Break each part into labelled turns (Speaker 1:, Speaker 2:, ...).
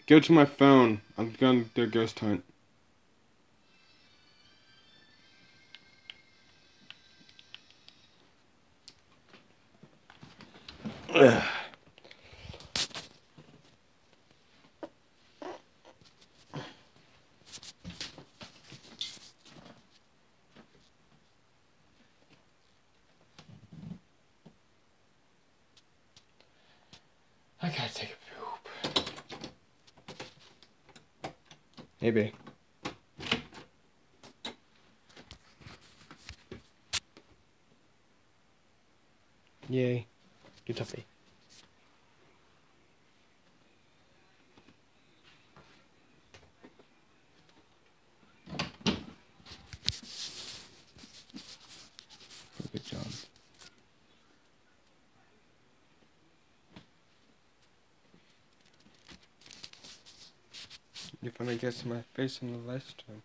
Speaker 1: Go to my phone. I'm gonna do a ghost hunt. Ugh. I gotta take a poop. Maybe. Yay. Good toughy. Good job. You finally get my face in the last time.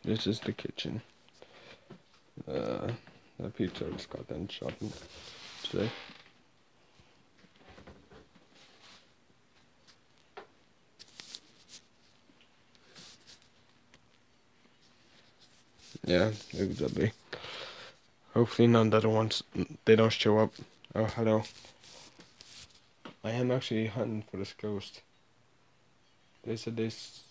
Speaker 1: This is the kitchen. The pizza just got done shopping today. Yeah, exactly. Hopefully none of the other ones, they don't show up. Oh, hello. I am actually hunting for this ghost. They said this.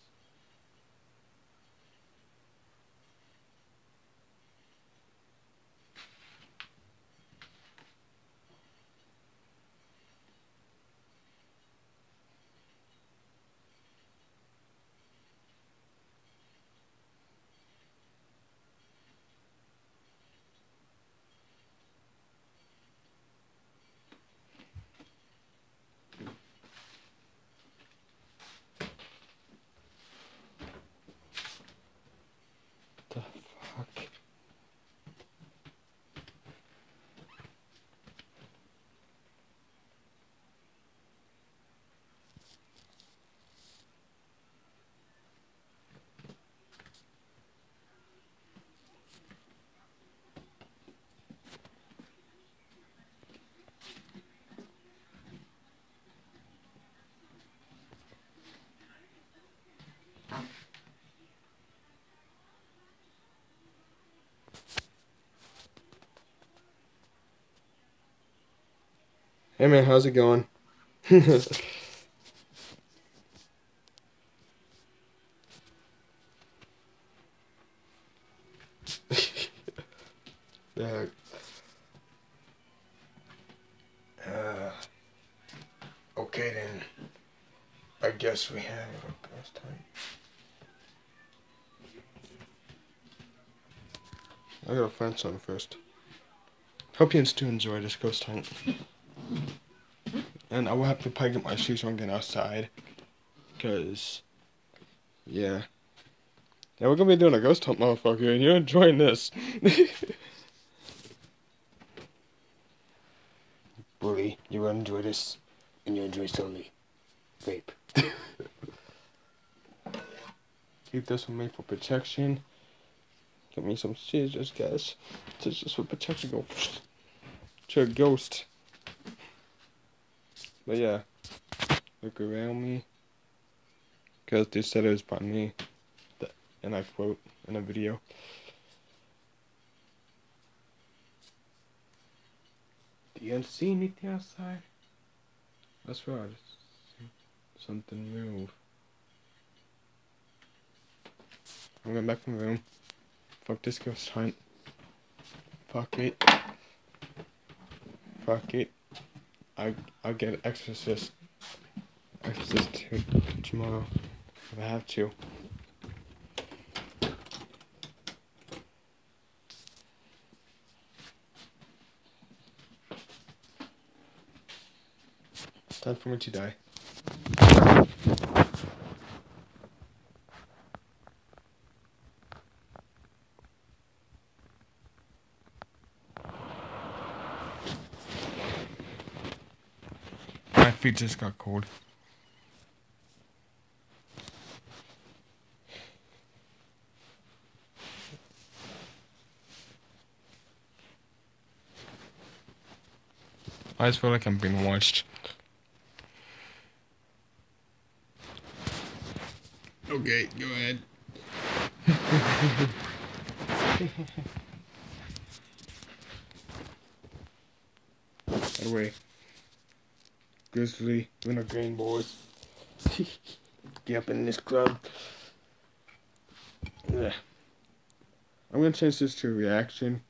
Speaker 1: The fuck? Hey man, how's it going? Yeah. Okay then. I guess we have a ghost time. I gotta find something first. Hope you do enjoy this ghost hunt. And I will have to probably get my shoes on getting outside. Cause, yeah. Yeah, we're gonna be doing a ghost hunt, motherfucker, and you're enjoying this. Bully, you're gonna enjoy this. And you enjoy slowly. Vape. Keep this with me for protection. Get me some scissors, guys. Scissors for protection. Go to a ghost. But yeah, look around me. Because they said it was by me. And I quote in a video. Do you see anything outside? That's right. Something move. I'm going back from the room. Fuck this ghost hunt. Fuck it. Fuck it. I'll get Exorcist 2 tomorrow if I have to. Time for me to die. My feet just got cold. I just feel like I'm being watched. Okay, go ahead. By the way, Grizzly, we're not green boys. Get up in this club. Yeah. I'm gonna change this to reaction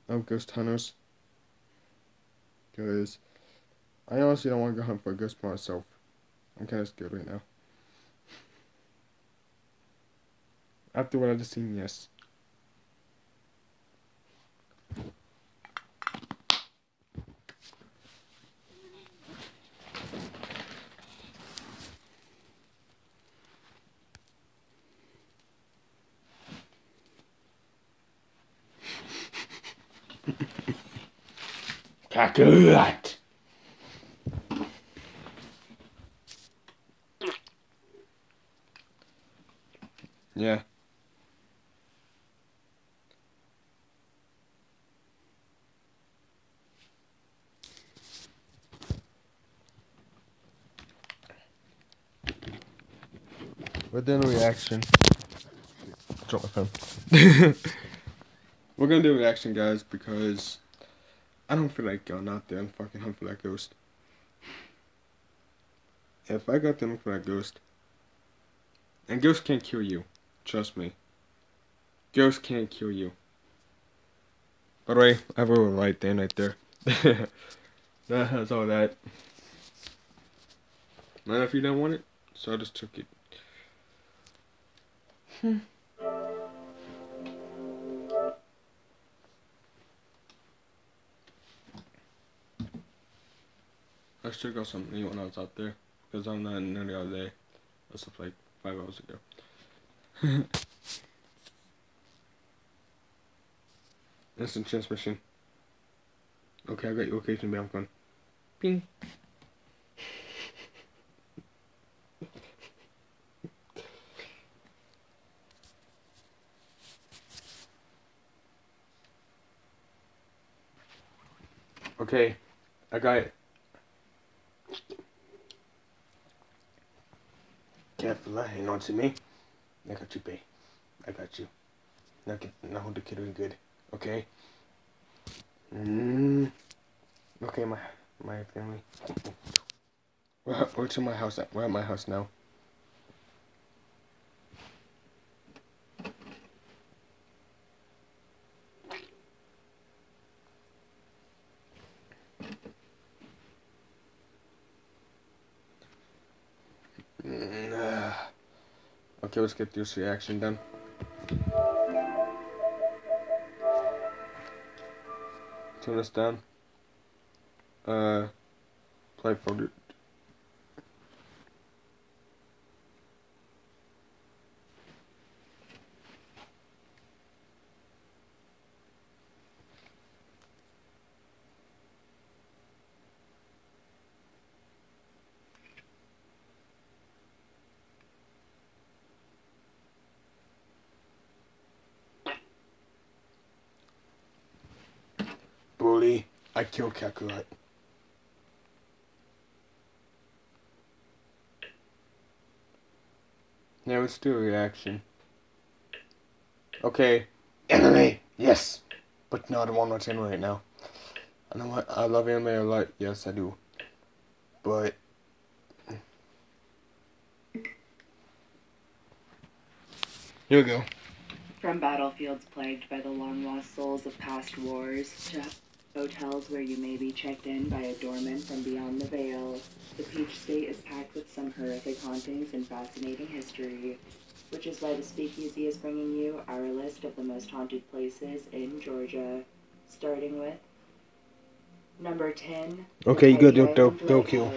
Speaker 1: of ghost hunters. Because I honestly don't want to go hunt for a ghost myself. I'm kind of scared right now. After what I just seen, yes. KOKUBLACK. Yeah. We're doing a reaction. Drop my phone. We're gonna do a reaction, guys, because I don't feel like going out there and fucking hunt for that ghost. If I got them for that ghost, and ghosts can't kill you, trust me. Ghosts can't kill you. By the way, I have a little light there, right there. That's all that. Not if you don't want it, so I just took it. I should got some new when I was out there, because I'm not in the other day. That's like 5 hours ago. Instant transmission. Okay, I got your location, but I'm gone. Ping. Okay, I got it. Kefla, hang on to me. I got you, babe. I got you. Now hold the kid really good. Okay. Okay, my family. We're to my house. We're at my house now. Okay, let's get this reaction done. Turn this down. Play folder. Bully, I killed KOKUBLACK. Now let's do a reaction. Okay. Anime, yes. But no, I don't want much anime right now. I know what I love anime a lot. Yes, I do. But here we go.
Speaker 2: From battlefields plagued by the long-lost souls of past wars to hotels where you may be checked in by a doorman from beyond the veil, the Peach State is packed with some horrific hauntings and fascinating history, which is why the Speakeasy is bringing you our list of the most haunted places in Georgia, starting with number 10.
Speaker 1: Okay, you go don't kill.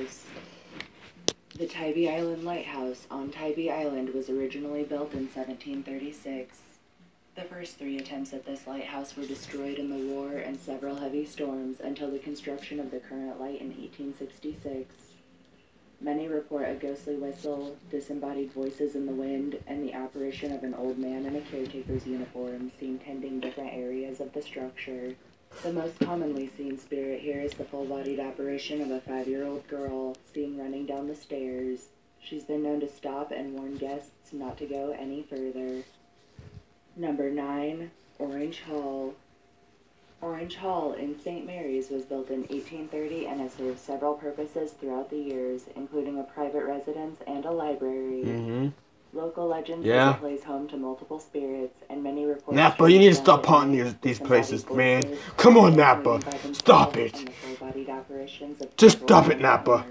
Speaker 2: The Tybee Island Lighthouse on Tybee Island was originally built in 1736. The first 3 attempts at this lighthouse were destroyed in the war and several heavy storms until the construction of the current light in 1866. Many report a ghostly whistle, disembodied voices in the wind, and the apparition of an old man in a caretaker's uniform seen tending different areas of the structure. The most commonly seen spirit here is the full-bodied apparition of a 5-year-old girl seen running down the stairs. She's been known to stop and warn guests not to go any further. Number 9. Orange Hall. Orange Hall in St. Mary's was built in 1830 and has served several purposes throughout the years, including a private residence and a library.
Speaker 1: Mm-hmm.
Speaker 2: Local legends
Speaker 1: Yeah.
Speaker 2: is a place home to multiple spirits, and many reports.
Speaker 1: Napa, you need to stop haunting these places, man. Come on, Napa. Stop it. Just stop it, Napa.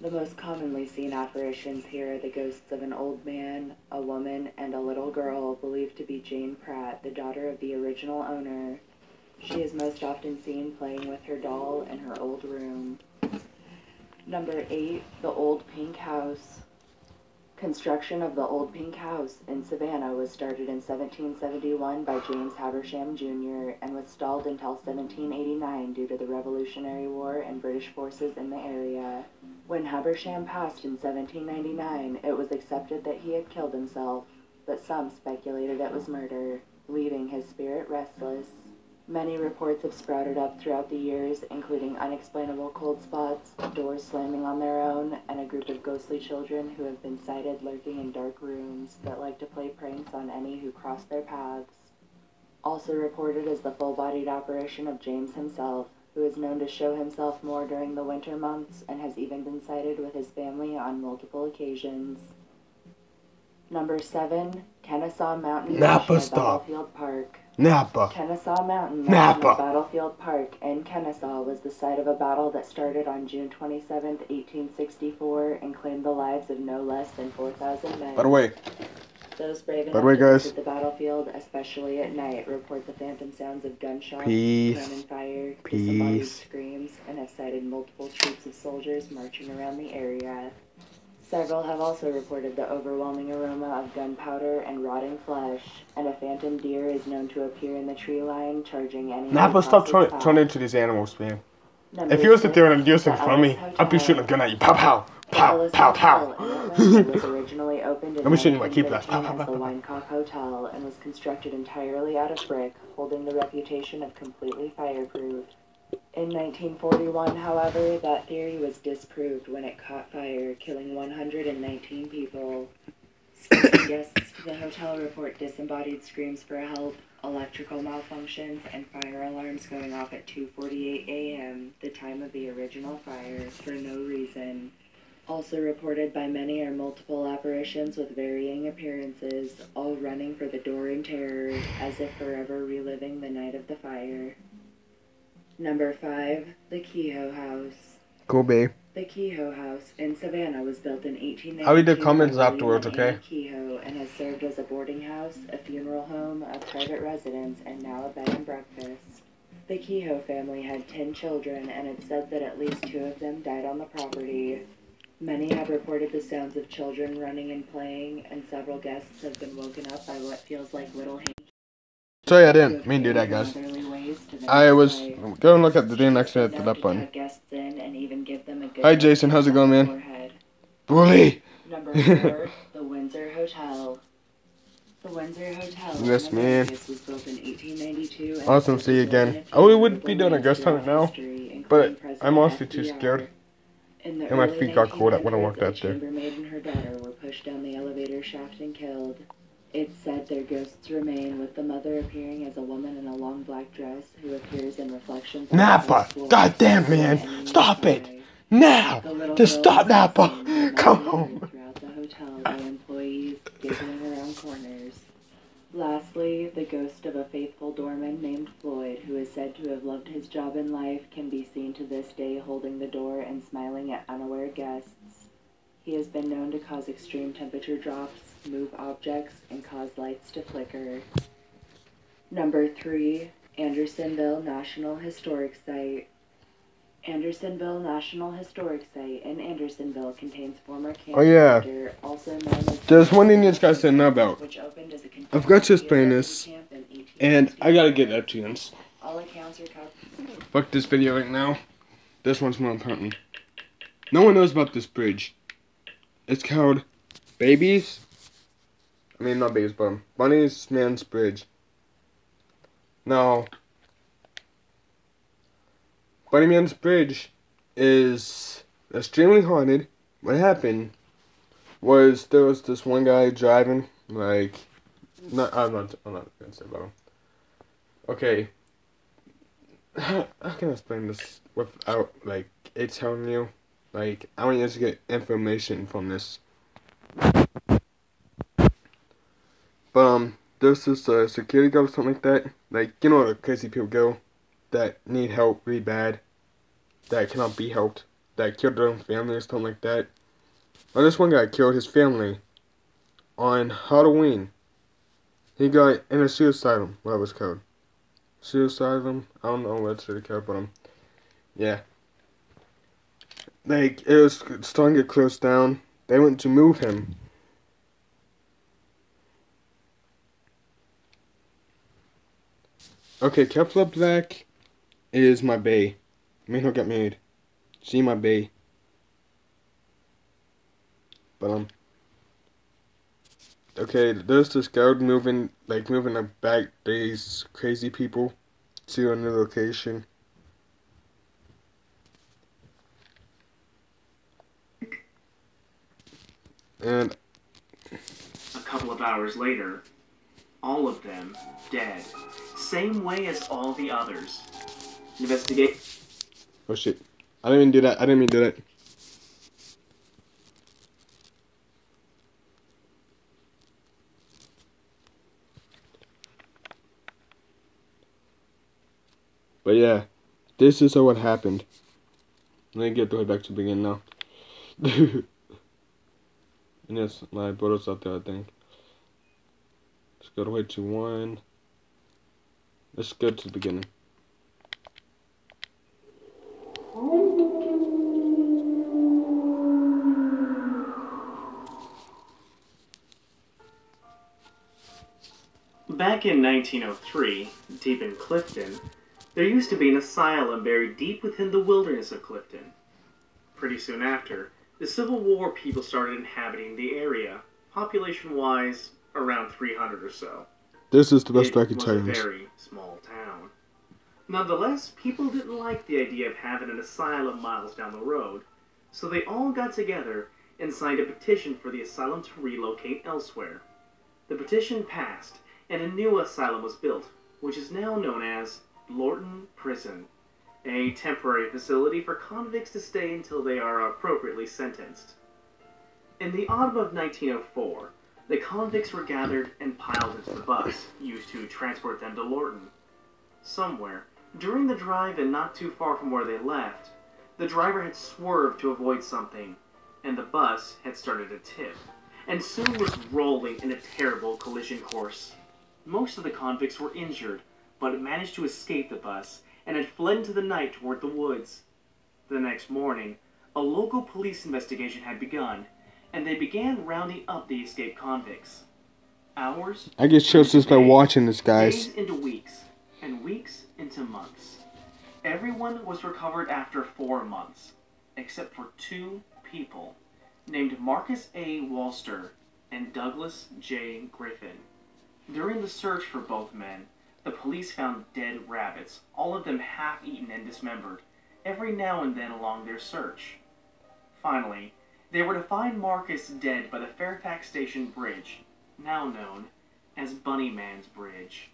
Speaker 2: The most commonly seen apparitions here are the ghosts of an old man, a woman, and a little girl believed to be Jane Pratt, the daughter of the original owner. She is most often seen playing with her doll in her old room. Number 8. The Old Pink House. Construction of the Old Pink House in Savannah was started in 1771 by James Habersham Jr. and was stalled until 1789 due to the Revolutionary War and British forces in the area. When Habersham passed in 1799, it was accepted that he had killed himself, but some speculated it was murder, leaving his spirit restless. Many reports have sprouted up throughout the years, including unexplainable cold spots, doors slamming on their own, and a group of ghostly children who have been sighted lurking in dark rooms that like to play pranks on any who cross their paths. Also reported is the full-bodied apparition of James himself, who is known to show himself more during the winter months and has even been sighted with his family on multiple occasions. Number 7. Kennesaw Mountain
Speaker 1: Napa,
Speaker 2: National
Speaker 1: stop.
Speaker 2: Battlefield Park.
Speaker 1: Napa.
Speaker 2: Kennesaw Mountain
Speaker 1: Napa.
Speaker 2: National Battlefield Park in Kennesaw was the site of a battle that started on June 27, 1864, and claimed the lives of no less than 4,000 men.
Speaker 1: By the way,
Speaker 2: Those brave enough to
Speaker 1: guys,
Speaker 2: visit the battlefield, especially at night, report the phantom sounds of gunshots,
Speaker 1: Peace.
Speaker 2: cannon fire,
Speaker 1: Peace.
Speaker 2: disembodied screams, and have cited multiple troops of soldiers marching around the area. Several have also reported the overwhelming aroma of gunpowder and rotting flesh, and a phantom deer is known to appear in the tree line, charging any.
Speaker 1: Napa, stop turning into these animals, man.
Speaker 2: Number
Speaker 1: If you was to
Speaker 2: 6,
Speaker 1: throw a deer in
Speaker 2: the
Speaker 1: front of me,
Speaker 2: Ellis
Speaker 1: I'd be
Speaker 2: Hotel.
Speaker 1: shooting a gun at you. Pow, pow,
Speaker 2: The
Speaker 1: pow,
Speaker 2: Ellis
Speaker 1: pow,
Speaker 2: Hotel
Speaker 1: pow.
Speaker 2: in Atlanta was originally opened in
Speaker 1: Let me show you my kefla.
Speaker 2: 1913 as the Winecock Hotel and was constructed entirely out of brick, holding the reputation of completely fireproof. In 1941, however, that theory was disproved when it caught fire, killing 119 people. Sleeping guests to the hotel report disembodied screams for help, electrical malfunctions, and fire alarms going off at 2:48 a.m., the time of the original fire, for no reason. Also reported by many are multiple apparitions with varying appearances, all running for the door in terror, as if forever reliving the night of the fire. Number 5. The Kehoe House.
Speaker 1: Cool, babe.
Speaker 2: The Kehoe House in Savannah was built in 1892
Speaker 1: I'll read the comments
Speaker 2: by William
Speaker 1: afterwards,
Speaker 2: and
Speaker 1: okay?
Speaker 2: Annie Kehoe, and has served as a boarding house, a funeral home, a private residence, and now a bed and breakfast. The Kehoe family had 10 children, and it's said that at least 2 of them died on the property. Many have reported the sounds of children running and playing, and several guests have been woken up by what feels like little hands.
Speaker 1: Sorry, I didn't mean to do that, guys. I was going to look at the thing next to that button. Hi, Jason. How's it going, man? Bully!
Speaker 2: Number 4, the Windsor Hotel. The Windsor Hotel
Speaker 1: Yes, man.
Speaker 2: was built in 1892.
Speaker 1: Awesome, see you again. I would be doing a ghost hunt now, but I'm honestly too scared.
Speaker 2: In the
Speaker 1: And my
Speaker 2: early
Speaker 1: feet got cold when I
Speaker 2: 1900s,
Speaker 1: walked out there.
Speaker 2: A chambermaid and her daughter were pushed down the elevator shaft and killed. It's said their ghosts remain, with the mother appearing as a woman in a long black dress who appears in reflections.
Speaker 1: Napa! Goddamn, man! Stop it! Now! Just stop, Napa! Come on!
Speaker 2: Throughout the hotel by employees giggling around corners. Lastly, the ghost of a faithful doorman named Floyd, who is said to have loved his job in life, can be seen to this day holding the door and smiling at unaware guests. He has been known to cause extreme temperature drops, move objects, and cause lights to flicker. Number 3, Andersonville National Historic Site. Andersonville National Historic Site in Andersonville contains former camp center, also known as
Speaker 1: there's one thing you guys didn't know about.
Speaker 2: which opened as a
Speaker 1: I've got just playing this, and I gotta get that chance.
Speaker 2: All accounts are
Speaker 1: Fuck this video right now. This one's more important. No one knows about this bridge. It's called Babies. I mean, not Babies, but Bunny's Man's Bridge. Now, Bunny Man's Bridge is extremely haunted. What happened was there was this one guy driving, like, I'm not gonna say about him. Okay, how can I explain this without, like, it telling you? Like, I want you to get information from this. But, there's this, security guard or something like that. Like, you know the crazy people go that need help really bad, that cannot be helped, that killed their own family or something like that. Well, this one guy killed his family on Halloween. He got in a suicidum, what it was called. Suicidum? I don't know what it's really called, but, yeah. Like, it was starting to get closed down. They went to move him. Okay, Kefla Black is my bae. Me and her got married. She my bae. But, okay, there's this girl moving back these crazy people to a new location. And
Speaker 3: a couple of hours later, all of them dead. Same way as all the others. Investigate.
Speaker 1: oh shit. I didn't mean to do that. I didn't mean to do that. But yeah, this is what happened. Let me get the way back to the beginning now. And yes, my brother's out there, I think. Let's go the way to one. Let's go to the beginning.
Speaker 3: Back in 1903, deep in Clifton, there used to be an asylum buried deep within the wilderness of Clifton. Pretty soon after, the Civil War people started inhabiting the area, population-wise, around 300 or so.
Speaker 1: This is the best
Speaker 3: It
Speaker 1: I can
Speaker 3: was
Speaker 1: tell
Speaker 3: a
Speaker 1: you.
Speaker 3: very small town. Nonetheless, people didn't like the idea of having an asylum miles down the road, so they all got together and signed a petition for the asylum to relocate elsewhere. The petition passed, and a new asylum was built, which is now known as Lorton Prison, a temporary facility for convicts to stay until they are appropriately sentenced. In the autumn of 1904, the convicts were gathered and piled into the bus used to transport them to Lorton. Somewhere, during the drive and not too far from where they left, the driver had swerved to avoid something, and the bus had started to tip, and soon was rolling in a terrible collision course. Most of the convicts were injured, but managed to escape the bus and had fled into the night toward the woods. The next morning, a local police investigation had begun, and they began rounding up the escaped convicts. Hours
Speaker 1: I get chills just by watching this, guys.
Speaker 3: days into weeks, and weeks into months. Everyone was recovered after 4 months, except for 2 people, named Marcus A. Walster and Douglas J. Griffin. During the search for both men, the police found dead rabbits, all of them half-eaten and dismembered, every now and then along their search. Finally, they were to find Marcus dead by the Fairfax Station Bridge, now known as Bunny Man's Bridge.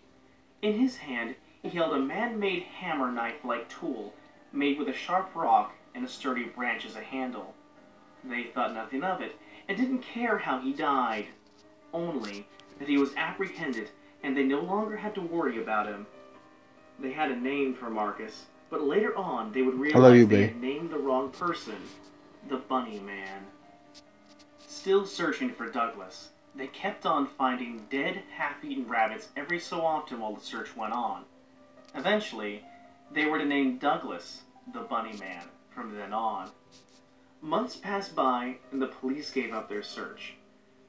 Speaker 3: In his hand, he held a man-made hammer knife-like tool made with a sharp rock and a sturdy branch as a handle. They thought nothing of it, and didn't care how he died, only that he was apprehended and they no longer had to worry about him. They had a name for Marcus, but later on they would realize they had named the wrong person, the Bunny Man. Still searching for Douglas, they kept on finding dead, half-eaten rabbits every so often while the search went on. Eventually, they were to name Douglas the Bunny Man from then on. Months passed by, and the police gave up their search.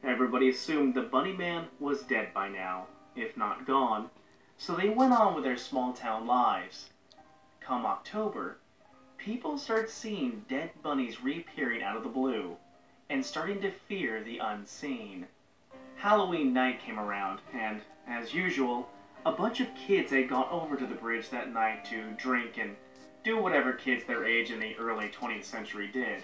Speaker 3: Everybody assumed the Bunny Man was dead by now, if not gone, so they went on with their small-town lives. Come October, people started seeing dead bunnies reappearing out of the blue, and starting to fear the unseen. Halloween night came around, and, as usual, a bunch of kids had gone over to the bridge that night to drink and do whatever kids their age in the early 20th century did.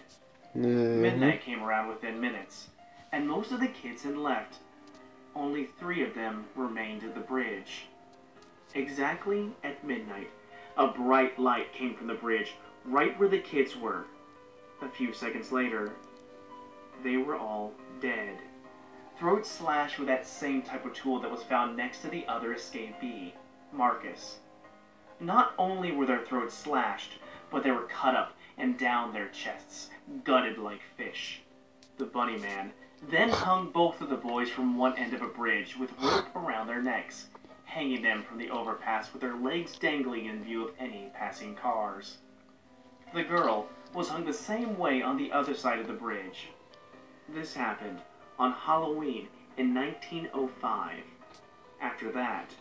Speaker 1: Mm-hmm.
Speaker 3: Midnight came around within minutes, and most of the kids had left. Only 3 of them remained at the bridge. Exactly at midnight, a bright light came from the bridge, right where the kids were. A few seconds later, they were all dead. Throats slashed with that same type of tool that was found next to the other escapee, Marcus. Not only were their throats slashed, but they were cut up and down their chests, gutted like fish. The bunny man then hung both of the boys from one end of a bridge with rope around their necks, hanging them from the overpass with their legs dangling in view of any passing cars. The girl was hung the same way on the other side of the bridge. This happened on Halloween in 1905. After that,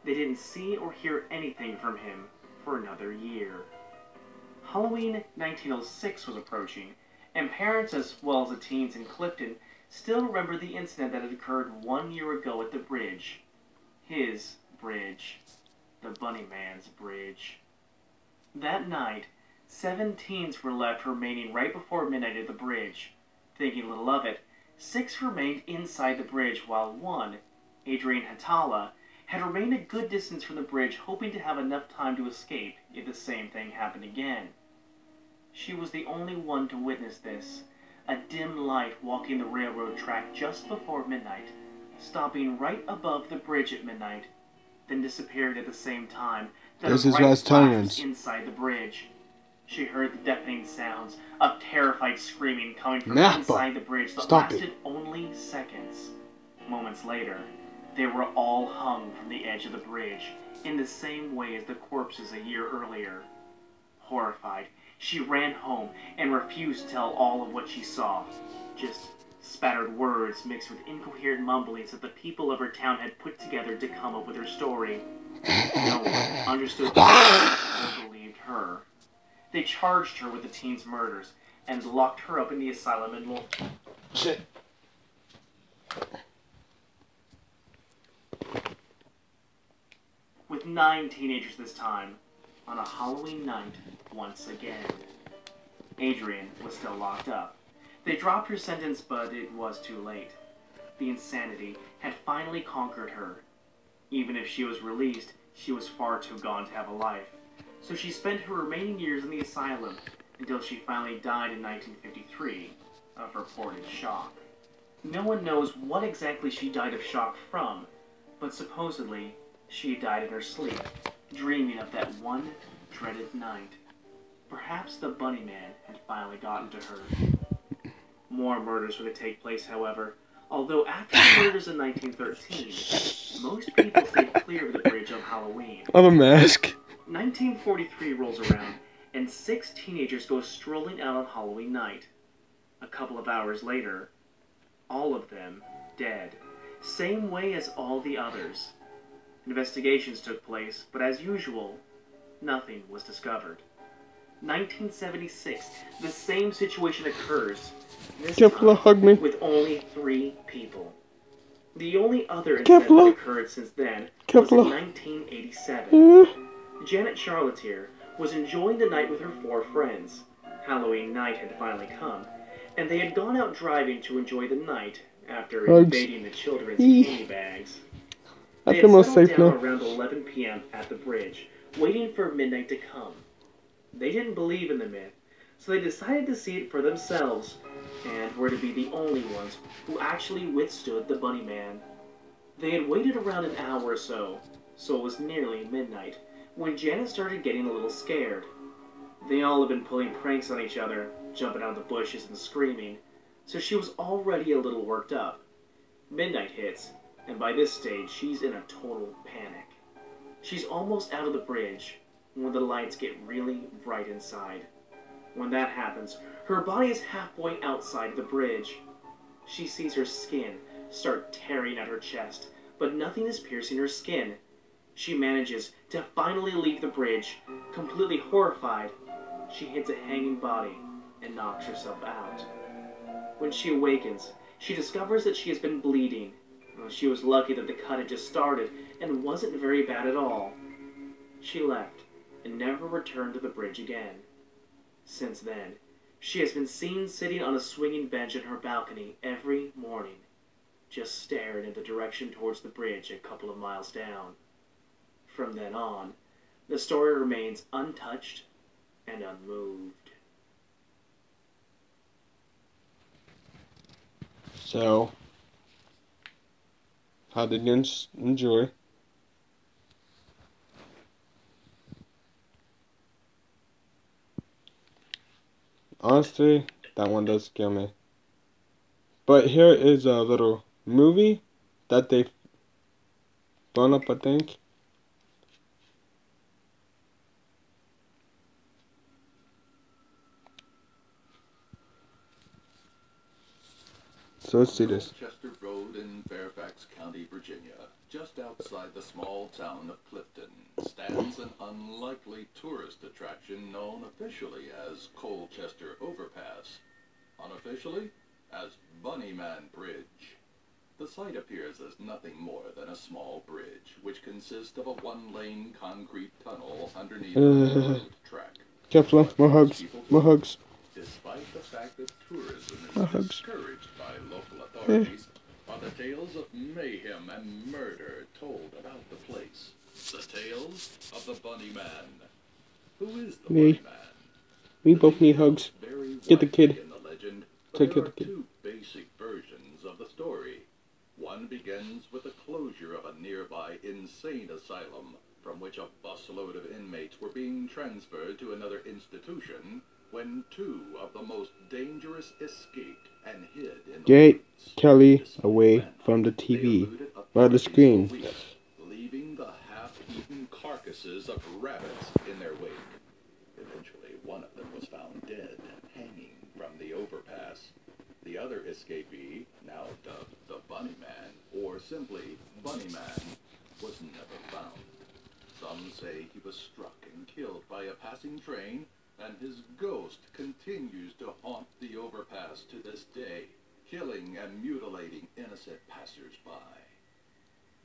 Speaker 3: they didn't see or hear anything from him for another year. Halloween 1906 was approaching, and parents as well as the teens in Clifton still remember the incident that had occurred 1 year ago at the bridge. His bridge. The Bunny Man's bridge. That night, 7 teens were left remaining right before midnight at the bridge. Thinking little of it, 6 remained inside the bridge while 1, Adrian Hatala, had remained a good distance from the bridge, hoping to have enough time to escape if the same thing happened again. She was the only one to witness this, a dim light walking the railroad track just before midnight, stopping right above the bridge at midnight, then disappeared at the same time that
Speaker 1: This
Speaker 3: a
Speaker 1: is
Speaker 3: bright
Speaker 1: last
Speaker 3: flash
Speaker 1: tolerance.
Speaker 3: was inside the bridge. She heard the deafening sounds of terrified screaming coming from
Speaker 1: Nappa,
Speaker 3: inside the bridge that
Speaker 1: stop
Speaker 3: lasted
Speaker 1: it.
Speaker 3: only seconds. Moments later, they were all hung from the edge of the bridge, in the same way as the corpses a year earlier. Horrified, she ran home and refused to tell all of what she saw. Just spattered words mixed with incoherent mumblings that the people of her town had put together to come up with her story. No one understood or believed her. They charged her with the teen's murders and locked her up in the asylum in
Speaker 1: Shit.
Speaker 3: with 9 teenagers this time, on a Halloween night once again. Adrian was still locked up. They dropped her sentence, but it was too late. The insanity had finally conquered her. Even if she was released, she was far too gone to have a life. So she spent her remaining years in the asylum until she finally died in 1953 of reported shock. No one knows what exactly she died of shock from, but supposedly she died in her sleep, dreaming of that one dreaded night. Perhaps the Bunny Man had finally gotten to her. More murders were to take place, however, although after the murders in 1913, most people stayed clear of the bridge on Halloween.
Speaker 1: I'm a mask.
Speaker 3: 1943 rolls around, and 6 teenagers go strolling out on Halloween night. A couple of hours later, all of them dead, same way as all the others. Investigations took place, but as usual, nothing was discovered. 1976, the same situation occurs, this
Speaker 1: Kefla, hug
Speaker 3: time
Speaker 1: me.
Speaker 3: with only 3 people. The only other incident
Speaker 1: Kefla.
Speaker 3: that occurred since then was in
Speaker 1: Kefla.
Speaker 3: 1987. Janet Charlatier was enjoying the night with her 4 friends. Halloween night had finally come, and they had gone out driving to enjoy the night after
Speaker 1: Hugs.
Speaker 3: invading the children's candy bags.
Speaker 1: I
Speaker 3: They
Speaker 1: feel
Speaker 3: had
Speaker 1: more
Speaker 3: settled
Speaker 1: safe
Speaker 3: down
Speaker 1: now.
Speaker 3: around 11 p.m. at the bridge, waiting for midnight to come. They didn't believe in the myth, so they decided to see it for themselves, and were to be the only ones who actually withstood the Bunny Man. They had waited around an hour or so it was nearly midnight, when Janet started getting a little scared. They all had been pulling pranks on each other, jumping out of the bushes and screaming, so she was already a little worked up. Midnight hits, and by this stage she's in a total panic. She's almost out of the bridge when the lights get really bright inside. When that happens, her body is halfway outside the bridge. She sees her skin start tearing at her chest, but nothing is piercing her skin. She manages to finally leave the bridge. Completely horrified, she hits a hanging body and knocks herself out. When she awakens, she discovers that she has been bleeding. She was lucky that the cut had just started and wasn't very bad at all. She left, and never returned to the bridge again. Since then, she has been seen sitting on a swinging bench in her balcony every morning, just staring in the direction towards the bridge a couple of miles down. From then on, the story remains untouched and unmoved.
Speaker 1: So, how did you enjoy? Honestly, that one does scare me. But here is a little movie that they've blown up, I think. So let's see this.
Speaker 4: Chester Road in Fairfax County, Virginia, just outside the small town of Clifton, stands an unlikely tourist attraction known officially as Colchester Overpass, unofficially as Bunnyman Bridge. The site appears as nothing more than a small bridge, which consists of a one-lane concrete tunnel underneath a railroad track.
Speaker 1: Kefla, more hugs, more hugs.
Speaker 4: Despite the fact that tourism
Speaker 1: More
Speaker 4: is
Speaker 1: hugs.
Speaker 4: discouraged by local authorities, are the tales of mayhem and murder told about the place. The tales of the Bunny Man. Who is the
Speaker 1: Me.
Speaker 4: Bunny Man?
Speaker 1: We both need hugs. Get the kid.
Speaker 4: In the legend, but
Speaker 1: Take
Speaker 4: there
Speaker 1: the
Speaker 4: are
Speaker 1: kid.
Speaker 4: two basic versions of the story. One begins with the closure of a nearby insane asylum, from which a busload of inmates were being transferred to another institution, when two of the most dangerous escaped and hid in the
Speaker 1: Get
Speaker 4: woods.
Speaker 1: Kelly
Speaker 4: Despite
Speaker 1: away
Speaker 4: manhunt,
Speaker 1: from the
Speaker 4: they
Speaker 1: TV.
Speaker 4: eluded
Speaker 1: By the
Speaker 4: authorities
Speaker 1: screen.
Speaker 4: for weeks, leaving the half-eaten carcasses of rabbits in their wake. Eventually, one of them was found dead, hanging from the overpass. The other escapee, now dubbed the Bunny Man, or simply Bunny Man, was never found. Some say he was struck and killed by a passing train, and his ghost continues to haunt the overpass to this day, killing and mutilating innocent passers-by.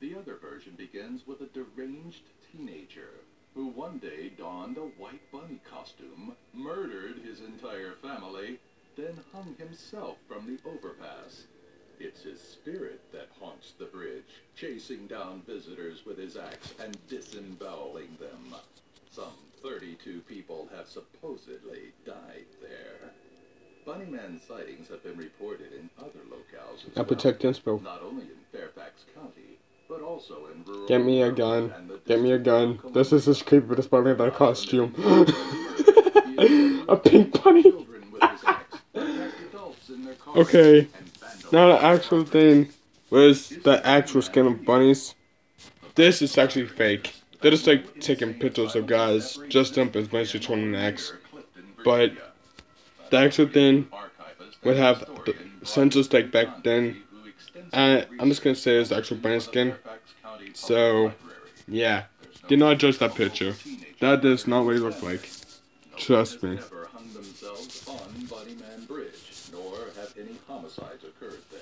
Speaker 4: The other version begins with a deranged teenager who one day donned a white bunny costume, murdered his entire family, then hung himself from the overpass. It's his spirit that haunts the bridge, chasing down visitors with his axe and disemboweling them. Some 32 people have supposedly died there. Bunnyman sightings have been reported in other locales as
Speaker 1: I protect inspo.
Speaker 4: not only in Fairfax County, but also in rural
Speaker 1: Get me a
Speaker 4: Maryland
Speaker 1: gun.
Speaker 4: and the
Speaker 1: Get me a
Speaker 4: District
Speaker 1: gun.
Speaker 4: of
Speaker 1: This is his
Speaker 4: Columbia.
Speaker 1: creepy display that costume.
Speaker 4: A
Speaker 1: A pink bunny. Okay. Now the actual thing was the actual skin of bunnies. This is actually fake. They're just like taking pictures of guys dressed up as bunnies to an axe. But the actual thing would have the census like back then. And I'm just gonna say it's the actual bunny skin. So yeah, do not judge that picture. That is not what he looked like. Trust me.
Speaker 4: Never hung themselves on Bunnyman Bridge, nor have any homicides occurred there.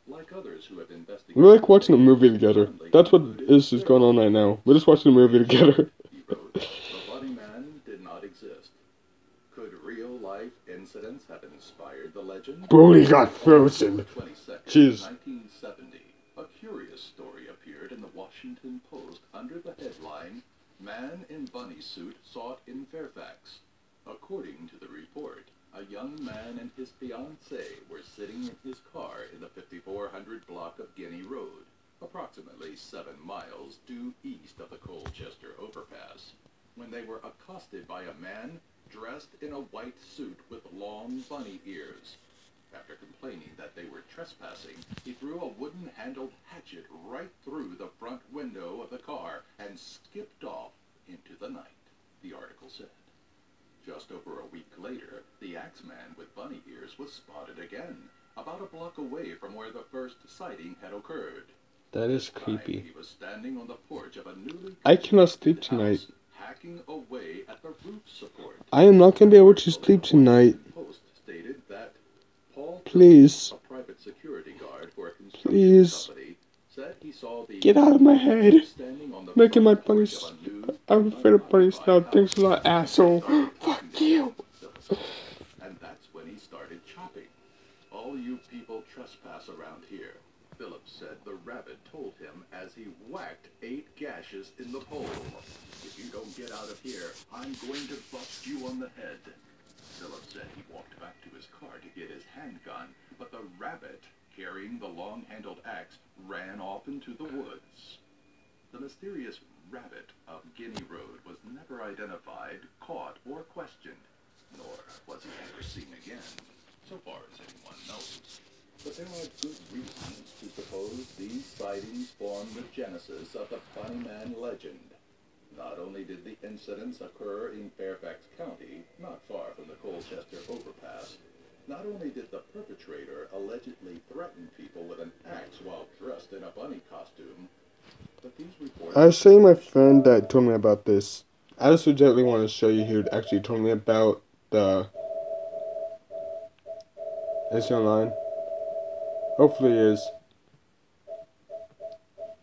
Speaker 4: Like others who have investigated,
Speaker 1: We're like watching a movie together. That's what is going on right now. We're just watching a movie together.
Speaker 4: He wrote, the Bunnyman did not exist. Could real-life incidents have inspired the legend?
Speaker 1: Brody got frozen.
Speaker 4: October 22nd,
Speaker 1: Jeez.
Speaker 4: 1970, a curious story appeared in the Washington Post under the headline, Man in Bunny Suit Sought in Fairfax. According to the report, a young man and his fiancée were sitting in his car in the 5400 block of Guinea Road, approximately 7 miles due east of the Colchester Overpass, when they were accosted by a man dressed in a white suit with long bunny ears. After complaining that they were trespassing, he threw a wooden-handled hatchet right through the front window of the car and skipped off into the night, the article said. Just over a week later, the Axeman with bunny ears was spotted again, about a block away from where the first sighting had occurred.
Speaker 1: That is
Speaker 4: This time,
Speaker 1: creepy.
Speaker 4: he was standing on the porch of a newly
Speaker 1: I cannot sleep
Speaker 4: constructed
Speaker 1: tonight.
Speaker 4: house, hacking away at the roof support.
Speaker 1: I am not gonna be able to sleep tonight.
Speaker 4: Post stated that Paul,
Speaker 1: Please.
Speaker 4: a private security guard for a construction
Speaker 1: Please.
Speaker 4: company, said he saw the
Speaker 1: Get out of my head.
Speaker 4: standing on the
Speaker 1: Making my
Speaker 4: front porch
Speaker 1: bunnies
Speaker 4: of a new
Speaker 1: I'm Philip Bunny Snout. Thanks a lot, asshole. Fuck you.
Speaker 4: And that's when he started chopping. All you people trespass around here. Philip said the rabbit told him as he whacked 8 gashes in the pole. If you don't get out of here, I'm going to bust you on the head. Philip said he walked back to his car to get his handgun, but the rabbit, carrying the long-handled axe, ran off into the woods. The mysterious rabbit of Guinea Road was never identified, caught, or questioned, nor was he ever seen again, so far as anyone knows. But there are good reasons to suppose these sightings form the genesis of the Bunnyman legend. Not only did the incidents occur in Fairfax County, not far from the Colchester overpass, not only did the perpetrator allegedly threaten people with an axe while dressed in a bunny costume, but these reports...
Speaker 1: I was showing my friend that told me about this. I just legitimately want to show you who actually told me about the... Is he online? Hopefully he is.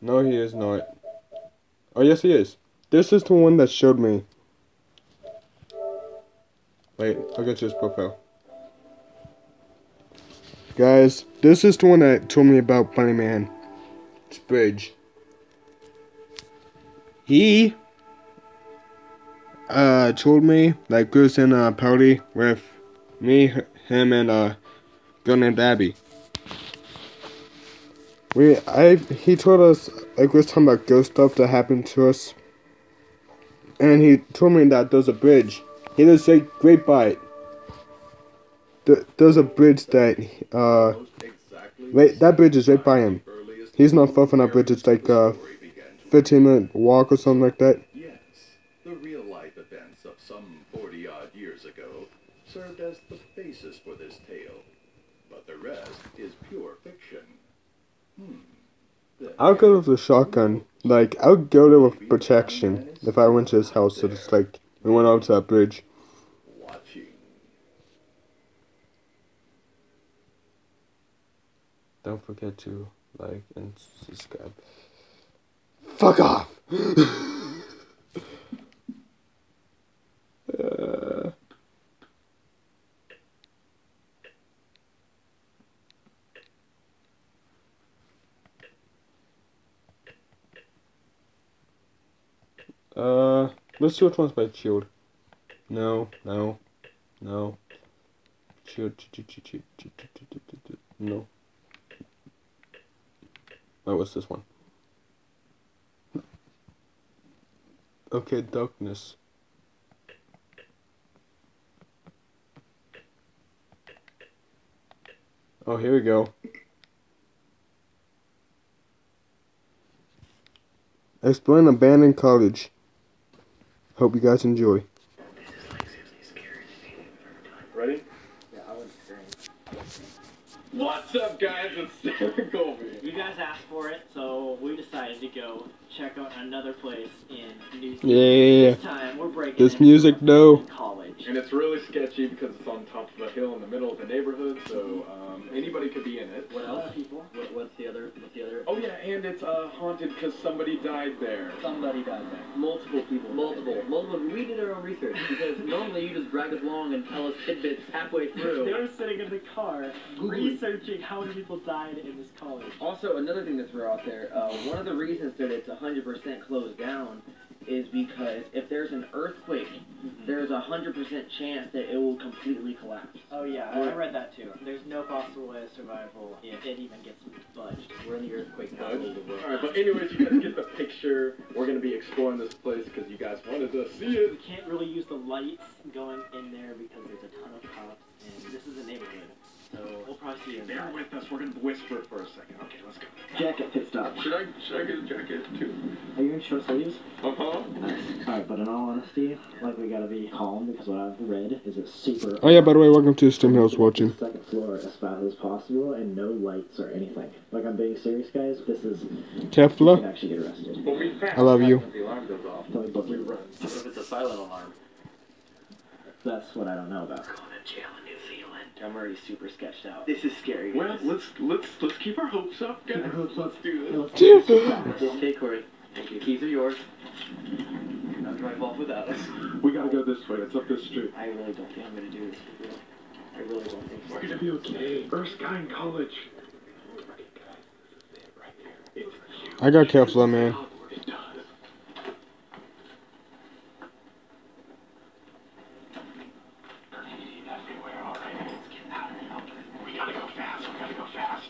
Speaker 1: No, he is not. Oh, yes, he is. This is the one that showed me. Wait, I'll get to his profile. Guys, this is the one that told me about Bunnyman. It's Bridge. He told me that goes in a party with me, him, and a girl named Abby. He told us like we was talking about ghost stuff that happened to us, and he told me that there's a bridge. He lives right by it. There's a bridge that wait, that bridge is right by him. He's not far from that bridge. It's like a 15-minute walk or something like that.
Speaker 4: Yes, the real-life events of some 40-odd years ago served as the basis for this tale, but the rest is pure fiction.
Speaker 1: I'll go with the shotgun. Like, I'll go there with protection if I went to his house. So it's like we went out to that bridge.
Speaker 4: Watching.
Speaker 1: Don't forget to like and subscribe. Fuck off! Let's see which one's by Shield. No. Shield. No. Oh, what's this one? Okay, darkness. Oh, here we go. Exploring abandoned college. Hope you guys enjoy.
Speaker 5: Ready?
Speaker 6: Yeah, I wouldn't experience.
Speaker 5: What's up, guys? It's Sarah Colby.
Speaker 6: You guys asked for it, so we decided to go check out another place in New Zealand.
Speaker 1: Yeah.
Speaker 6: This time, we're breaking
Speaker 1: This
Speaker 6: into
Speaker 1: music,
Speaker 6: a
Speaker 1: though.
Speaker 6: college.
Speaker 5: And it's really sketchy because it's on top of a hill in the middle of the neighborhood, so anybody could be in it.
Speaker 6: What else, people? What's the other?
Speaker 5: Oh yeah, and it's haunted because somebody died there.
Speaker 6: Somebody died there. Multiple people. Multiple. We did our own research because normally you just drag us along and tell us tidbits halfway through.
Speaker 7: They were sitting in the car researching how many people died in this college.
Speaker 6: Also, another thing to throw out there, one of the reasons that it's 100% closed down is because if there's an earthquake, there's a 100% chance that it will completely collapse.
Speaker 7: Oh yeah, I read that too. There's no possible way of survival if it even gets budged.
Speaker 6: We're in the earthquake capital of the world.
Speaker 5: Alright, but anyways, you guys get the picture. We're going to be exploring this place because you guys wanted to see it.
Speaker 7: We can't really use the lights going in there because there's a ton of cops, and this is a neighborhood. So we'll probably see you
Speaker 5: Bear
Speaker 7: inside.
Speaker 5: with us. We're going to whisper for a second. Okay, let's go.
Speaker 6: Jacket pit stop.
Speaker 5: Should I get a jacket too?
Speaker 6: Are you in short sleeves?
Speaker 5: Uh-huh.
Speaker 6: Alright, but in all honesty, like we gotta be calm because what I've read is it's super.
Speaker 1: Oh yeah, by the way, welcome to the stream I was watching.
Speaker 6: Second floor as fast as possible and no lights or anything. Like I'm being serious, guys. This is. You can
Speaker 1: Kefla,
Speaker 6: actually get arrested.
Speaker 5: Well, we found
Speaker 1: I love you.
Speaker 5: that the alarm goes off.
Speaker 6: Don't book
Speaker 5: We
Speaker 6: you.
Speaker 5: run.
Speaker 6: What if it's a silent alarm? That's what I don't know about. Going to jail in New Zealand. I'm already super sketched out. This is scary.
Speaker 5: Well, let's keep our hopes up, guys. Let's do this.
Speaker 6: Just take Corey. Thank you. Keys are yours.
Speaker 3: drive off without us.
Speaker 5: We gotta go this way. It's up this street.
Speaker 7: I really don't think I'm gonna do this for real. I really don't think so.
Speaker 5: We're gonna be okay. First guy in college.
Speaker 1: I got kefla, man.
Speaker 5: It does. Everywhere already. Let's get out of here. We gotta go fast. We gotta go fast.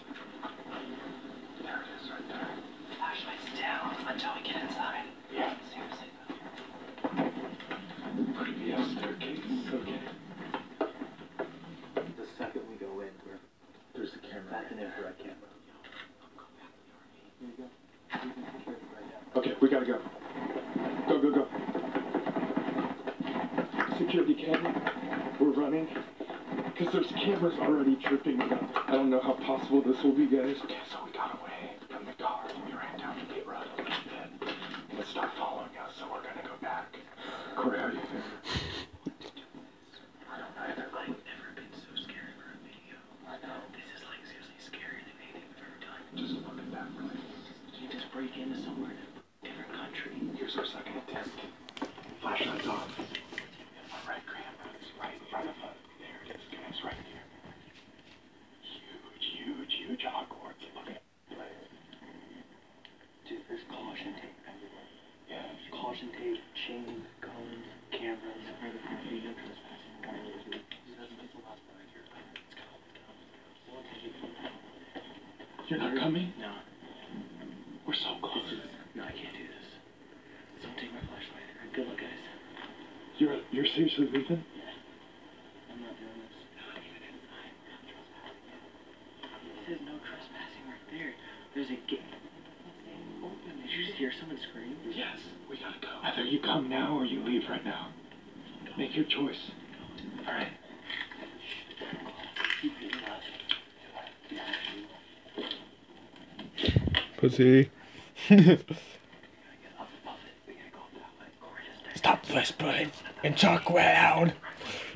Speaker 5: There it is right there.
Speaker 7: Flashlights down until we get inside.
Speaker 5: Yeah.
Speaker 7: Seriously.
Speaker 5: Could be a staircase. Okay.
Speaker 7: The second we go in,
Speaker 5: There's the camera.
Speaker 7: that's an infrared camera. Here we go.
Speaker 5: Okay, we gotta go. Go, go, go. Security camera. We're running. Because there's cameras already tripping. I don't know how possible this will be, guys. Okay, so we got away from the car. We ran down the gate road a little bit. And it started following us, so we're gonna go back. Corey, how do you feel? I don't know either.
Speaker 7: I've never been so scared for a video.
Speaker 5: I know.
Speaker 7: This is like seriously scarier than anything I've ever done.
Speaker 5: Just look at that, really.
Speaker 7: You just break into somewhere in a different country.
Speaker 5: Here's our second attempt. Flashlights off. My right camera is right in front of us. There it is, guys, right here. Huge Hogwarts. Look at it.
Speaker 7: Dude, there's caution tape everywhere.
Speaker 5: Yeah.
Speaker 7: Caution tape, chains, cones, cameras. Where the fuck are you trespassing? Doesn't make a lot right here. Let's go. We'll take it from now.
Speaker 5: You're not coming?
Speaker 7: No.
Speaker 5: We're so close.
Speaker 7: No, I can't do this. Don't take my flashlight. Good luck, guys.
Speaker 5: You're seriously leaving?
Speaker 7: I'm not doing this. Not even inside. I'm trespassing it. It says no trespassing right there. There's a gate. Open. Did you just hear someone scream?
Speaker 5: Yes. We gotta go. Either you come now or you leave right now. Make your choice.
Speaker 7: Alright. Keep hitting us.
Speaker 1: Pussy. Stop whispering and talk loud.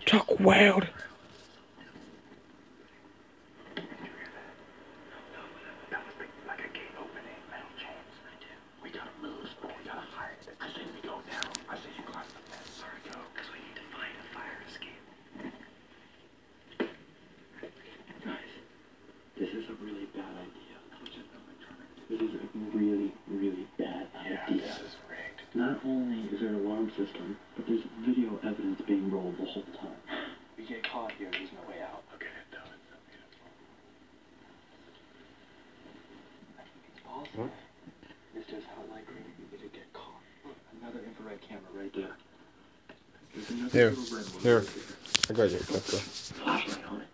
Speaker 1: Talk loud.
Speaker 5: That was like a gate opening. Metal chains. I do. We gotta move, but we gotta hide. I say we go now. I say you climb the fence. Alright, go.
Speaker 7: Because we need to find a fire escape. Guys, this is a really bad idea. It is a really, really bad idea.
Speaker 5: This is rigged.
Speaker 7: Not only is there an alarm system, but there's video evidence being rolled the whole time.
Speaker 3: We get caught here, there's no way out.
Speaker 5: Okay, that was
Speaker 3: It's possible. It's just how likely we to get caught. Look, another infrared camera right there. There's another
Speaker 1: Here,
Speaker 3: little red one.
Speaker 1: here. I got your kefla.
Speaker 7: Flashlight on it.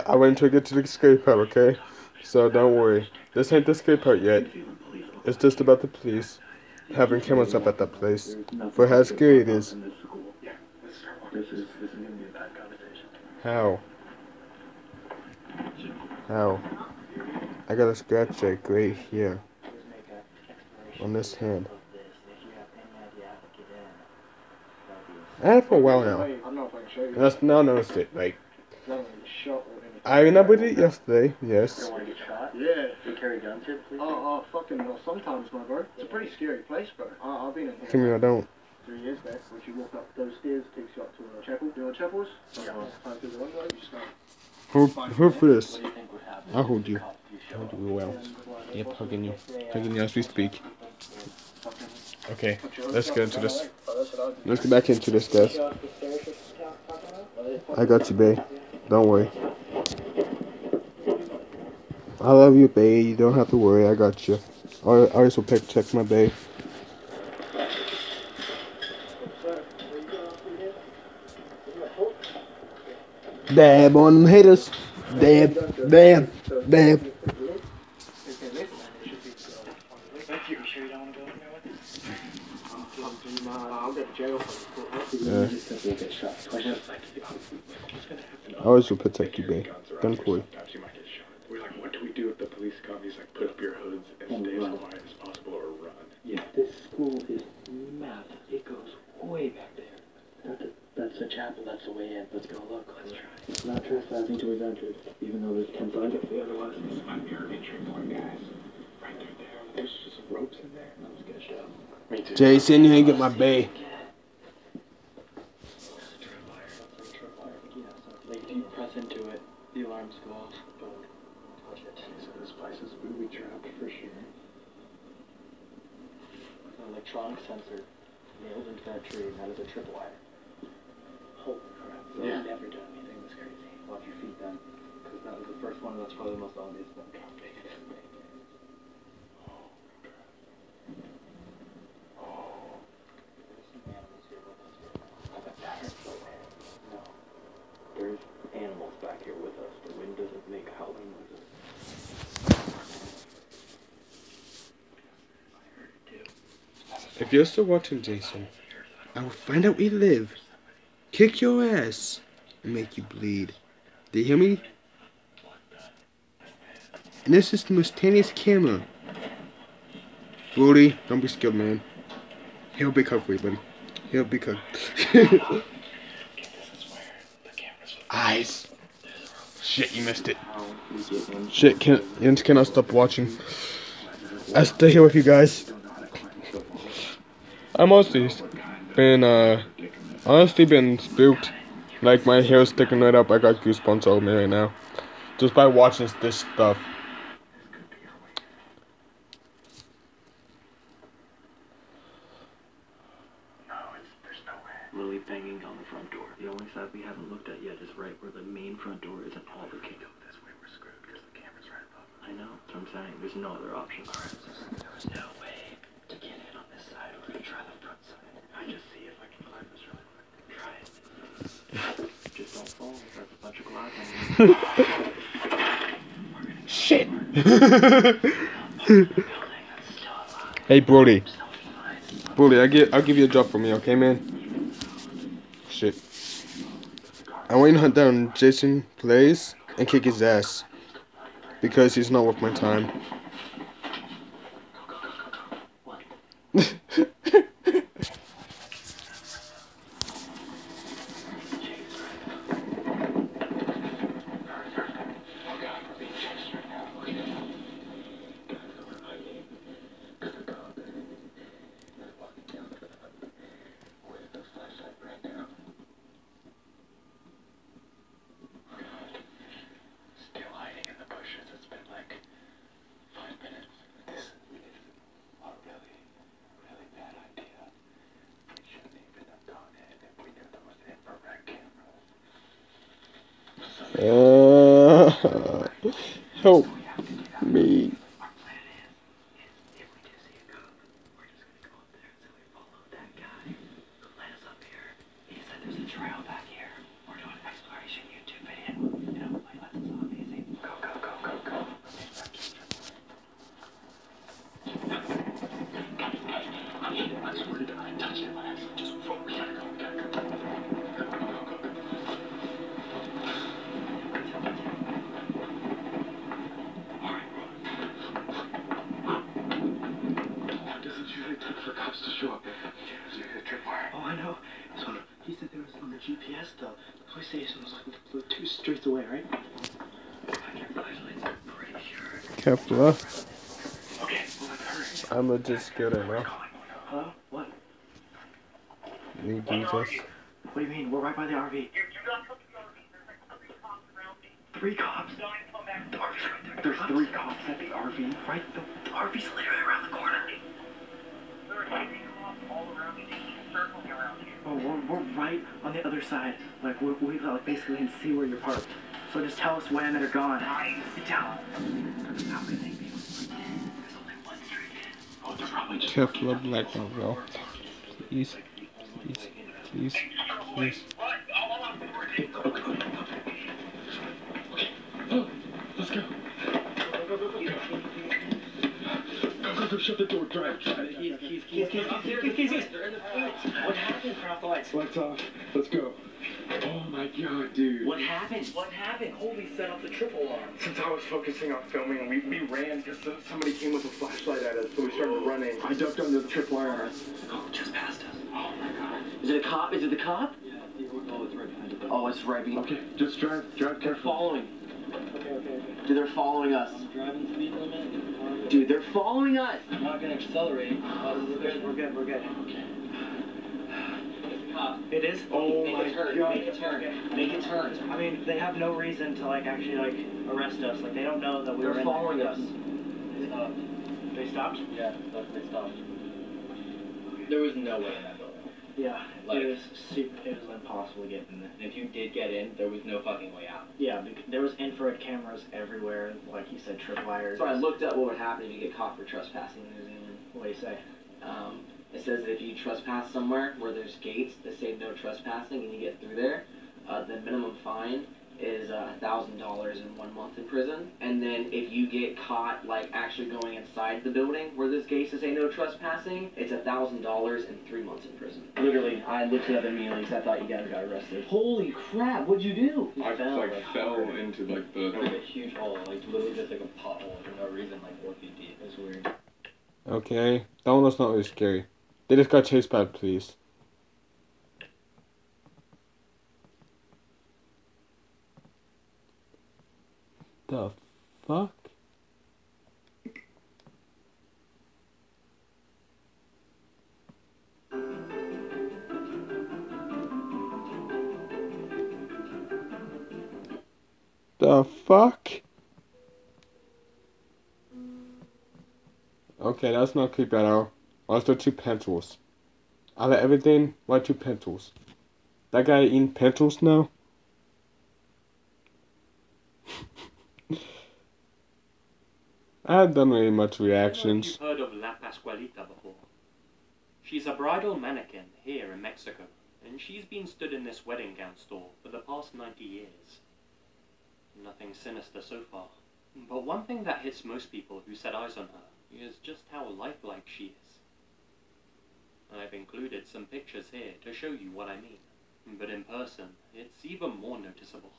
Speaker 1: I went to get to the escape part, okay? So don't worry. This ain't the escape part yet. It's just about the police having cameras up at that place for how scary it is.
Speaker 7: This is gonna be a bad conversation.
Speaker 1: How? How? I got a scratch like right here on this hand. I had it for a while now.
Speaker 5: I don't know if I can show you.
Speaker 1: And that's now I noticed it. Like
Speaker 5: It's not really shot or anything.
Speaker 1: I remembered it yesterday. Yes.
Speaker 7: Want to get shot?
Speaker 5: Yeah.
Speaker 7: You carry guns here, please?
Speaker 5: Fucking no. Sometimes, my bro. It's a pretty scary place, bro. I've been in here.
Speaker 1: Come here, I don't.
Speaker 5: 3 years back. Once you walk up those stairs, it takes you up to a chapel. You know what chapel is? Climb through the window, you just go.
Speaker 1: Hold for this.
Speaker 7: What do you think would happen?
Speaker 1: I'll hold you.
Speaker 7: Cops do show
Speaker 1: I'll
Speaker 7: up?
Speaker 1: do well. Yep, hugging you. Hugging you as we speak. Okay, let's get into this. Let's get back into this, guys. I got you, babe. Don't worry. I love you, babe. You don't have to worry. I got you. I always will protect my babe. Dab on them haters. Dab, dab, dab.
Speaker 5: I'll go to jail for
Speaker 1: Yeah. I always will protect you, babe. Don't worry.
Speaker 5: Sometimes you might get shot. We're like, what do we do if the police come? He's like, put up your hoods and stay as quiet as possible or run.
Speaker 7: Yeah, this school is massive. It goes way back there. That's the chapel. That's the way in. Let's go look. Let's try.
Speaker 5: It's not trespassing to his entrance, even though there's 10 signs up there otherwise. This might be our entry point, guys. Right through there. There's just some ropes in there. That was good show. Me too.
Speaker 1: Jason, you ain't get my babe.
Speaker 7: electronic sensor nailed into that tree, and that is a tripwire. Holy crap. So
Speaker 5: Yeah.
Speaker 7: I've never done anything this crazy. Watch your feet then. Because that was the first one, that's probably the most obvious one. There's animals back here with us. The wind doesn't make howling noises.
Speaker 1: If you're still watching, Jason, I will find out where you live, kick your ass, and make you bleed. Do you hear me? And this is the most tiniest camera. Brody, don't be scared, man. He'll be covered for you, buddy. He'll be covered. Eyes. Shit, you missed it. Shit, Jens cannot stop watching. I stay here with you guys. I'm honestly been spooked. Like my hair's sticking right up. I got goosebumps all over me right now. Just by watching this stuff.
Speaker 7: Lily banging on the front door. The only side we haven't looked at yet is right where the main front door is and all the key. This way we're screwed because the camera's right above. I know, that's what I'm saying. There's no other option. Alright, there's no way to get in on this side. We're gonna try the front side. I just see if I can climb this really quick. Try it. Just don't fall. That's a bunch of glass on you.
Speaker 1: Shit. Hey, Brody. Brody, I'll give you a job for me, okay, man? Shit. I want you to hunt down Jason Plays and kick his ass. Because he's not worth my time. Help me.
Speaker 7: Oh, I know. So he said there was on the GPS though. The police station was like 2 streets away, right? Pretty sure.
Speaker 1: Kefla.
Speaker 7: Okay, well let's hurry.
Speaker 1: I'm legit scared right now.
Speaker 7: Hello? What?
Speaker 1: Need Jesus.
Speaker 7: What do you mean? We're right by the RV.
Speaker 8: You got to the RV. There's like 3 cops around me.
Speaker 7: 3 cops?
Speaker 8: Don't come back.
Speaker 7: The RV's right there.
Speaker 5: There's 3 cops at the RV.
Speaker 7: Right? The RV's literally around the corner.
Speaker 8: There are 3 cops all around me. They keep circling around here.
Speaker 7: Oh, we're right on the other side. Like, we like, basically can see where you're parked. So just tell us when they're gone. Get down. How can they be? There's only 1 street in.
Speaker 5: Oh, they're probably just
Speaker 1: Kefla Black bro. Please. Please. Please. Please.
Speaker 5: Oh, let's go. Go, shut the door, drive.
Speaker 7: Keys. They're in the lights. What happened? Turn off the lights.
Speaker 5: Lights off. Let's go. Oh my god, dude.
Speaker 7: What happened? What happened? Holy set off the triple alarm.
Speaker 5: Since I was focusing on filming, we ran because somebody came with a flashlight at us, so we started running. I ducked under the tripwire.
Speaker 7: Oh, just past us.
Speaker 5: Oh my god.
Speaker 6: Is it a cop? Is it the cop?
Speaker 7: Oh, it's right behind us.
Speaker 6: Oh, it's right behind.
Speaker 5: Okay, just drive
Speaker 6: They're
Speaker 5: careful.
Speaker 6: following.
Speaker 7: Okay.
Speaker 6: Dude, they're following us.
Speaker 7: I'm driving speed limit.
Speaker 6: Dude, they're following us.
Speaker 7: I'm not gonna accelerate. We're good.
Speaker 6: Okay.
Speaker 7: It's a cop. It is?
Speaker 5: Oh
Speaker 7: Make
Speaker 5: my
Speaker 7: a turn.
Speaker 5: god.
Speaker 7: Make a turn. Make a turn. I mean, they have no reason to, like, actually, like, arrest us. Like, they don't know that we were
Speaker 6: They're
Speaker 7: in
Speaker 6: following us.
Speaker 7: They stopped. They stopped?
Speaker 6: Yeah, they stopped. There was no way in that building.
Speaker 7: Yeah,
Speaker 6: Like-
Speaker 7: it was impossible to get in there.
Speaker 6: And if you did get in, there was no fucking way out.
Speaker 7: Yeah, there was infrared cameras everywhere, like you said, tripwires.
Speaker 6: So I looked up what would happen if you get caught for trespassing in New Zealand.
Speaker 7: What do you say?
Speaker 6: It says that if you trespass somewhere where there's gates that say no trespassing and you get through there, the minimum fine is $1,000 and 1 month in prison. And then if you get caught like actually going inside the building where there's gates that say no trespassing, it's $1,000 and 3 months in prison. Literally, I looked it up immediately because I thought you guys got arrested. Holy crap! What'd you do?
Speaker 5: I fell into like
Speaker 6: There was a huge hole, like literally just like a pothole for no reason, like 4 feet deep. It was weird.
Speaker 1: Okay, that one was not really scary. They just got chased by police. The fuck? The fuck? Okay, that's not creepy at all. Why is there 2 pencils? Out of everything, why 2 pencils? That guy eating pencils now? I haven't done really much reactions.
Speaker 9: I don't know if you've heard of La Pascualita before. She's a bridal mannequin here in Mexico, and she's been stood in this wedding gown store for the past 90 years. Nothing sinister so far, but one thing that hits most people who set eyes on her is just how lifelike she is. I've included some pictures here to show you what I mean, but in person, it's even more noticeable.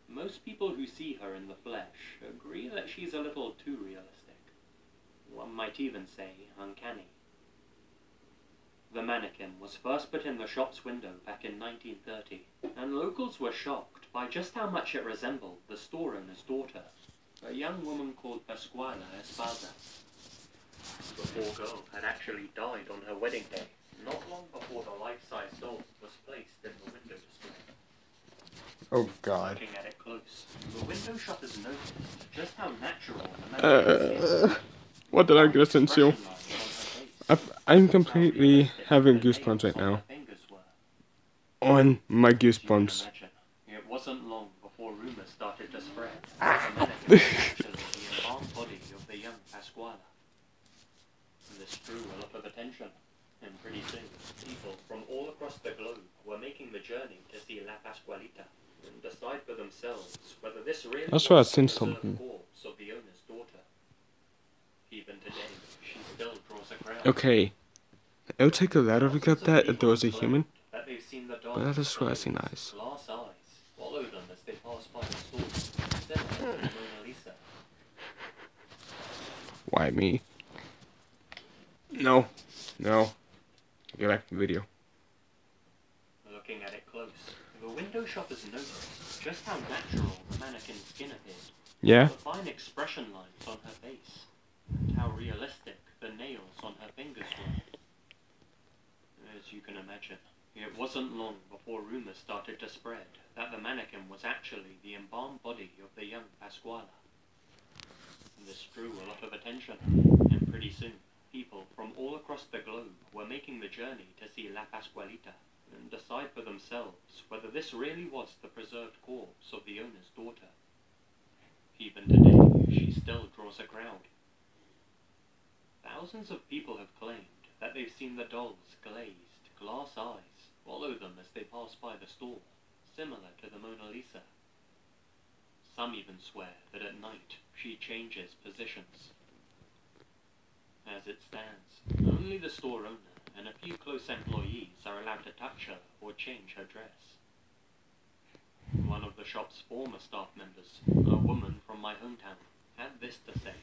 Speaker 9: Most people who see her in the flesh agree that she's a little too realistic. One might even say uncanny. The mannequin was first put in the shop's window back in 1930, and locals were shocked by just how much it resembled the store owner's daughter, a young woman called Pascuala Espada. The poor girl had actually died on her wedding day, not long before the life-size doll was placed in the window display.
Speaker 1: Oh god.
Speaker 9: Looking at it close, the window shoppers noticed just how natural the mannequin seemed.
Speaker 1: What did I get into? I'm completely having goosebumps right now. On my goosebumps.
Speaker 9: It wasn't long before rumors started to spread that the mannequin was actually the embalmed body of the young Pascuala. This drew a lot of attention, and pretty soon, people from all across the globe were making the journey to see La Pascualita and decide for themselves whether this really
Speaker 1: That's why I
Speaker 9: was the
Speaker 1: seen
Speaker 9: preserved
Speaker 1: something.
Speaker 9: corpse of the owner's daughter. Even today, she still draws a crowd.
Speaker 1: Okay. It would take a lot of look at that if there was a human.
Speaker 9: That they've seen the
Speaker 1: But that is why I see nice.
Speaker 9: glass eyes follow them as they pass by the store, similar to the Mona Lisa.
Speaker 1: Why me? No. No. Get back to the video.
Speaker 9: Looking at it close, the window shoppers noticed just how natural the mannequin's skin appeared.
Speaker 1: Yeah?
Speaker 9: The fine expression lines on her face, and how realistic the nails on her fingers were. As you can imagine, it wasn't long before rumors started to spread that the mannequin was actually the embalmed body of the young Pascuala. This drew a lot of attention, and pretty soon, people from all across the globe were making the journey to see La Pascualita and decide for themselves whether this really was the preserved corpse of the owner's daughter. Even today, she still draws a crowd. Thousands of people have claimed that they've seen the doll's glazed glass eyes follow them as they pass by the store, similar to the Mona Lisa. Some even swear that at night she changes positions. As it stands, only the store owner and a few close employees are allowed to touch her or change her dress. One of the shop's former staff members, a woman from my hometown, had this to say.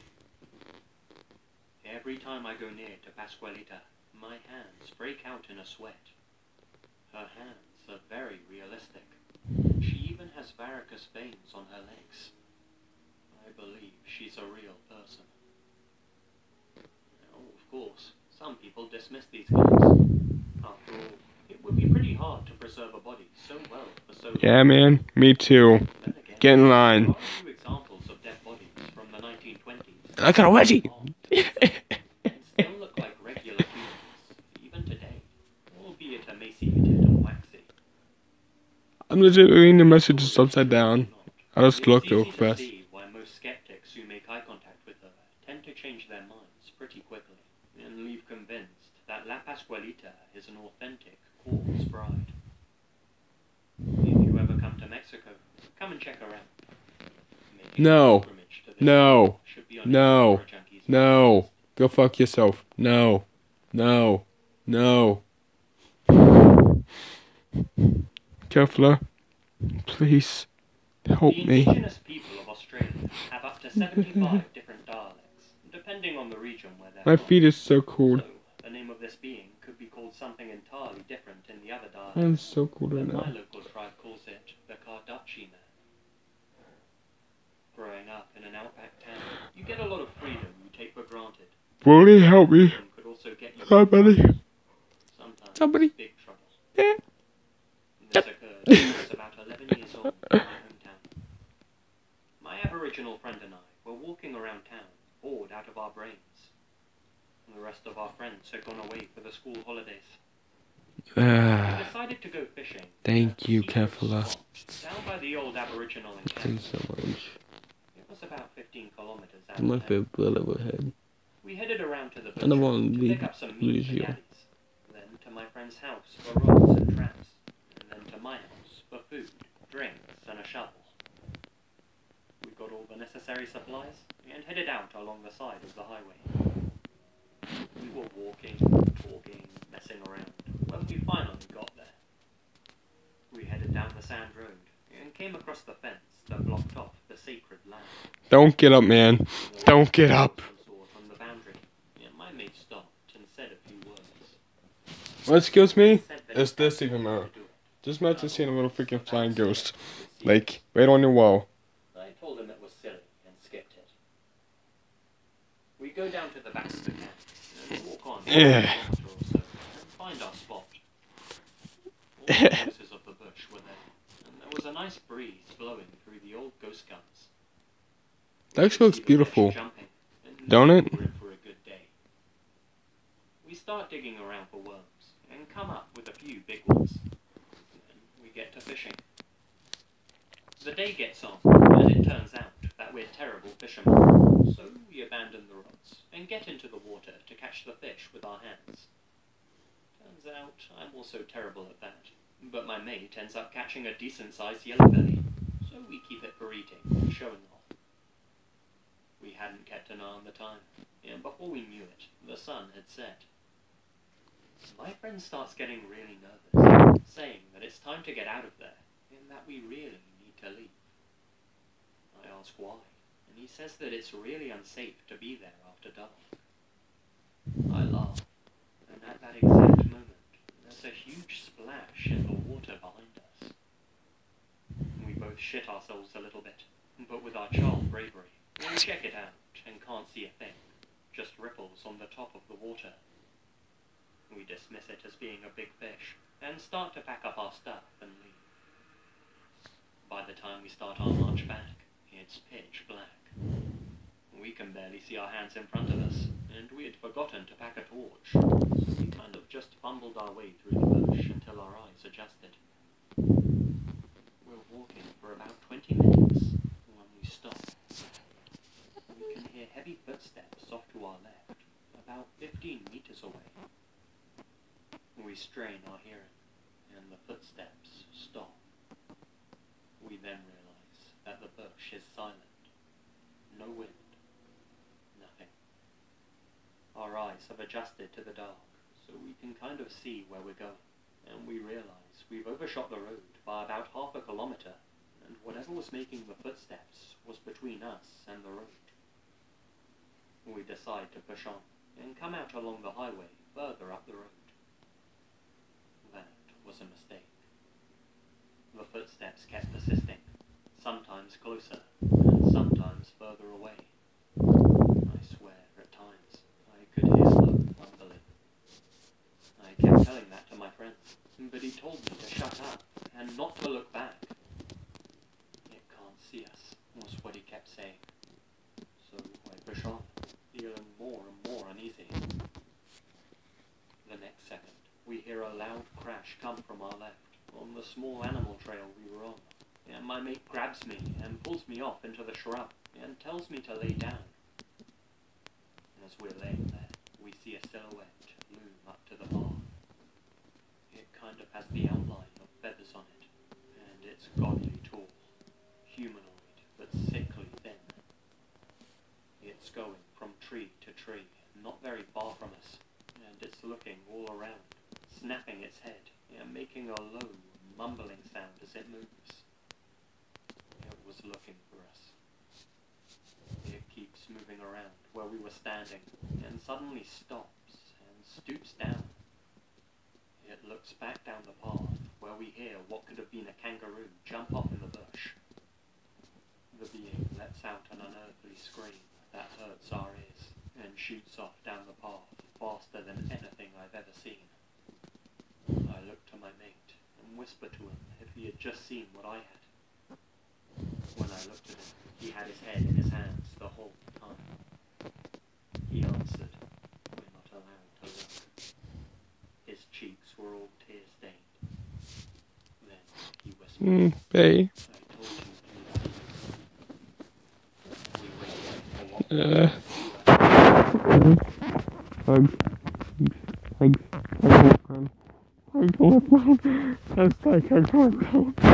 Speaker 9: Every time I go near to Pascualita, my hands break out in a sweat. Her hands are very realistic. She even has varicose veins on her legs. I believe she's a real person. Now, of course, some people dismiss these claims. After all, it would be pretty hard to preserve a body so well for so long.
Speaker 1: Yeah, man. Me too.
Speaker 9: Then again,
Speaker 1: Get in
Speaker 9: there
Speaker 1: line.
Speaker 9: are a few examples of dead bodies from the 1920s.
Speaker 1: I got a wedgie!
Speaker 9: And still look like regular humans.
Speaker 1: I'm legit reading the messages upside down. I just looked real
Speaker 9: It's easy to
Speaker 1: fast.
Speaker 9: see why most skeptics who make eye contact with her tend to change their minds pretty quickly and leave convinced that La Pascualita is an authentic corpse bride. If you ever come to Mexico, come and check her out. Making
Speaker 1: No.
Speaker 9: a pilgrimage to this
Speaker 1: No.
Speaker 9: spot should be on
Speaker 1: No.
Speaker 9: any horror junkie's
Speaker 1: No.
Speaker 9: list.
Speaker 1: Go fuck yourself. No. No. No. Kefla, please help
Speaker 9: The
Speaker 1: me.
Speaker 9: indigenous people of Australia have up to 75 different dialects, depending on the region where they're
Speaker 1: My
Speaker 9: from.
Speaker 1: feet is so cold.
Speaker 9: So, the name of this being could be called something entirely different in the other dialects.
Speaker 1: I'm so cold right
Speaker 9: But my
Speaker 1: now.
Speaker 9: local tribe calls it the Kardashian man. Growing up in an outback town, you get a lot of freedom you take for granted.
Speaker 1: Will you help me?
Speaker 9: And could also get you
Speaker 1: Somebody.
Speaker 9: in trouble. Sometimes
Speaker 1: Somebody.
Speaker 9: big trouble.
Speaker 1: Yeah.
Speaker 9: This occurred when I was about 11 years old in my hometown. My Aboriginal friend and I were walking around town, bored out of our brains. The rest of our friends had gone away for the school holidays. We decided to go fishing.
Speaker 1: Thank you,
Speaker 9: at a secret
Speaker 1: Kefla.
Speaker 9: spot Down by the old Aboriginal
Speaker 1: Thanks
Speaker 9: encampment.
Speaker 1: so much.
Speaker 9: It was about 15 kilometers out
Speaker 1: My
Speaker 9: of town.
Speaker 1: favorite bullet overhead.
Speaker 9: We headed around to the
Speaker 1: I don't
Speaker 9: butcher
Speaker 1: want to
Speaker 9: to pick
Speaker 1: be
Speaker 9: up some meat
Speaker 1: lose
Speaker 9: for
Speaker 1: you.
Speaker 9: daddies. Then to my friend's house for rods and traps. And then to my house for food, drinks, and a shovel. We got all the necessary supplies and headed out along the side of the highway. We were walking, talking, messing around when we finally got there. We headed down the sand road and came across the fence that blocked off the sacred land.
Speaker 1: Don't get up, man. Don't get up.
Speaker 9: Some sort on the boundary, and my mate stopped and said a few words.
Speaker 1: Excuse me?
Speaker 9: Said that
Speaker 1: Is
Speaker 9: he
Speaker 1: this
Speaker 9: had
Speaker 1: even
Speaker 9: to
Speaker 1: more?
Speaker 9: do it.
Speaker 1: Just imagine seeing a little freaking
Speaker 9: Otherwise,
Speaker 1: flying
Speaker 9: the bad
Speaker 1: ghost.
Speaker 9: spirit would see
Speaker 1: Like,
Speaker 9: it.
Speaker 1: right on your wall.
Speaker 9: I told him it was silly and skipped it. We go down to the back of the camp and walk on for a
Speaker 1: Yeah.
Speaker 9: kilometer or so and find our spot. All the voices of the bush were there, and there was a nice breeze blowing through the old ghost guns.
Speaker 1: That actually looks beautiful. Don't it?
Speaker 9: We're in for a good day. We start digging around for worms and come up with a few big ones. Then we get to fishing. The day gets on, and it turns out that we're terrible fishermen. So we abandon the rods and get into the water to catch the fish with our hands. Turns out I'm also terrible at that. But my mate ends up catching a decent-sized yellowbelly, so we keep it for eating and showing off. We hadn't kept an eye on the time, and before we knew it, the sun had set. My friend starts getting really nervous, saying that it's time to get out of there, and that we really need to leave. I ask why, and he says that it's really unsafe to be there after dark. I laugh, and at that exact moment, there's a huge splash in the water behind us. We both shit ourselves a little bit, but with our child bravery, we check it out and can't see a thing, just ripples on the top of the water. We dismiss it as being a big fish, and start to pack up our stuff and leave. By the time we start our march back, it's pitch black. We can barely see our hands in front of us, and we had forgotten to pack a torch, so we kind of just fumbled our way through the bush until our eyes adjusted. We're walking for about 20 minutes when we stop. We can hear heavy footsteps off to our left, about 15 meters away. We strain our hearing, and the footsteps stop. We then realize that the bush is silent. No wind. Nothing. Our eyes have adjusted to the dark, so we can kind of see where we're going, and we realize we've overshot the road by about half a kilometer, and whatever was making the footsteps was between us and the road. We decide to push on, and come out along the highway further up the road. That was a mistake. The footsteps kept persisting, sometimes closer, and sometimes further away. I swear, at times, I could hear them mumbling. I kept telling that to my friend, but he told me to shut up and not to look back. It can't see us, was what he kept saying. So I push on, feeling more and more uneasy. The next second, we hear a loud crash come from our left, on the small animal trail we were on. And my mate grabs me and pulls me off into the shrub and tells me to lay down. And as we're laying there, we see a silhouette loom up to the path. It kind of has the outline of feathers on it, and it's godly tall, humanoid, but sickly thin. It's going from tree to tree, not very far from us, and it's looking all around, snapping its head, and making a low, mumbling sound as it moves. It was looking for us. It keeps moving around where we were standing, and suddenly stops and stoops down. It looks back down the path, where we hear what could have been a kangaroo jump off in the bush. The being lets out an unearthly scream that hurts our ears, and shoots off down the path faster than anything I've ever seen. I look to my mate and whisper to him if he had just seen what I had. When I looked at him, he had his head in his hands the whole time. He answered, "We're not allowed to look." His cheeks were all tear-stained. Then he whispered,
Speaker 1: Bae.
Speaker 9: "I told you you'd see it." We waited for what would happen.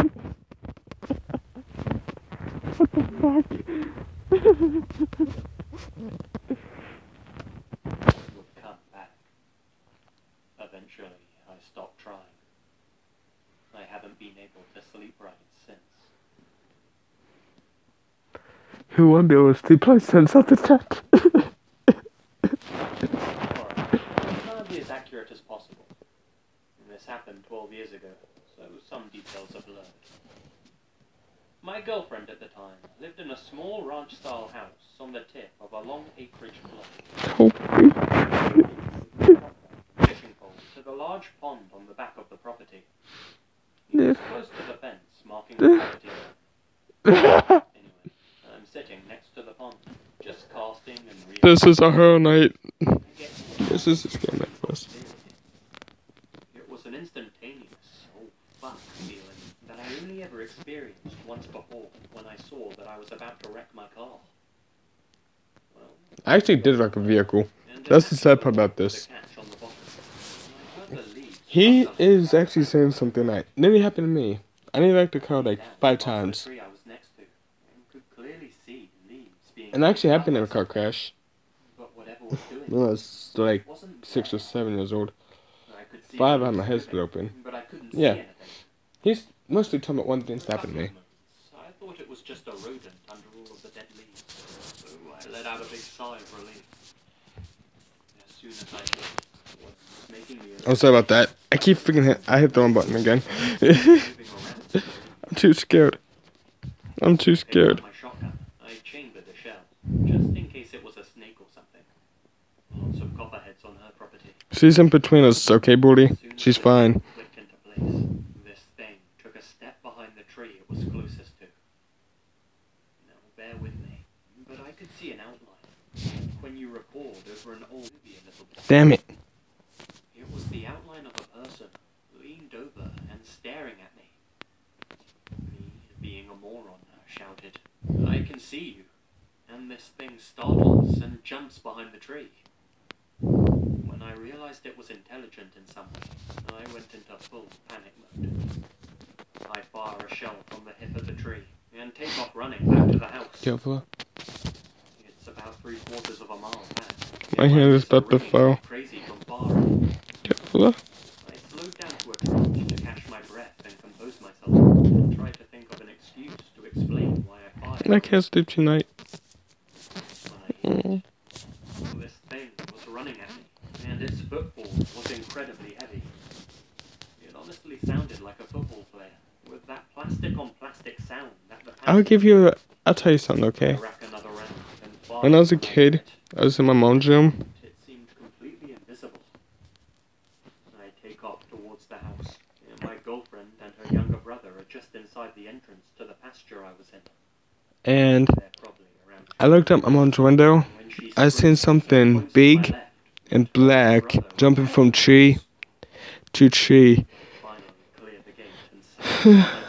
Speaker 9: Would come back. Eventually, I stopped trying. I haven't been able to sleep right since.
Speaker 1: Who won't be able to sleep like sense after that?
Speaker 9: Alright, I'm trying to be as accurate as possible. And this happened 12 years ago, so some details are blurred. My girlfriend at the time lived in a small ranch-style house on the tip of a long acreage plot. Fishing pole to the large pond on the back of the property. It was close to the fence, marking the property line. Anyway, I'm sitting next to the pond, just casting and reeling.
Speaker 1: This is a horror night.
Speaker 9: I get
Speaker 1: This is a scary night for us.
Speaker 9: It was an instantaneous, oh fuck feeling that I only ever experienced once before when I saw that I was about to wreck my car. Well,
Speaker 1: I actually did wreck a vehicle. That's the sad part about this. He is actually saying something that nearly happened to me. I nearly wrecked the car like 5 times. And it actually happened in a car crash. When I was like 6 or 7 years old. 5 I had my head split open. Yeah. He's mostly talking about one thing that happened to me.
Speaker 9: I thought it was just a rodent under all of the dead leaves, so I let out a big sigh of relief. As soon as I did, what was making me
Speaker 1: I'm sorry about that. I keep freaking I hit the wrong button again. I'm too scared. I'm too scared.
Speaker 9: My shotgun, I chambered a shell, just in case it was a snake or something. Lots of copperheads on her property.
Speaker 1: She's in between us, okay, Booty? She's fine.
Speaker 9: Clicked into place. This thing took a step behind the tree it was closest to. Now bear with me, but I could see an outline. When you record over an old movie a little bit.
Speaker 1: Damn it.
Speaker 9: It was the outline of a person, leaned over and staring at me. Me, being a moron, shouted, "I can see you." And this thing startles and jumps behind the tree. When I realized it was intelligent in some way, I went into full panic mode. I fire a shell from the hip of the tree and take off running back to the house.
Speaker 1: Kefla.
Speaker 9: It's about 3/4 of a mile back.
Speaker 1: My hand is about to fall.
Speaker 9: Crazy from far away.
Speaker 1: Kefla.
Speaker 9: I slowed down to a trot to catch my breath and compose myself, and tried to think of an excuse to explain why I fired.
Speaker 1: I can't sleep tonight.
Speaker 9: When I hit, this thing was running at me, and its football was incredibly heavy. It honestly sounded like a football player, with that plastic-on-plastic sound that the
Speaker 1: I'll tell you something, okay?
Speaker 9: rack another round and fire
Speaker 1: When I was a kid, I was in my mom's room.
Speaker 9: It seemed completely invisible. I take off towards the house, and my girlfriend and her younger brother are just inside the entrance to the pasture I was in.
Speaker 1: And
Speaker 9: They're probably around.
Speaker 1: I looked out my mom's window.
Speaker 9: When she
Speaker 1: I seen something big and black jumping from tree to tree.
Speaker 9: finally cleared the gate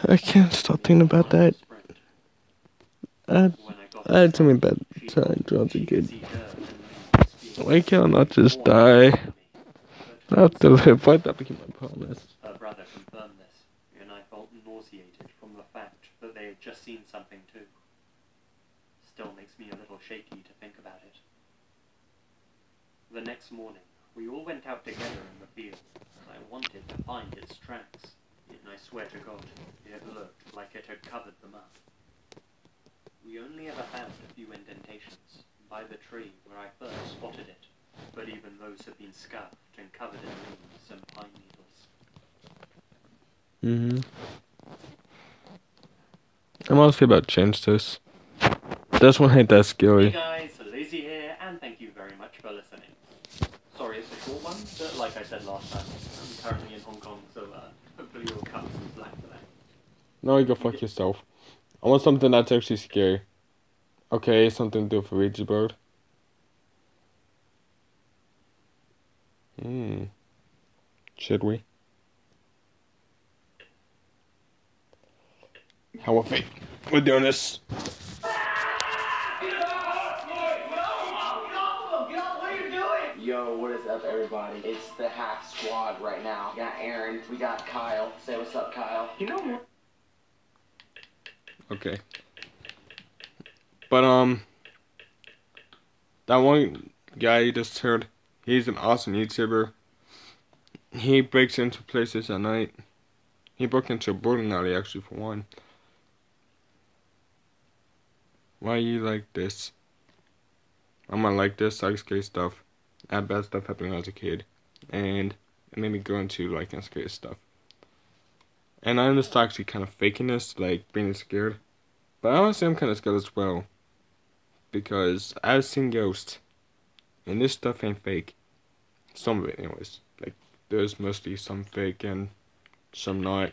Speaker 1: I can't stop thinking about that. I had so many bad times when I was a kid. Why can't I not just die? I have to live. Why have to keep my promise?
Speaker 9: Her brother confirmed this, and I felt nauseated from the fact that they had just seen something too. Still makes me a little shaky to think about it. The next morning, we all went out together in the field. I wanted to find its tracks, and I swear to God, it looked like it had covered them up. We only ever found a few indentations by the tree where I first spotted it, but even those have been scuffed and covered in leaves and pine needles.
Speaker 1: I'm mostly about to change this. This one ain't that scary.
Speaker 9: Hey guys, Lazy here, and thank you very much for listening. Sorry it's a short one, but like I said last time, I'm currently in Hong Kong, so hopefully you'll cut some slack for that.
Speaker 1: No, you go fuck yourself. I want something that's actually scary. Okay, something to do for Ouija board. Should we? How are we? We're doing this.
Speaker 6: Yo, what is up, everybody? It's the half squad right now. We got Aaron, we got Kyle. Say what's up, Kyle. You know what?
Speaker 1: Okay. But that one guy you just heard, he's an awesome YouTuber. He breaks into places at night. He broke into a bowling alley actually for one. Why you like this? I'm not like this. I like scary stuff. I had bad stuff happen when I was a kid, and it made me go into liking scary stuff. And I understand actually kind of faking this, like being scared. But honestly, I'm kind of scared as well, because I've seen ghosts, and this stuff ain't fake. Some of it, anyways. Like there's mostly some fake and some not.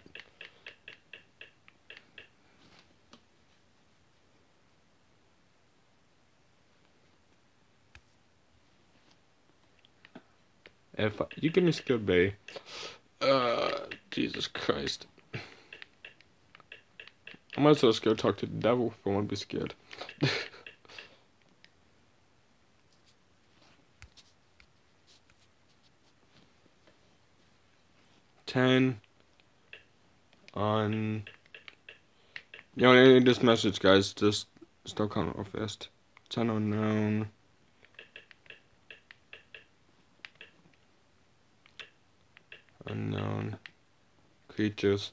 Speaker 1: If you give me scared, babe. Jesus Christ. I might as well just go talk to the devil if I want to be scared. 10 on. You know, this message, guys. Just stop calling real fast. 10 unknown. Unknown creatures.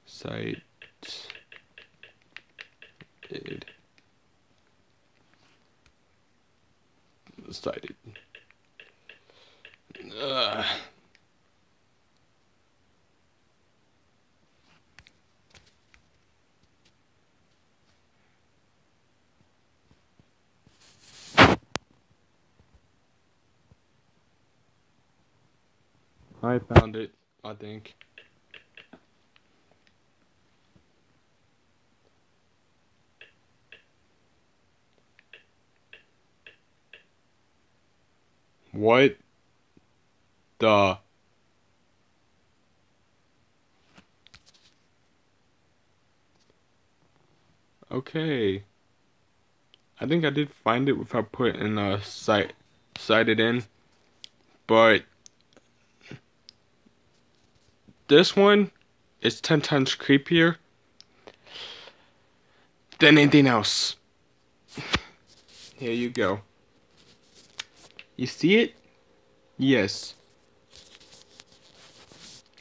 Speaker 1: Sighted. Sighted. I found it, I think. What the? Okay. I think I did find it without putting a sighted in, but this one is 10 times creepier than anything else. Here you go. You see it? Yes.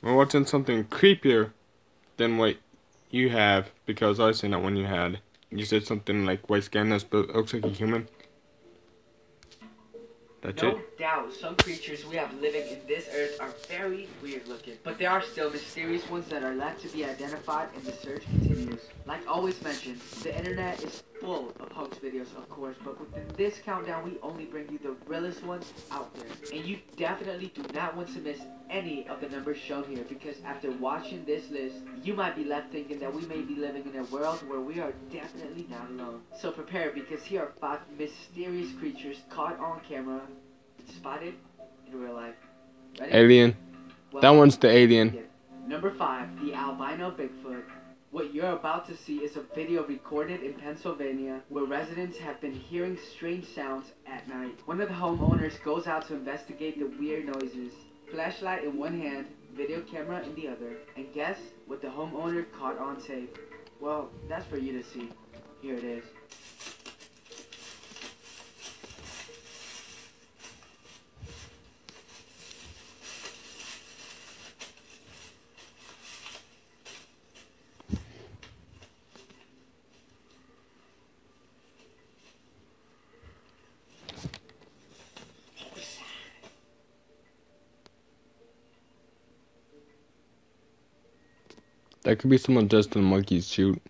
Speaker 1: We're watching something creepier than what you have, because I seen that one you had. You said something like white skin that looks like a human. That's
Speaker 10: No
Speaker 1: it.
Speaker 10: doubt, some creatures we have living in this earth are very weird looking, but there are still mysterious ones that are left to be identified and the search continues. Like always mentioned, the internet is full of hoax videos, of course, but within this countdown we only bring you the realest ones out there. And you definitely do not want to miss any of the numbers shown here, because after watching this list, you might be left thinking that we may be living in a world where we are definitely not alone. So prepare, because here are 5 mysterious creatures caught on camera, spotted in real life. Ready?
Speaker 1: Alien.
Speaker 10: Well,
Speaker 1: That one's the alien.
Speaker 10: yeah. Number 5, the albino Bigfoot. What you're about to see is a video recorded in Pennsylvania where residents have been hearing strange sounds at night. One of the homeowners goes out to investigate the weird noises. Flashlight in one hand, video camera in the other. And guess what the homeowner caught on tape? Well, that's for you to see. Here it is.
Speaker 1: That could be someone dressed in a monkey's suit.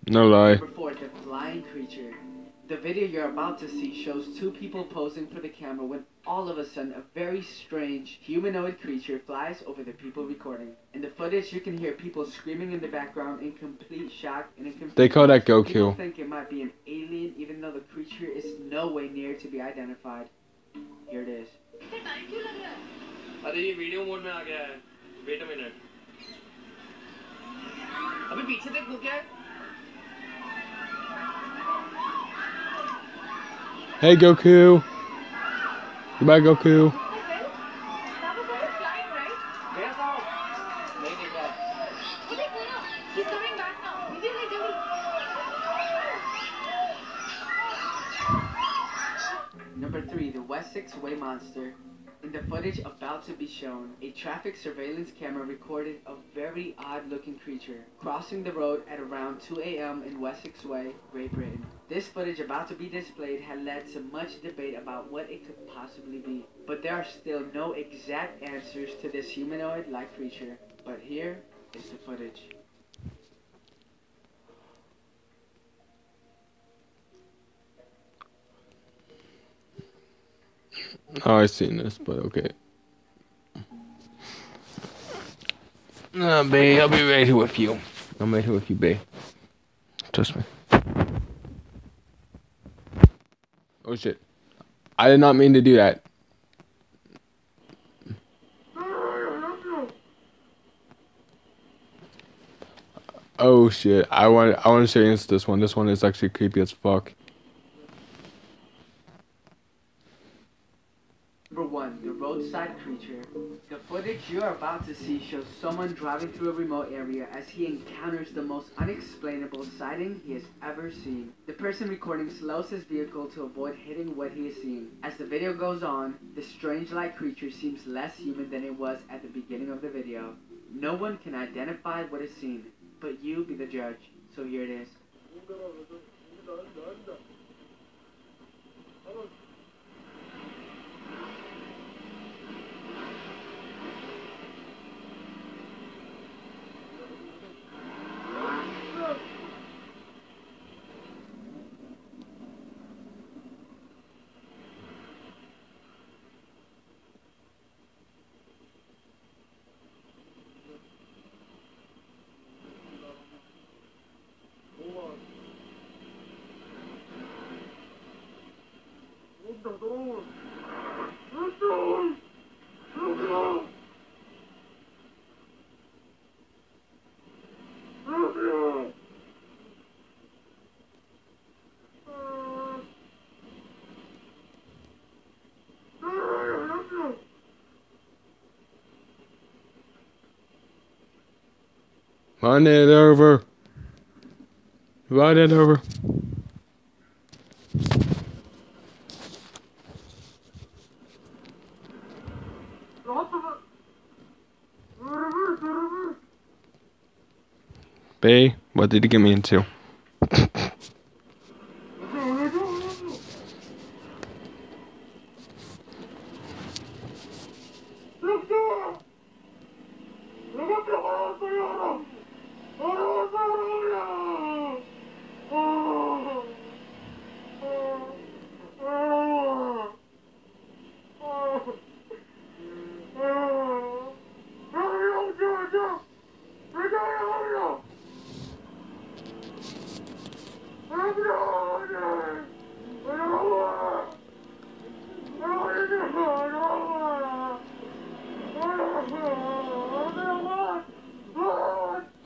Speaker 1: No lie.
Speaker 10: Number 4, the flying creature. The video you're about to see shows 2 people posing for the camera when all of a sudden a very strange humanoid creature flies over the people recording. In the footage you can hear people screaming in the background in complete shock and in confusion.
Speaker 1: They call that
Speaker 10: People
Speaker 1: Goku.
Speaker 10: think it might be an alien even though the creature is no way near to be identified. Here it is.
Speaker 7: अरे ये video mode में आ गया है. Wait a minute. अबे पीछे देख वो क्या है?
Speaker 1: Hey Goku. Goodbye Goku.
Speaker 10: Number 3, the Wessex Way Monster. In the footage about to be shown, a traffic surveillance camera recorded a very odd-looking creature crossing the road at around 2 a.m. in Wessex Way, Great Britain. This footage about to be displayed had led to much debate about what it could possibly be, but there are still no exact answers to this humanoid-like creature. But here is the footage.
Speaker 1: Oh, I've seen this, but okay. Nah, babe, I'll be right here with you. I'm right here with you, babe. Trust me. Oh shit. I did not mean to do that. Oh shit. I want to show you this one. This one is actually creepy as fuck.
Speaker 10: Number 1, the roadside creature. The footage you are about to see shows someone driving through a remote area as he encounters the most unexplainable sighting he has ever seen. The person recording slows his vehicle to avoid hitting what he is seeing. As the video goes on, the strange-like creature seems less human than it was at the beginning of the video. No one can identify what is seen, but you be the judge. So here it is.
Speaker 1: Run it over. Run it over. Bae, what did you get me into?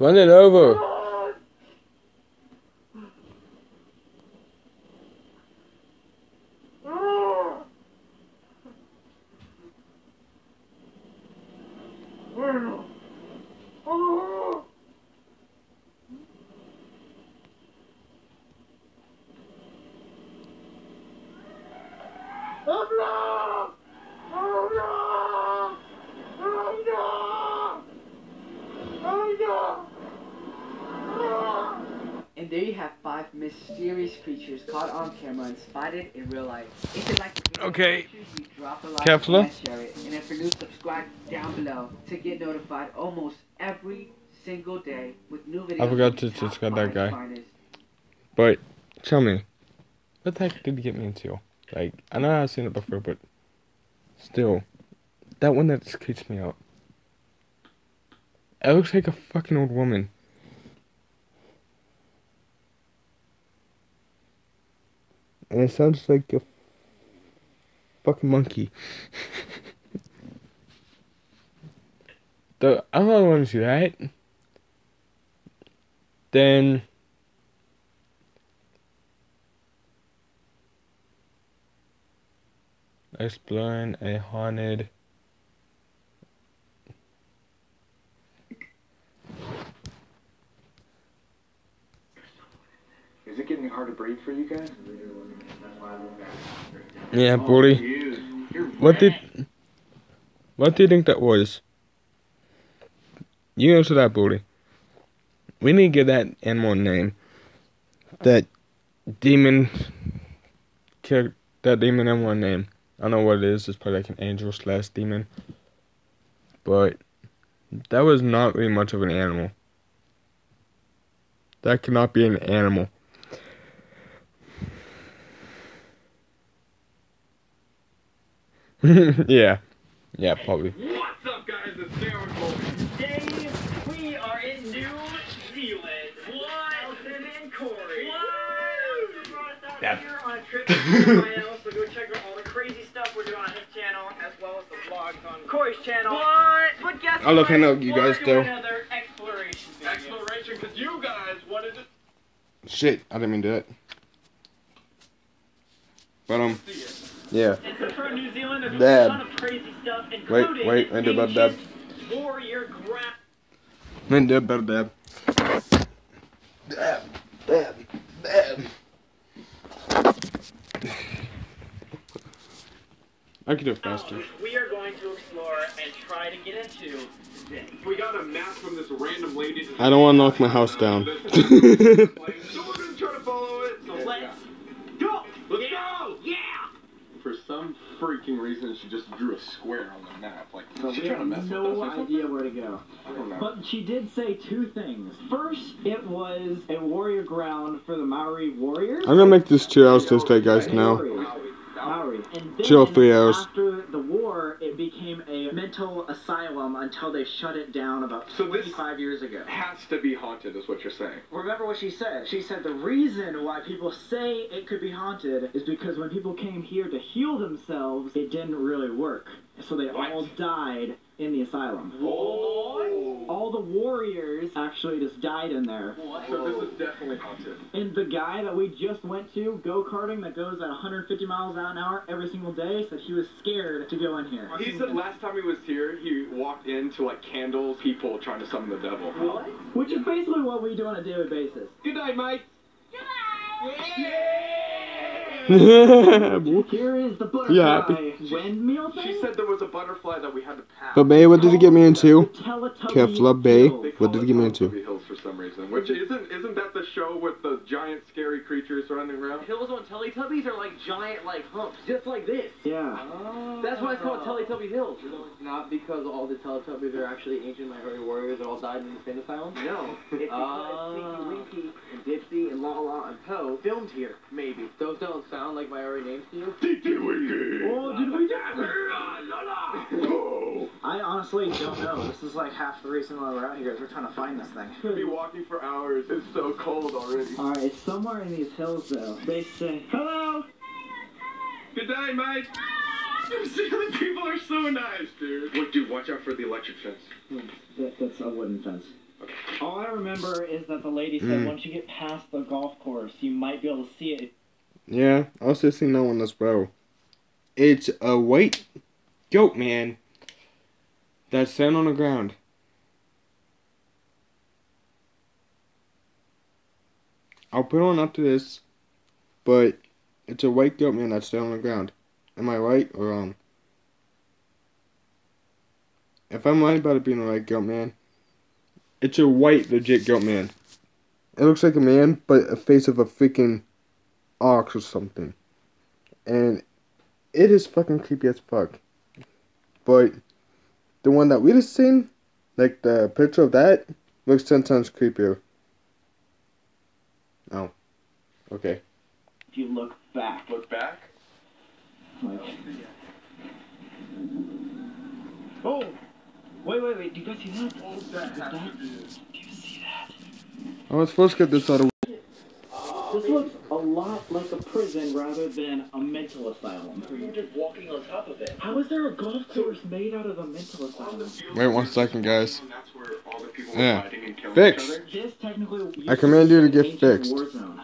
Speaker 1: Run it over.
Speaker 10: And there you have 5 mysterious creatures caught on camera and spotted in real life. If you like the video,
Speaker 1: Okay.
Speaker 10: make sure you drop a like
Speaker 1: Kefla?
Speaker 10: and share it. And if you're new, subscribe down below to get notified almost every single day with new videos.
Speaker 1: I forgot to
Speaker 10: from the top
Speaker 1: subscribe that
Speaker 10: 5
Speaker 1: guy.
Speaker 10: finest.
Speaker 1: But tell me, what the heck did you get me into? Like, I know I've seen it before, but still, that one that just creeps me out. It looks like a fucking old woman. And it sounds like a fucking monkey. I don't want to see that. Then exploring a haunted.
Speaker 5: Is it getting hard to breathe for you guys?
Speaker 1: Yeah, bully. What do you think that was? You answer that, bully. We need to give that animal a name. That demon animal a name. I don't know what it is. It's probably like an angel / demon. But that was not really much of an animal. That cannot be an animal. Yeah. Yeah, probably.
Speaker 5: What's up, guys? It's Darren Colby.
Speaker 8: Today, we are in New Zealand. What? Elton and Corey. What? Elton brought us out here on a trip to Ohio, so go check out all the crazy stuff we're doing on his channel, as well as the vlogs on Corey's channel. What? But guess
Speaker 1: I love
Speaker 8: what?
Speaker 1: hanging out with you guys,
Speaker 8: We're
Speaker 1: though.
Speaker 8: doing another exploration video.
Speaker 5: Exploration, because you guys wanted to
Speaker 1: Shit, I didn't mean to do that. But yeah.
Speaker 8: And since we're in New Zealand, there's
Speaker 1: Dab.
Speaker 8: a ton of crazy stuff, including
Speaker 1: Wait, and do about dab.
Speaker 8: warrior ground.
Speaker 1: And dab, dab, dab. Dab, dab, dab. I could do it faster.
Speaker 8: We are going to explore and try to get into this.
Speaker 5: We got a map from this random lady.
Speaker 1: I don't want to knock my house down.
Speaker 5: So we're gonna try to follow it. So
Speaker 8: Let's go!
Speaker 5: Let's go!
Speaker 8: Yeah!
Speaker 5: For some freaking reason, she just drew a square on the map. Like,
Speaker 11: So
Speaker 5: she
Speaker 11: we
Speaker 5: trying to
Speaker 11: have
Speaker 5: mess with us
Speaker 11: no
Speaker 5: or something?
Speaker 11: idea where to go.
Speaker 5: I don't know.
Speaker 11: But she did say 2 things. First, it was a warrior ground for the Maori warriors.
Speaker 1: I'm gonna make this 2 hours to stay, guys, now.
Speaker 11: Maori. And then,
Speaker 1: Chill 3 hours.
Speaker 11: after the war, it became a mental asylum until they shut it down about
Speaker 5: So this
Speaker 11: 25 years ago.
Speaker 5: has to be haunted, is what you're saying.
Speaker 11: Remember what she said? She said the reason why people say it could be haunted is because when people came here to heal themselves, it didn't really work. So they all died in the asylum.
Speaker 5: Oh.
Speaker 11: All the warriors actually just died in there.
Speaker 5: So this is definitely haunted.
Speaker 11: And the guy that we just went to, go-karting, that goes at 150 miles an hour every single day, said he was scared to go in here.
Speaker 5: He said last time he was here, he walked into like candles, people trying to summon the devil.
Speaker 11: What? Which is basically what we do on a daily basis.
Speaker 5: Good night, Mike.
Speaker 11: Here is the butterfly
Speaker 1: Yeah.
Speaker 11: windmill thing.
Speaker 5: She said there was a butterfly that we had to pass.
Speaker 1: But Bay, what did it get me into?
Speaker 11: Teletubby
Speaker 1: Kefla Bay.
Speaker 11: Hills.
Speaker 5: They call
Speaker 1: What did it get me into?
Speaker 5: Teletubby Hills for some reason. Which isn't that the show with the giant scary creatures running around?
Speaker 6: Hills on Teletubbies are like giant, like humps, just like this.
Speaker 11: Yeah.
Speaker 6: That's why it's called Teletubby Hills. Not because all the Teletubbies are actually ancient Maori warriors that all died in the insane asylum? No. It's because Stinky Winky and Dipsy and Lala and Poe filmed here, maybe. Those don't sound like Maori names to you?
Speaker 5: Tinky Winky!
Speaker 11: Oh, did we I honestly don't know. This is like half the reason why we're out here is we're trying to find this thing.
Speaker 5: We'll be walking for hours. It's so cold already.
Speaker 11: Alright, it's somewhere in these hills though. They say, hello!
Speaker 5: Good day, mate. New Zealand people are so nice, dude. Look, dude, watch out for the electric fence.
Speaker 11: That's a wooden fence. All I remember is that the lady said once you get past the golf course, you might be able to see it.
Speaker 1: Yeah, I also seen that one as well. It's a white goat man that's standing on the ground. I'll put on after this, but it's a white goat man that's standing on the ground. Am I right or wrong? If I'm right about it being a white goat man, it's a white legit goat man. It looks like a man, but a face of a freaking ox or something. And it is fucking creepy as fuck. But the one that we just seen, like the picture of that, looks 10 times creepier. Oh. Okay.
Speaker 11: If you look back.
Speaker 5: Look back?
Speaker 11: Like, oh! Wait, do you guys see that?
Speaker 5: What was that?
Speaker 11: Do you see that?
Speaker 1: I was supposed to get this out of.
Speaker 11: This looks a lot like a prison rather than a mental asylum.
Speaker 5: You're just walking on top of it.
Speaker 11: How is there a golf course made out of a mental asylum?
Speaker 1: Wait 1 second, guys.
Speaker 5: That's where all the people
Speaker 1: Yeah.
Speaker 5: fighting and killing
Speaker 1: Fix.
Speaker 5: each other.
Speaker 11: This technically.
Speaker 1: I command you to get
Speaker 11: ancient
Speaker 1: fixed.
Speaker 11: war zone.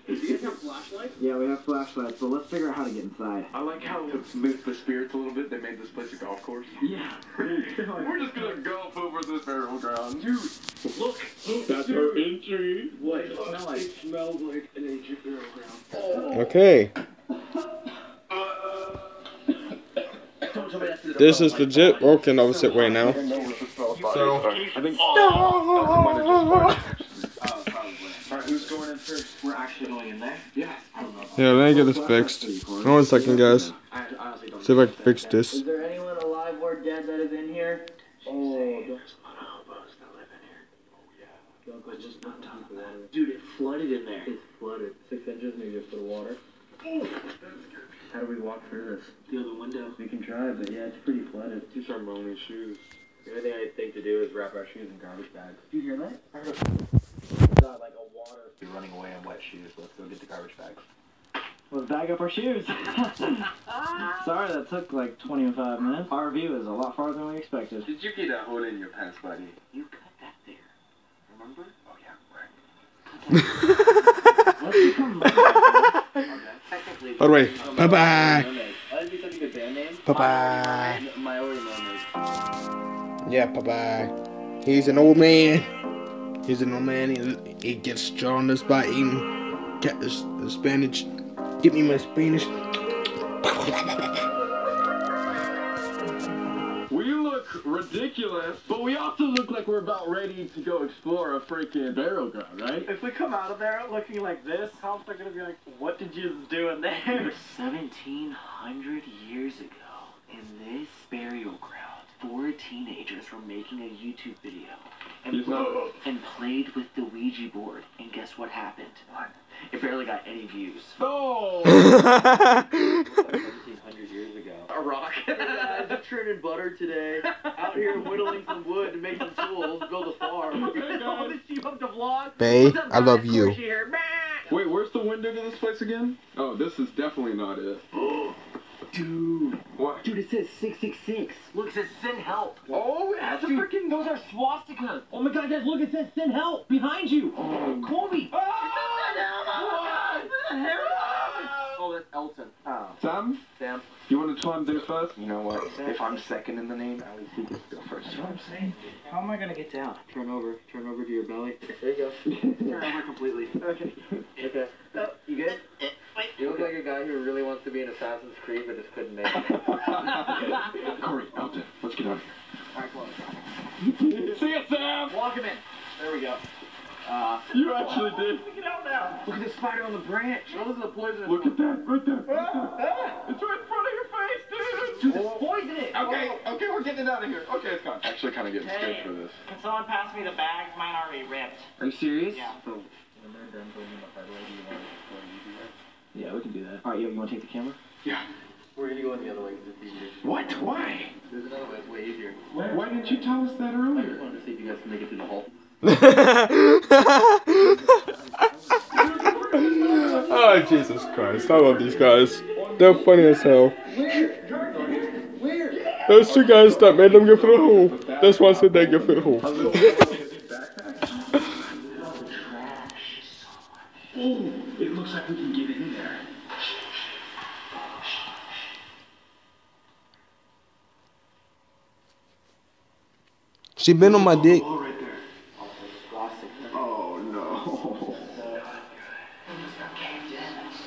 Speaker 5: Do you guys have flashlights?
Speaker 11: Yeah, we have flashlights, but let's figure out how to get inside.
Speaker 5: I like how to lift the spirits a little bit. They made this place a golf course.
Speaker 11: Yeah.
Speaker 5: We're just gonna golf over this burial ground. Dude, look.
Speaker 11: That's our entry.
Speaker 5: What does it smell like? It smells like an ancient burial ground. Oh.
Speaker 1: Okay. This is legit working opposite way now. So.
Speaker 5: I think. Alright, who's going in first?
Speaker 6: We're actually going in there?
Speaker 5: Yeah.
Speaker 6: I don't know.
Speaker 1: Yeah, let me get this fixed. Hold on 1 second, guys.
Speaker 6: I honestly don't
Speaker 1: See if I can fix this.
Speaker 10: Is there anyone alive or dead that is in here?
Speaker 11: Oh,
Speaker 5: There's a lot of hobos that live in here. Oh, yeah.
Speaker 6: But just not ton of water. Dude, it flooded in there.
Speaker 10: It's flooded. 6 inches, maybe a foot of water.
Speaker 5: Oh, that's good.
Speaker 10: How do we walk through this?
Speaker 6: The other window.
Speaker 10: We can try, but yeah, it's pretty flooded.
Speaker 5: These are Moni's shoes.
Speaker 9: The only thing I think to do is wrap our shoes in garbage bags.
Speaker 10: Did you hear that?
Speaker 9: I heard got like a water. You're running away in wet shoes. Let's go get the garbage bags.
Speaker 11: let's bag up our shoes. Sorry, that took like 25 minutes. Our view is a lot farther than we expected.
Speaker 5: Did you get a hole in your pants, buddy?
Speaker 6: You cut that there. Remember?
Speaker 5: Oh, yeah, right.
Speaker 11: Let's become
Speaker 6: Technically.
Speaker 1: By the way, bye-bye.
Speaker 10: That'd be such a good band name.
Speaker 1: Bye-bye.
Speaker 10: Maori Mermaid.
Speaker 1: Yeah, bye-bye. He's an old man. He's an old man. He gets jaundiced by eating the spinach. Give me my spinach.
Speaker 5: We look ridiculous, but we also look like we're about ready to go explore a freaking burial ground, right?
Speaker 8: If we come out of there looking like this, how's they gonna be like, what did you do in there?
Speaker 6: 1,700 years ago, in this burial ground, 4 teenagers were making a YouTube video and played with the Ouija board. And guess what happened? What? It barely got any views.
Speaker 5: No!
Speaker 9: 1,700 years ago.
Speaker 6: A rock.
Speaker 10: Hey guys, I'm churning butter today. Out here whittling some wood to make some tools, build a farm.
Speaker 1: Bae, I love you.
Speaker 5: Wait, where's the window to this place again? Oh, this is definitely not it.
Speaker 6: Dude.
Speaker 5: What?
Speaker 6: Dude, it says 666. Look, it says send help.
Speaker 5: Oh, it has a freaking...
Speaker 6: Those are swastikas.
Speaker 11: Oh my god, guys, look, it says send help behind you.
Speaker 6: Colby.
Speaker 5: What?
Speaker 6: Oh, that's Elton. Oh.
Speaker 5: Sam?
Speaker 6: Sam.
Speaker 5: You want to try and do first? You know what? If I'm second in the name, at least he gets to go first.
Speaker 6: That's what I'm saying.
Speaker 11: How am I gonna get down? Turn over to your belly.
Speaker 6: There you go. Turn over completely.
Speaker 11: Okay.
Speaker 6: Okay. Oh, you good? You look like a guy who really wants to be in Assassin's Creed but just couldn't make it.
Speaker 5: Corey, Elton, let's get out of here.
Speaker 6: Alright, come on.
Speaker 5: See ya, Sam!
Speaker 6: Walk him in. There we go.
Speaker 5: You actually did.
Speaker 8: Get out now.
Speaker 6: Look at the spider on the branch. Oh, look at the poisonous
Speaker 5: Look
Speaker 6: one.
Speaker 5: at that, right there. Right there. It's right in front of your face, dude.
Speaker 6: Dude, it's poisonous.
Speaker 5: Okay, we're getting it out of here. Okay, it's gone. Actually, kind of getting scared for this.
Speaker 8: Can someone pass me the bags? Mine already ripped.
Speaker 11: Are you serious?
Speaker 8: Yeah.
Speaker 11: So,
Speaker 10: When they're done building the hardware, do you want to do that?
Speaker 11: yeah, we can do that. Alright, you want to take the camera?
Speaker 5: Yeah.
Speaker 6: We're gonna go in the other way because it's easier.
Speaker 5: What? Why?
Speaker 6: There's another way. It's way easier.
Speaker 5: Why didn't you tell us that
Speaker 6: I just
Speaker 5: earlier?
Speaker 6: wanted to see if you guys can make it through the hole.
Speaker 1: Oh, Jesus Christ. I love these guys. They're funny as hell. Those two guys that made them go through the hole. this one's a nigga fiddle.
Speaker 5: A little backpack. Oh, it looks like we can get in there.
Speaker 1: She been on my dick.
Speaker 5: Oh, right there. Oh no.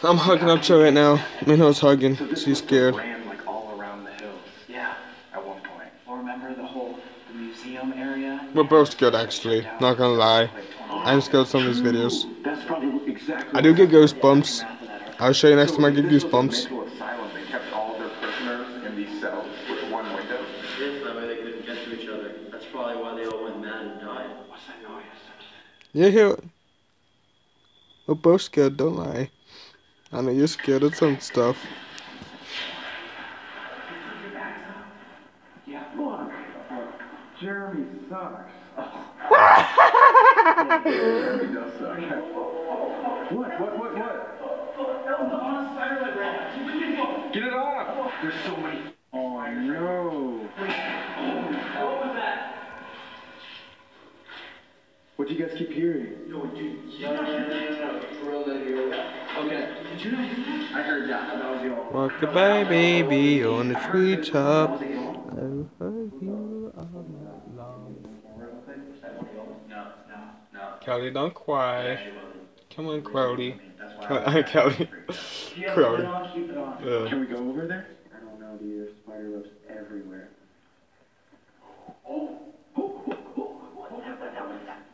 Speaker 1: I'm hugging up to her right now. Minho's hugging.
Speaker 5: So this
Speaker 1: She's
Speaker 5: must have
Speaker 1: scared.
Speaker 5: ran like all around the hills.
Speaker 7: Yeah.
Speaker 5: At one point.
Speaker 7: Well, remember the museum area?
Speaker 1: We're both scared actually. Not gonna lie. I'm scared of some of these videos.
Speaker 5: That's probably exactly.
Speaker 1: I do get goosebumps. I'll show you next time I get goosebumps.
Speaker 5: Mental asylum. They kept all their prisoners in these cells with one window.
Speaker 7: Yes, that way they couldn't get to each other. That's probably why they all went mad and died.
Speaker 5: What's that noise?
Speaker 1: Yeah, here. We're both scared, don't lie. I know you're scared of some stuff.
Speaker 5: Yeah, look. Jeremy sucks. Jeremy does suck. What? Get it off! There's so many. Oh no.
Speaker 8: What was that?
Speaker 5: What do you guys keep hearing?
Speaker 6: No. Okay. Did you not hear that? I heard that. That was the old.
Speaker 1: Rock-a-bye baby on the treetop. I'll hug you all night long.
Speaker 6: No.
Speaker 1: Kelly, don't cry. Come on, Crowley.
Speaker 6: That's why
Speaker 1: Kelly. Crowley.
Speaker 6: Keep it on.
Speaker 5: Can we go over there?
Speaker 6: I don't know, dude. There's spider webs everywhere.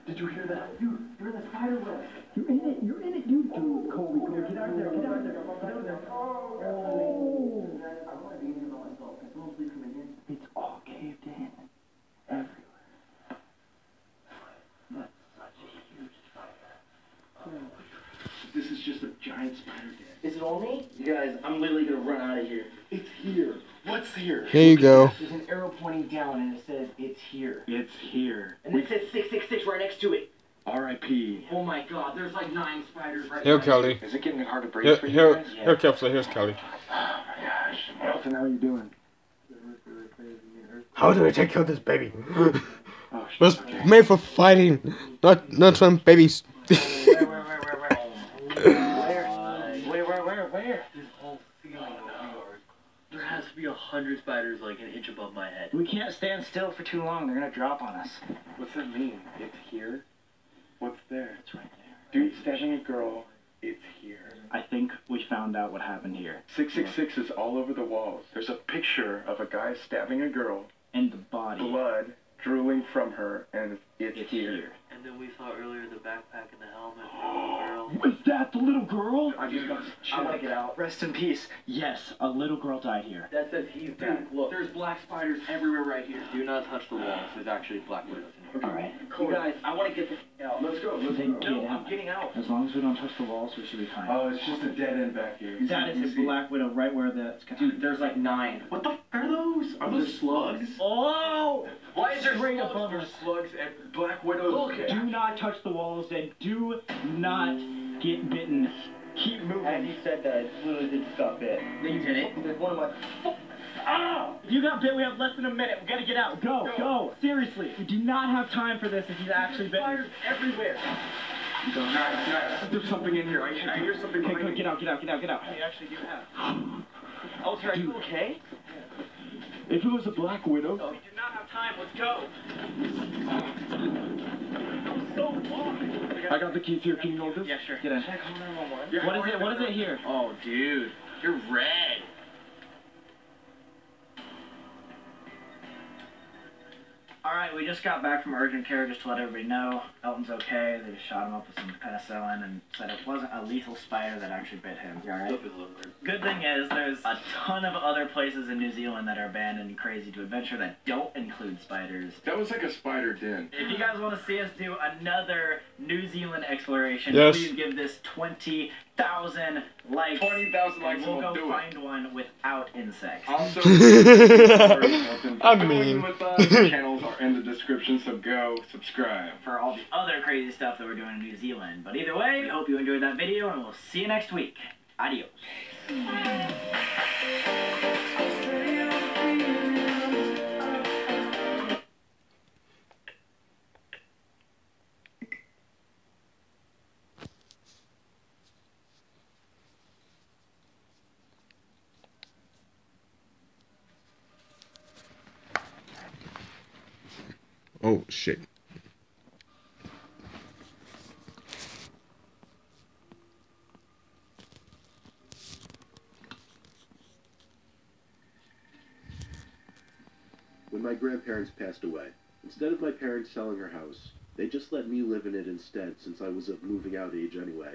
Speaker 5: Did you hear that?
Speaker 6: Dude, you're in the spider web.
Speaker 5: You're in it, dude. Colby, get out there.
Speaker 6: I want to be in by myself. Can someone please come in?
Speaker 5: It's all caved in. Everywhere. That's such a huge spider. This is just a giant spider den.
Speaker 6: Is it all me? You guys, I'm literally gonna run out of here.
Speaker 5: It's here. What's here?
Speaker 1: Here you go.
Speaker 6: There's an arrow pointing down and it says it's here.
Speaker 5: It's here.
Speaker 6: And it says 666 right next to it.
Speaker 5: R.I.P.
Speaker 6: Oh my god, there's like 9 spiders right
Speaker 1: Here,
Speaker 6: now.
Speaker 1: Kelly.
Speaker 5: Is it getting hard to breathe
Speaker 1: Here,
Speaker 5: for you
Speaker 1: here,
Speaker 5: guys?
Speaker 1: here, Kefla. Here's Kelly.
Speaker 5: Oh my gosh. So now you doing?
Speaker 1: How do I take care of this baby?
Speaker 5: Oh,
Speaker 1: It was made for fighting, not from babies.
Speaker 6: Where?
Speaker 7: This whole ceiling of yours. There has to be 100 spiders like an inch above my head.
Speaker 11: We can't stand still for too long. They're gonna drop on us.
Speaker 5: What's that mean? It's here? What's there?
Speaker 11: It's right there.
Speaker 5: Dude stabbing a girl. It's here.
Speaker 11: I think we found out what happened here.
Speaker 5: 666 is all over the walls. There's a picture of a guy stabbing a girl,
Speaker 11: And the body.
Speaker 5: blood drooling from her, and it's here.
Speaker 7: And then we saw earlier the backpack and the helmet for the little girl.
Speaker 5: Was that the little girl? I just got
Speaker 6: I want to get out.
Speaker 11: Rest in peace. Yes, a little girl died here.
Speaker 6: That says he's back. Look, there's black spiders everywhere right here.
Speaker 7: Do not touch the walls. There's actually black widows in here.
Speaker 11: Alright.
Speaker 6: You guys, I want to get the f out.
Speaker 5: Let's go.
Speaker 11: Then
Speaker 6: No,
Speaker 11: get
Speaker 6: I'm
Speaker 11: out.
Speaker 6: getting out.
Speaker 11: As long as we don't touch the walls, we should be fine.
Speaker 5: Oh, it's just a dead end back here.
Speaker 11: That is a black widow right where the...
Speaker 6: Dude, there's like 9. What the f are those? Are those slugs?
Speaker 11: Oh!
Speaker 6: Why is there
Speaker 11: Straight
Speaker 6: slugs?
Speaker 11: above
Speaker 6: There's
Speaker 11: us.
Speaker 6: slugs and black widows. Okay.
Speaker 11: Do not touch the walls and do not get bitten. Keep moving.
Speaker 6: And he said that I literally just got bit.
Speaker 11: No, you didn't.
Speaker 6: There's one of my...
Speaker 11: Ow! If you got bit, we have less than a minute. We gotta get out. Go. Seriously. We do not have time for this if he's actually bitten.
Speaker 6: Spiders everywhere.
Speaker 5: Nice. There's something in here. I hear something.
Speaker 11: Okay, good. Get out.
Speaker 6: We actually do have. Oh, are you okay?
Speaker 5: If it was a black widow.
Speaker 6: We do not have time. Let's go. That was so long.
Speaker 5: I got the keys here. Can you hold this?
Speaker 6: Yeah, sure.
Speaker 11: Get in.
Speaker 6: Check on 911.
Speaker 5: Yeah.
Speaker 11: What is it here?
Speaker 6: Oh, dude. You're red.
Speaker 11: Alright, we just got back from urgent care just to let everybody know. Elton's okay. They just shot him up with some penicillin and said it wasn't a lethal spider that actually bit him. You alright? Good thing is, there's a ton of other places in New Zealand that are banned and crazy to adventure that don't include spiders.
Speaker 5: That was like a spider den.
Speaker 11: If you guys want to see us do another New Zealand exploration,
Speaker 1: Yes.
Speaker 11: please give this 20,000 likes.
Speaker 5: 20,000 likes
Speaker 11: and we'll
Speaker 5: and we'll
Speaker 11: go
Speaker 5: do it.
Speaker 11: find one without insects.
Speaker 5: Also,
Speaker 1: I mean.
Speaker 5: with us, channels are in the description, so go subscribe.
Speaker 11: For all the other crazy stuff that we're doing in New Zealand. But either way, we hope you enjoyed that video, and we'll see you next week. Adios.
Speaker 1: Oh, shit.
Speaker 12: When my grandparents passed away, instead of my parents selling our house, they just let me live in it instead since I was of moving out age anyway.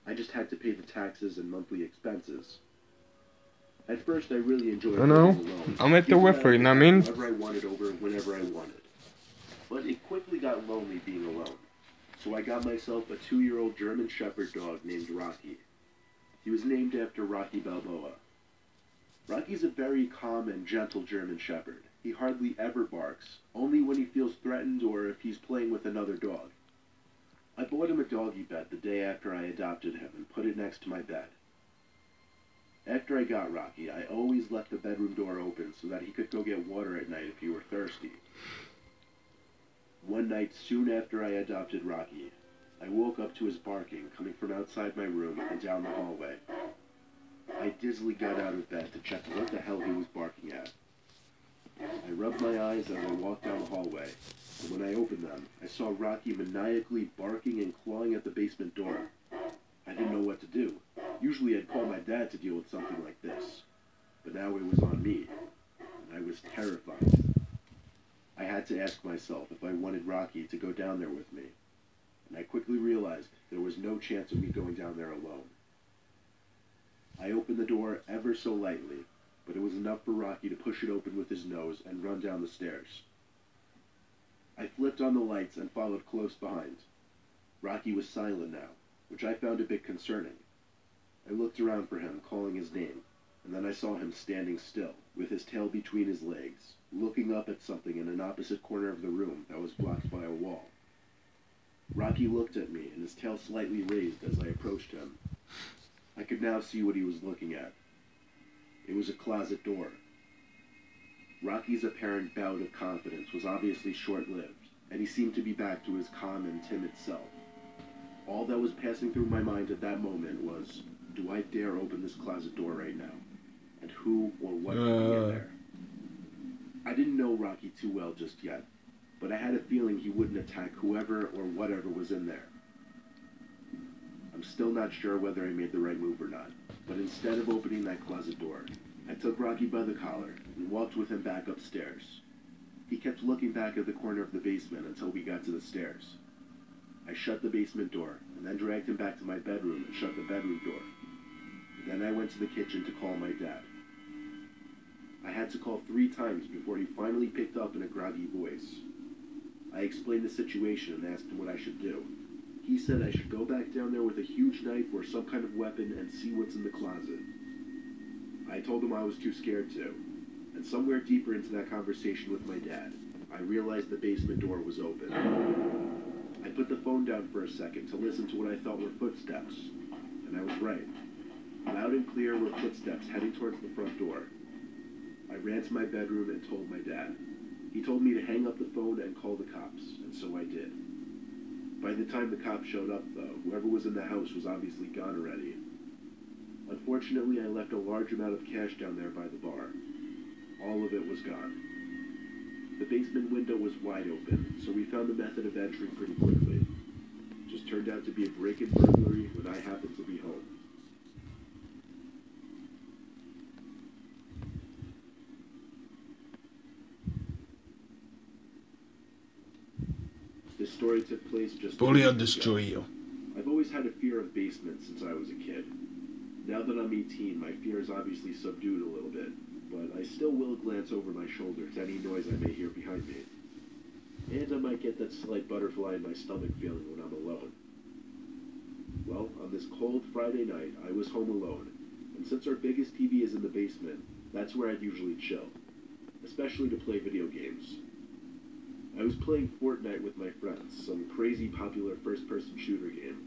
Speaker 12: I just had to pay the taxes and monthly expenses. At first, I really enjoyed living alone.
Speaker 1: I'm at the Wi-Fi, you know what I mean?
Speaker 12: Whoever I wanted over whenever I wanted. But it quickly got lonely being alone. So I got myself a 2-year-old German Shepherd dog named Rocky. He was named after Rocky Balboa. Rocky's a very calm and gentle German Shepherd. He hardly ever barks, only when he feels threatened or if he's playing with another dog. I bought him a doggy bed the day after I adopted him and put it next to my bed. After I got Rocky, I always left the bedroom door open so that he could go get water at night if he were thirsty. One night, soon after I adopted Rocky, I woke up to his barking coming from outside my room and down the hallway. I dizzily got out of bed to check what the hell he was barking at. I rubbed my eyes as I walked down the hallway, and when I opened them, I saw Rocky maniacally barking and clawing at the basement door. I didn't know what to do. Usually I'd call my dad to deal with something like this, but now it was on me, and I was terrified. I had to ask myself if I wanted Rocky to go down there with me, and I quickly realized there was no chance of me going down there alone. I opened the door ever so lightly, but it was enough for Rocky to push it open with his nose and run down the stairs. I flipped on the lights and followed close behind. Rocky was silent now, which I found a bit concerning. I looked around for him, calling his name, and then I saw him standing still, with his tail between his legs, looking up at something in an opposite corner of the room that was blocked by a wall. Rocky looked at me, and his tail slightly raised as I approached him. I could now see what he was looking at. It was a closet door. Rocky's apparent bout of confidence was obviously short-lived, and he seemed to be back to his calm and timid self. All that was passing through my mind at that moment was, do I dare open this closet door right now? And who or what could be in there? I didn't know Rocky too well just yet, but I had a feeling he wouldn't attack whoever or whatever was in there. I'm still not sure whether I made the right move or not, but instead of opening that closet door, I took Rocky by the collar and walked with him back upstairs. He kept looking back at the corner of the basement until we got to the stairs. I shut the basement door and then dragged him back to my bedroom and shut the bedroom door. Then I went to the kitchen to call my dad. I had to call 3 times before he finally picked up in a groggy voice. I explained the situation and asked him what I should do. He said I should go back down there with a huge knife or some kind of weapon and see what's in the closet. I told him I was too scared to, and somewhere deeper into that conversation with my dad, I realized the basement door was open. I put the phone down for a second to listen to what I thought were footsteps, and I was right. Loud and clear were footsteps heading towards the front door. I ran to my bedroom and told my dad. He told me to hang up the phone and call the cops, and so I did. By the time the cops showed up, though, whoever was in the house was obviously gone already. Unfortunately, I left a large amount of cash down there by the bar. All of it was gone. The basement window was wide open, so we found the method of entry pretty quickly. It just turned out to be a break-in burglary when I happened to be home. This story took place just
Speaker 1: Bully
Speaker 12: 2
Speaker 1: or
Speaker 12: years
Speaker 1: destroy
Speaker 12: ago.
Speaker 1: you.
Speaker 12: I've always had a fear of basements since I was a kid. Now that I'm 18, my fear is obviously subdued a little bit, but I still will glance over my shoulder to any noise I may hear behind me. And I might get that slight butterfly in my stomach feeling when I'm alone. Well, on this cold Friday night, I was home alone, and since our biggest TV is in the basement, that's where I'd usually chill, especially to play video games. I was playing Fortnite with my friends, some crazy popular first-person shooter game.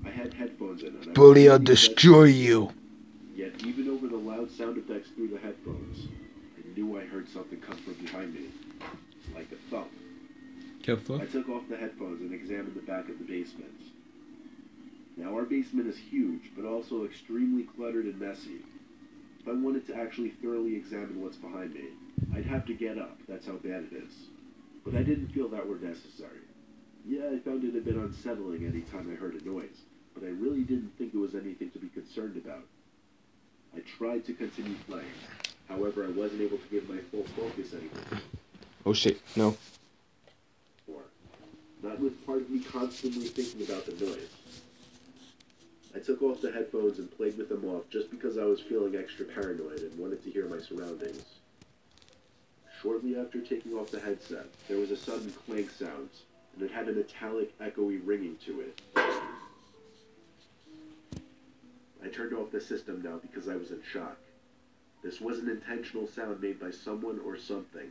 Speaker 12: I had headphones in and I was
Speaker 1: Bully or
Speaker 12: playing the best
Speaker 1: destroy
Speaker 12: game.
Speaker 1: you.
Speaker 12: Yet even over the loud sound effects through the headphones, I knew I heard something come from behind me, like a thump.
Speaker 1: Kefla.
Speaker 12: I took off the headphones and examined the back of the basement. Now our basement is huge, but also extremely cluttered and messy. If I wanted to actually thoroughly examine what's behind me, I'd have to get up, that's how bad it is. but I didn't feel that were necessary. Yeah, I found it a bit unsettling any time I heard a noise, but I really didn't think it was anything to be concerned about. I tried to continue playing. However, I wasn't able to give my full focus anymore.
Speaker 1: Oh shit, no.
Speaker 12: Not with part of me constantly thinking about the noise. I took off the headphones and played with them off just because I was feeling extra paranoid and wanted to hear my surroundings. Shortly after taking off the headset, there was a sudden clank sound, and it had a metallic, echoey ringing to it. I turned off the system now because I was in shock. This was an intentional sound made by someone or something.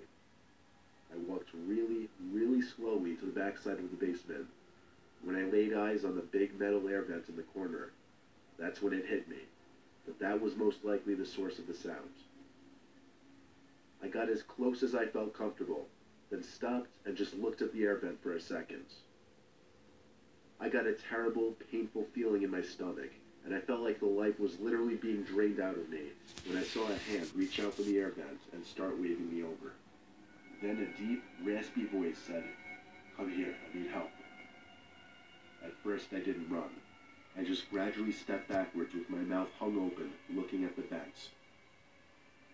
Speaker 12: I walked really, really slowly to the backside of the basement. When I laid eyes on the big metal air vent in the corner, that's when it hit me, that that was most likely the source of the sound. I got as close as I felt comfortable, then stopped and just looked at the air vent for a second. I got a terrible, painful feeling in my stomach, and I felt like the life was literally being drained out of me when I saw a hand reach out from the air vent and start waving me over. Then a deep, raspy voice said, "Come here, I need help." At first I didn't run. I just gradually stepped backwards with my mouth hung open, looking at the vents.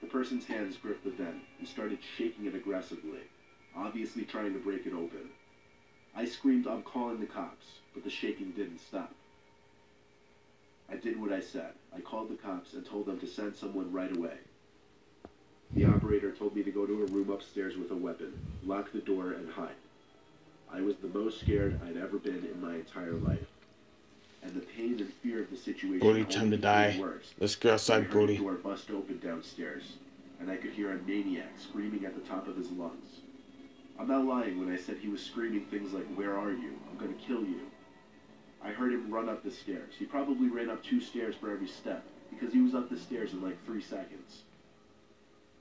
Speaker 12: The person's hands gripped the vent and started shaking it aggressively, obviously trying to break it open. I screamed, "I'm calling the cops," but the shaking didn't stop. I did what I said. I called the cops and told them to send someone right away. The operator told me to go to a room upstairs with a weapon, lock the door, and hide. I was the most scared I'd ever been in my entire life. And the pain and fear of the situation
Speaker 1: Bully, time to die.
Speaker 12: worse.
Speaker 1: Let's go outside,
Speaker 12: Bully.
Speaker 1: Bully.
Speaker 12: The door bust open downstairs, and I could hear a maniac screaming at the top of his lungs. I'm not lying when I said he was screaming things like, "Where are you? I'm gonna kill you." I heard him run up the stairs. He probably ran up 2 stairs for every step, because he was up the stairs in like 3 seconds.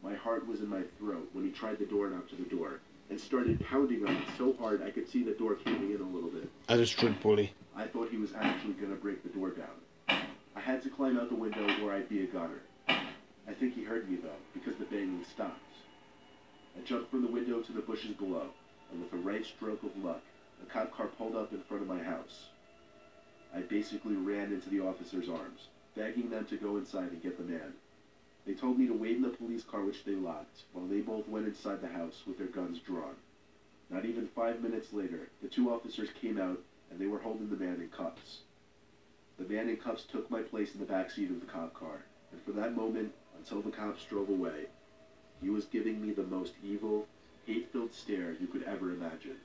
Speaker 12: My heart was in my throat when he tried the doorknob to the door, and started pounding on it so hard I could see the door caving in a little bit.
Speaker 1: I destroyed Bully.
Speaker 12: I thought he was actually gonna break the door down. I had to climb out the window or I'd be a goner. I think he heard me though, because the banging stopped. I jumped from the window to the bushes below, and with a right stroke of luck, a cop car pulled up in front of my house. I basically ran into the officer's arms, begging them to go inside and get the man. They told me to wait in the police car, which they locked, while they both went inside the house with their guns drawn. Not even 5 minutes later, the 2 officers came out, and they were holding the man in cuffs. The man in cuffs took my place in the back seat of the cop car, and for that moment, until the cops drove away, he was giving me the most evil, hate-filled stare you could ever imagine.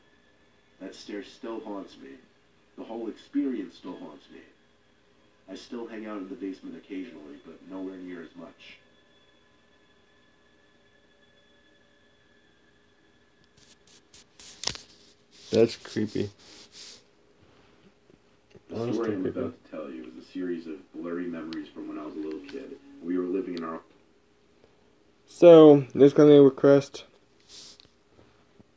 Speaker 12: That stare still haunts me. The whole experience still haunts me. I still hang out in the basement occasionally, but nowhere near as much.
Speaker 1: That's creepy.
Speaker 12: The story I'm about to tell you is a series of blurry memories from when I was a little kid. We were living in our...
Speaker 1: So, there's gonna be a request.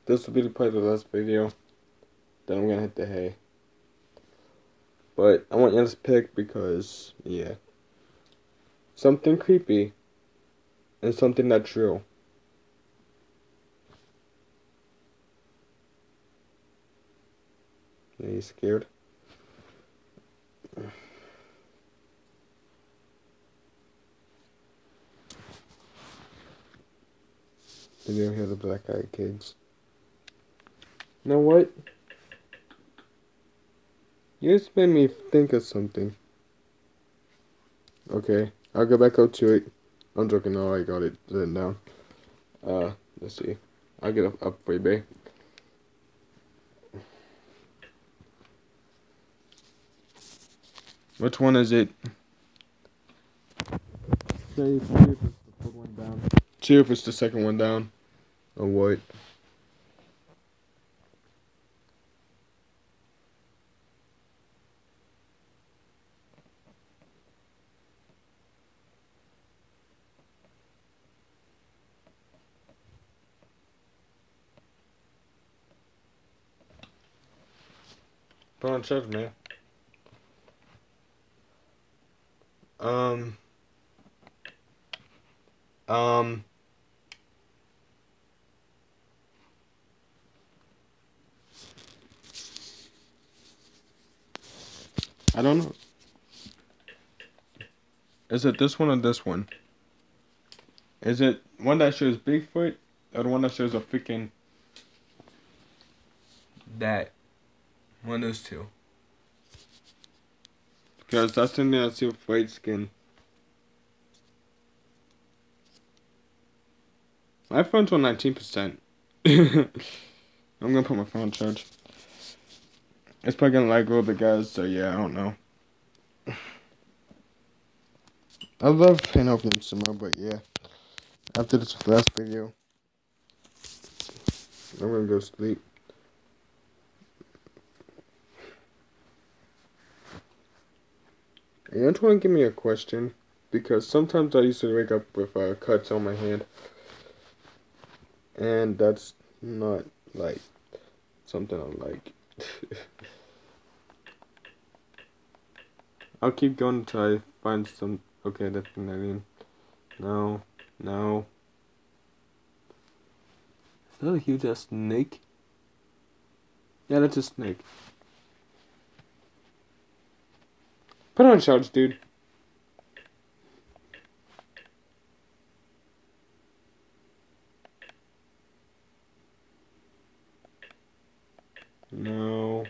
Speaker 1: This will be probably the last video. Then I'm gonna hit the hay. But I want you to pick because, yeah. Something creepy. And something not true. Are you scared? Did you ever hear the Black Eyed Kids? You know what? You just made me think of something. Okay, I'll go back out to it. I'm joking, no, I got it written down. Let's see. I'll get up for you, babe. Which one is it? See if it's the third one down. See if it's the second one down. Or what? Put on charge, man. Um, I don't know. Is it this one or this one? Is it one that shows Bigfoot or the one that shows a freaking that? One of those two. Because that's the thing that I see with white skin. My phone's on 19%. I'm gonna put my phone on charge. It's probably gonna lag a little bit, guys, so yeah, I don't know. I love playing open tomorrow, but yeah. After this last video, I'm gonna go sleep. And you want to give me a question? Because sometimes I used to wake up with cuts on my hand. And that's not, like, something I like. I'll keep going until I find some... Okay, that's the name. No. No. Is that a huge ass snake? Yeah, that's a snake. Put on charge, dude. No.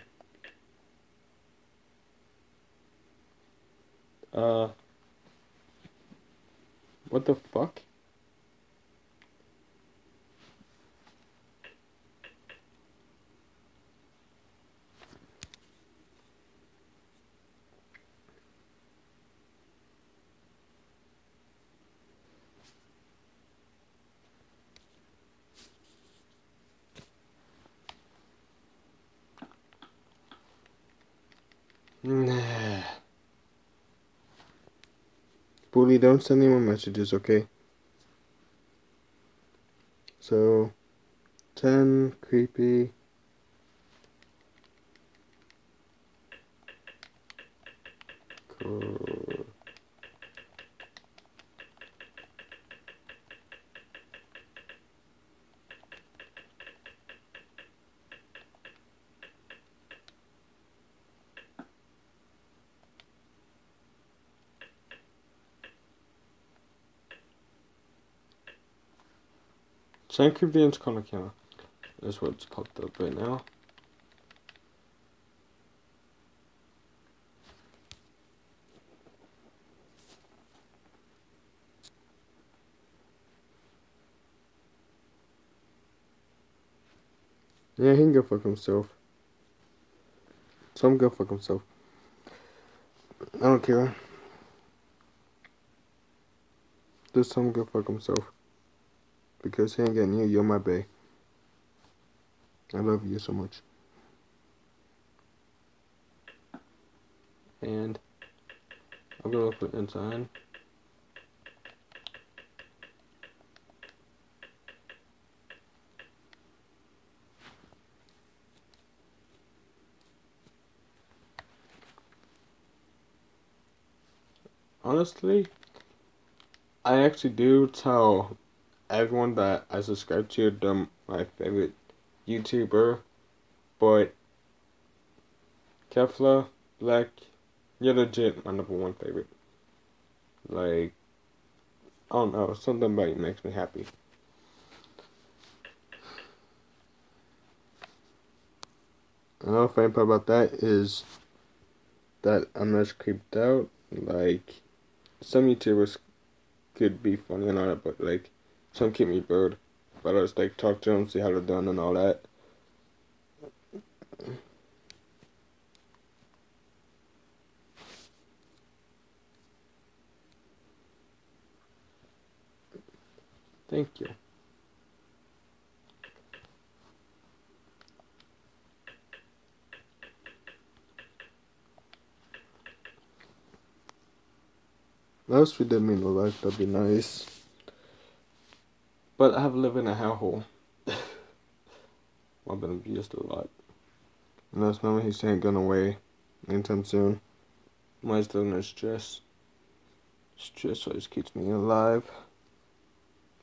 Speaker 1: What the fuck? Nah. Bully, don't send any more messages, okay? So, 10, creepy. Cool. Thank you, Vince Conakina. That's what's popped up right now. Yeah, he can go fuck himself. Some go fuck himself. I don't care. Just some go fuck himself. Because he ain't getting you, you're my bae. I love you so much. And I'm gonna look for inside. Honestly, I actually do tell everyone that I subscribe to them my favorite YouTuber, but Kefla, Black, you're legit my number one favorite. Like, I don't know, something about you makes me happy. Another funny part about that is that I'm not creeped out. Like, some YouTubers could be funny and all that, but like, some keep me bored. But I just like talk to them, see how they're doing and all that. Thank you. Most we did mean a life, that'd be nice. But I have lived in a hellhole. I've been abused a lot. And that's not he's ain't going away anytime soon. Mine's still no stress. Stress always keeps me alive.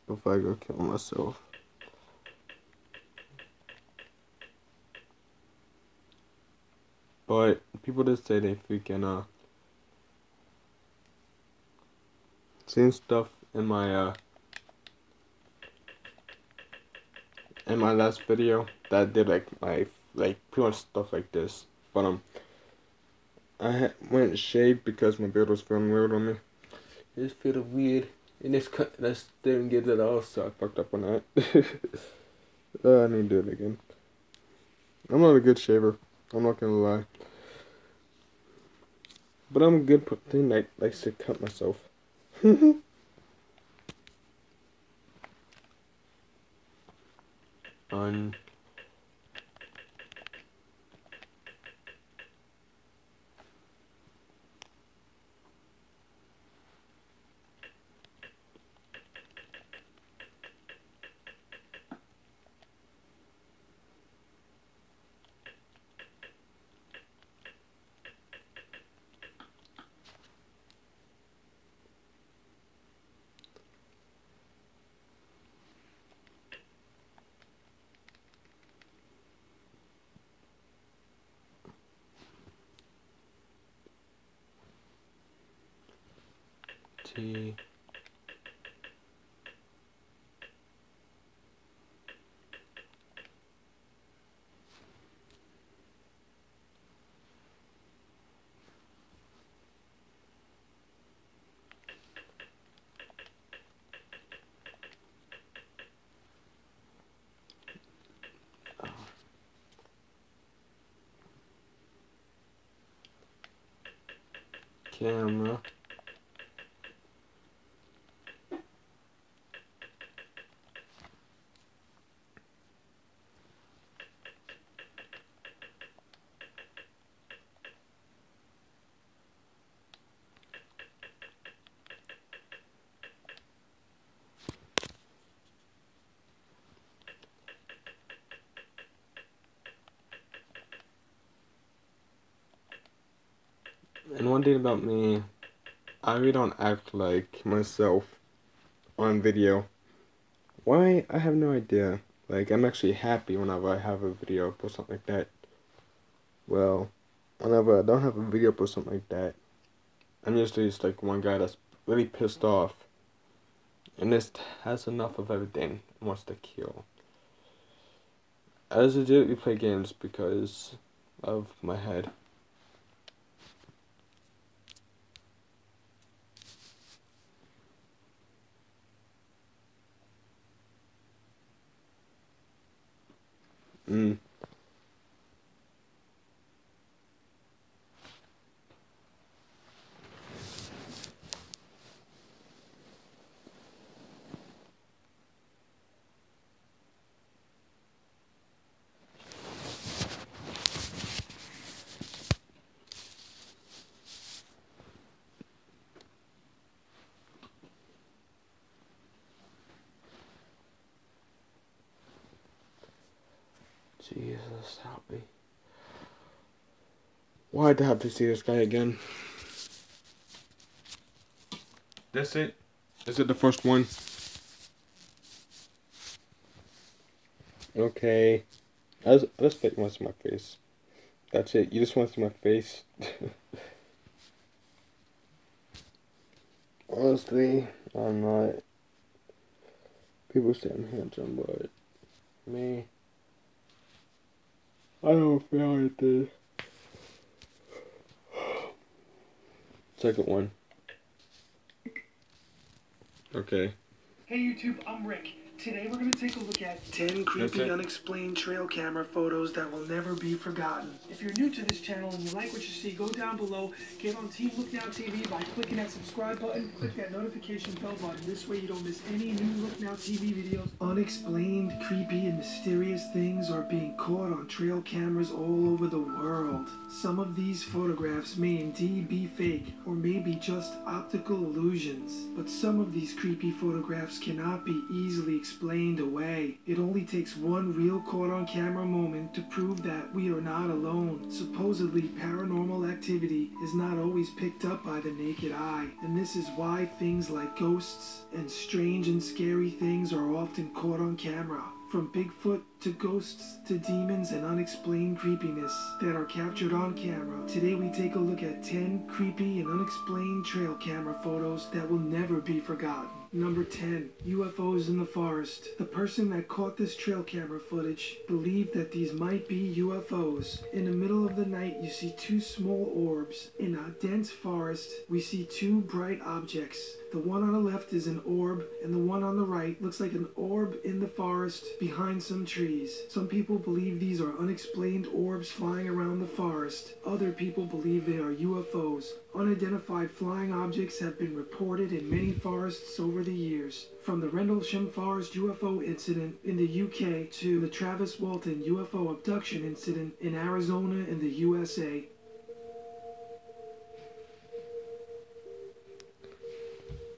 Speaker 1: Before I go kill myself. But people did say they freaking seen stuff in my last video that did like pretty much stuff like this. But I went shaved because my beard was feeling weird on me. It just feel weird. And this cut that didn't get it all, so I fucked up on that. I need to do it again. I'm not a good shaver. I'm not gonna lie. But I'm a good thing that likes to cut myself. On T. Camera. And one thing about me, I really don't act like myself on video. Why? I have no idea. Like, I'm actually happy whenever I have a video or something like that. Well, whenever I don't have a video or something like that, I'm usually just like one guy that's really pissed off and just has enough of everything and wants to kill. I just legitimately play games because of my head. Jesus, help me. Why'd I have to see this guy again? That's it? Is it the first one? Okay. I just think once in my face. That's it. You just want to see my face. Honestly, I'm not. People say I'm handsome, but me, I don't feel like this. Second one. Okay.
Speaker 13: Hey YouTube, I'm Rick. Today we're going to take a look at 10 creepy unexplained trail camera photos that will never be forgotten. If you're new to this channel and you like what you see, go down below, get on Team Look Now TV by clicking that subscribe button, click that notification bell button. This way you don't miss any new Look Now TV videos. Unexplained, creepy, and mysterious things are being caught on trail cameras all over the world. Some of these photographs may indeed be fake, or maybe just optical illusions. But some of these creepy photographs cannot be easily explained away. It only takes one real caught on camera moment to prove that we are not alone. Supposedly, paranormal activity is not always picked up by the naked eye, and this is why things like ghosts and strange and scary things are often caught on camera. From Bigfoot to ghosts, to demons, and unexplained creepiness that are captured on camera. Today we take a look at 10 creepy and unexplained trail camera photos that will never be forgotten. Number 10. UFOs in the forest. The person that caught this trail camera footage believed that these might be UFOs. In the middle of the night, you see two small orbs. In a dense forest, we see two bright objects. The one on the left is an orb, and the one on the right looks like an orb in the forest behind some trees. Some people believe these are unexplained orbs flying around the forest. Other people believe they are UFOs. Unidentified flying objects have been reported in many forests over the years. From the Rendlesham Forest UFO incident in the UK to the Travis Walton UFO abduction incident in Arizona in the USA.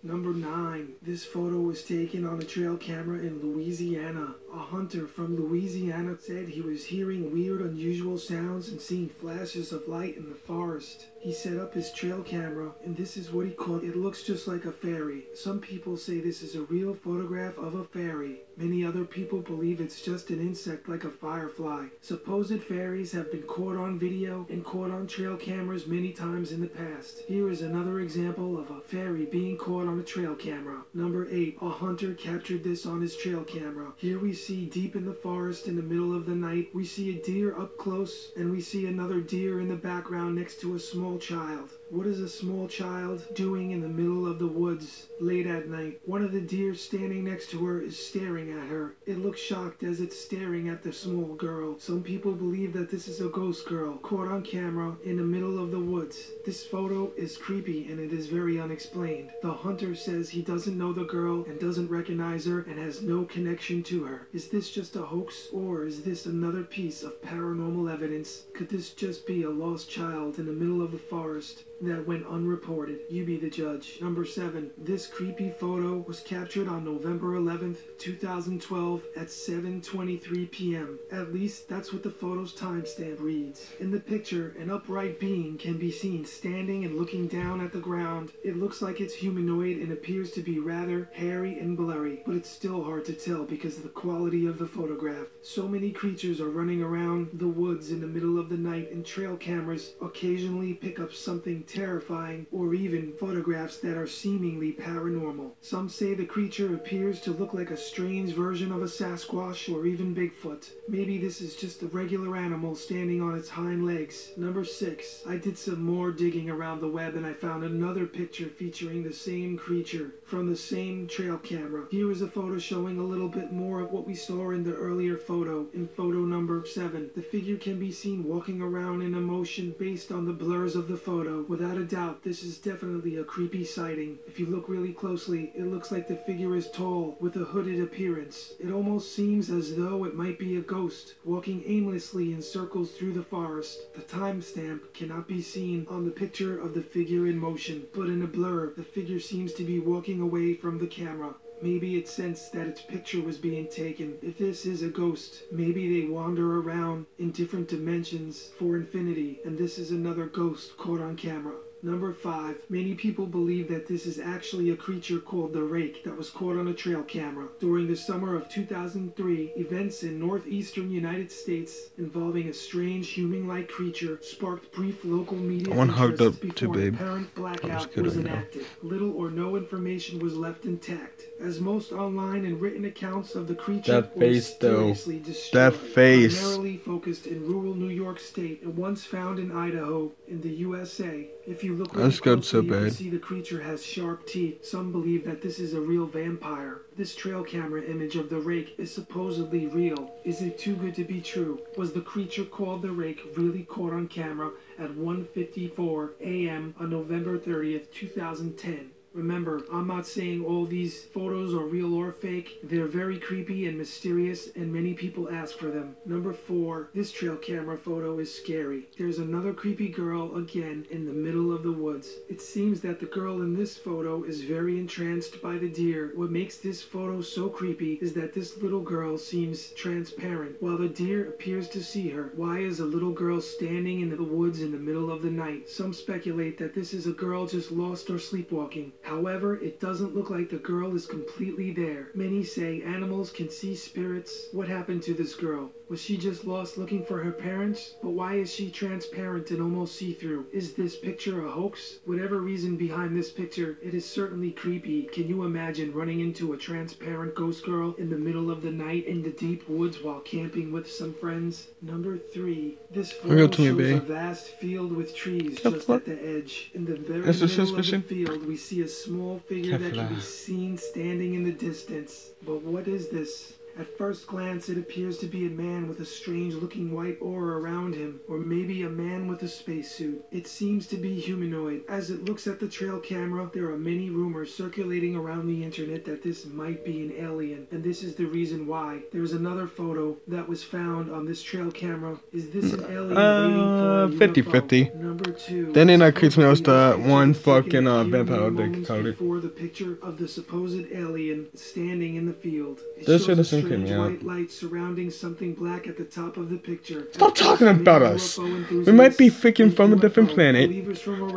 Speaker 13: Number 9. This photo was taken on a trail camera in Louisiana. A hunter from Louisiana said he was hearing weird, unusual sounds and seeing flashes of light in the forest. He set up his trail camera, and this is what he caught. It looks just like a fairy. Some people say this is a real photograph of a fairy. Many other people believe it's just an insect like a firefly. Supposed fairies have been caught on video and caught on trail cameras many times in the past. Here is another example of a fairy being caught on a trail camera. Number 8. A hunter captured this on his trail camera. Here we see deep in the forest in the middle of the night, we see a deer up close, and we see another deer in the background next to a small child. What is a small child doing in the middle of the woods late at night? One of the deer standing next to her is staring at her. It looks shocked as it's staring at the small girl. Some people believe that this is a ghost girl caught on camera in the middle of the woods. This photo is creepy and it is very unexplained. The hunter says he doesn't know the girl and doesn't recognize her and has no connection to her. Is this just a hoax, or is this another piece of paranormal evidence? Could this just be a lost child in the middle of the forest that went unreported? You be the judge. Number 7. This creepy photo was captured on November 11th, 2012 at 7:23 p.m. At least that's what the photo's timestamp reads. In the picture, an upright being can be seen standing and looking down at the ground. It looks like it's humanoid and appears to be rather hairy and blurry, but it's still hard to tell because of the quality of the photograph. So many creatures are running around the woods in the middle of the night, and trail cameras occasionally pick up something terrifying, or even photographs that are seemingly paranormal. Some say the creature appears to look like a strange version of a Sasquatch or even Bigfoot. Maybe this is just a regular animal standing on its hind legs. Number 6. I did some more digging around the web and I found another picture featuring the same creature from the same trail camera. Here is a photo showing a little bit more of what we saw in the earlier photo. In photo number 7, the figure can be seen walking around in a motion based on the blurs of the photo. Without a doubt, this is definitely a creepy sighting. If you look really closely, it looks like the figure is tall with a hooded appearance. It almost seems as though it might be a ghost walking aimlessly in circles through the forest. The timestamp cannot be seen on the picture of the figure in motion, but in a blur, the figure seems to be walking away from the camera. Maybe it sensed that its picture was being taken. If this is a ghost, maybe they wander around in different dimensions for infinity, and this is another ghost caught on camera. Number 5. Many people believe that this is actually a creature called the rake that was caught on a trail camera. During the summer of 2003, events in northeastern United States involving a strange human-like creature sparked brief local media interest before an apparent blackout was enacted. Little or no information was left intact, as most online and written accounts of the creature were mysteriously destroyed. Primarily focused in rural New York State and once found in Idaho in the USA. If you look really closely, you can see the creature has sharp teeth. Some believe that this is a real vampire. This trail camera image of the rake is supposedly real. Is it too good to be true? Was the creature called the rake really caught on camera at 1:54 a.m. on November 30th, 2010? Remember, I'm not saying all these photos are real or fake. They're very creepy and mysterious, and many people ask for them. Number 4, this trail camera photo is scary. There's another creepy girl again in the middle of the woods. It seems that the girl in this photo is very entranced by the deer. What makes this photo so creepy is that this little girl seems transparent, while the deer appears to see her. Why is a little girl standing in the woods in the middle of the night? Some speculate that this is a girl just lost or sleepwalking. However, it doesn't look like the girl is completely there. Many say animals can see spirits. What happened to this girl? Was she just lost looking for her parents? But why is she transparent and almost see-through? Is this picture a hoax? Whatever reason behind this picture, it is certainly creepy. Can you imagine running into a transparent ghost girl in the middle of the night in the deep woods while camping with some friends? Number 3. This photo shows a vast field with trees just at the edge. In the very middle of the field, we see a small figure that can be seen standing in the distance. But what is this? At first glance, it appears to be a man with a strange-looking white aura around him, or maybe a man with a spacesuit. It seems to be humanoid. As it looks at the trail camera, there are many rumors circulating around the internet that this might be an alien, and this is the reason why. There's another photo that was found on this trail camera. Is this an alien waiting for a
Speaker 1: 50-50.
Speaker 13: Number 2.
Speaker 1: Then it creeps me out the one fucking vampire they called it.
Speaker 13: Before the picture of the supposed alien standing in the field.
Speaker 1: This shit doesn't creep me out.
Speaker 13: White light surrounding something black at the top of the picture.
Speaker 1: Stop talking about us. We might be freaking from a different planet,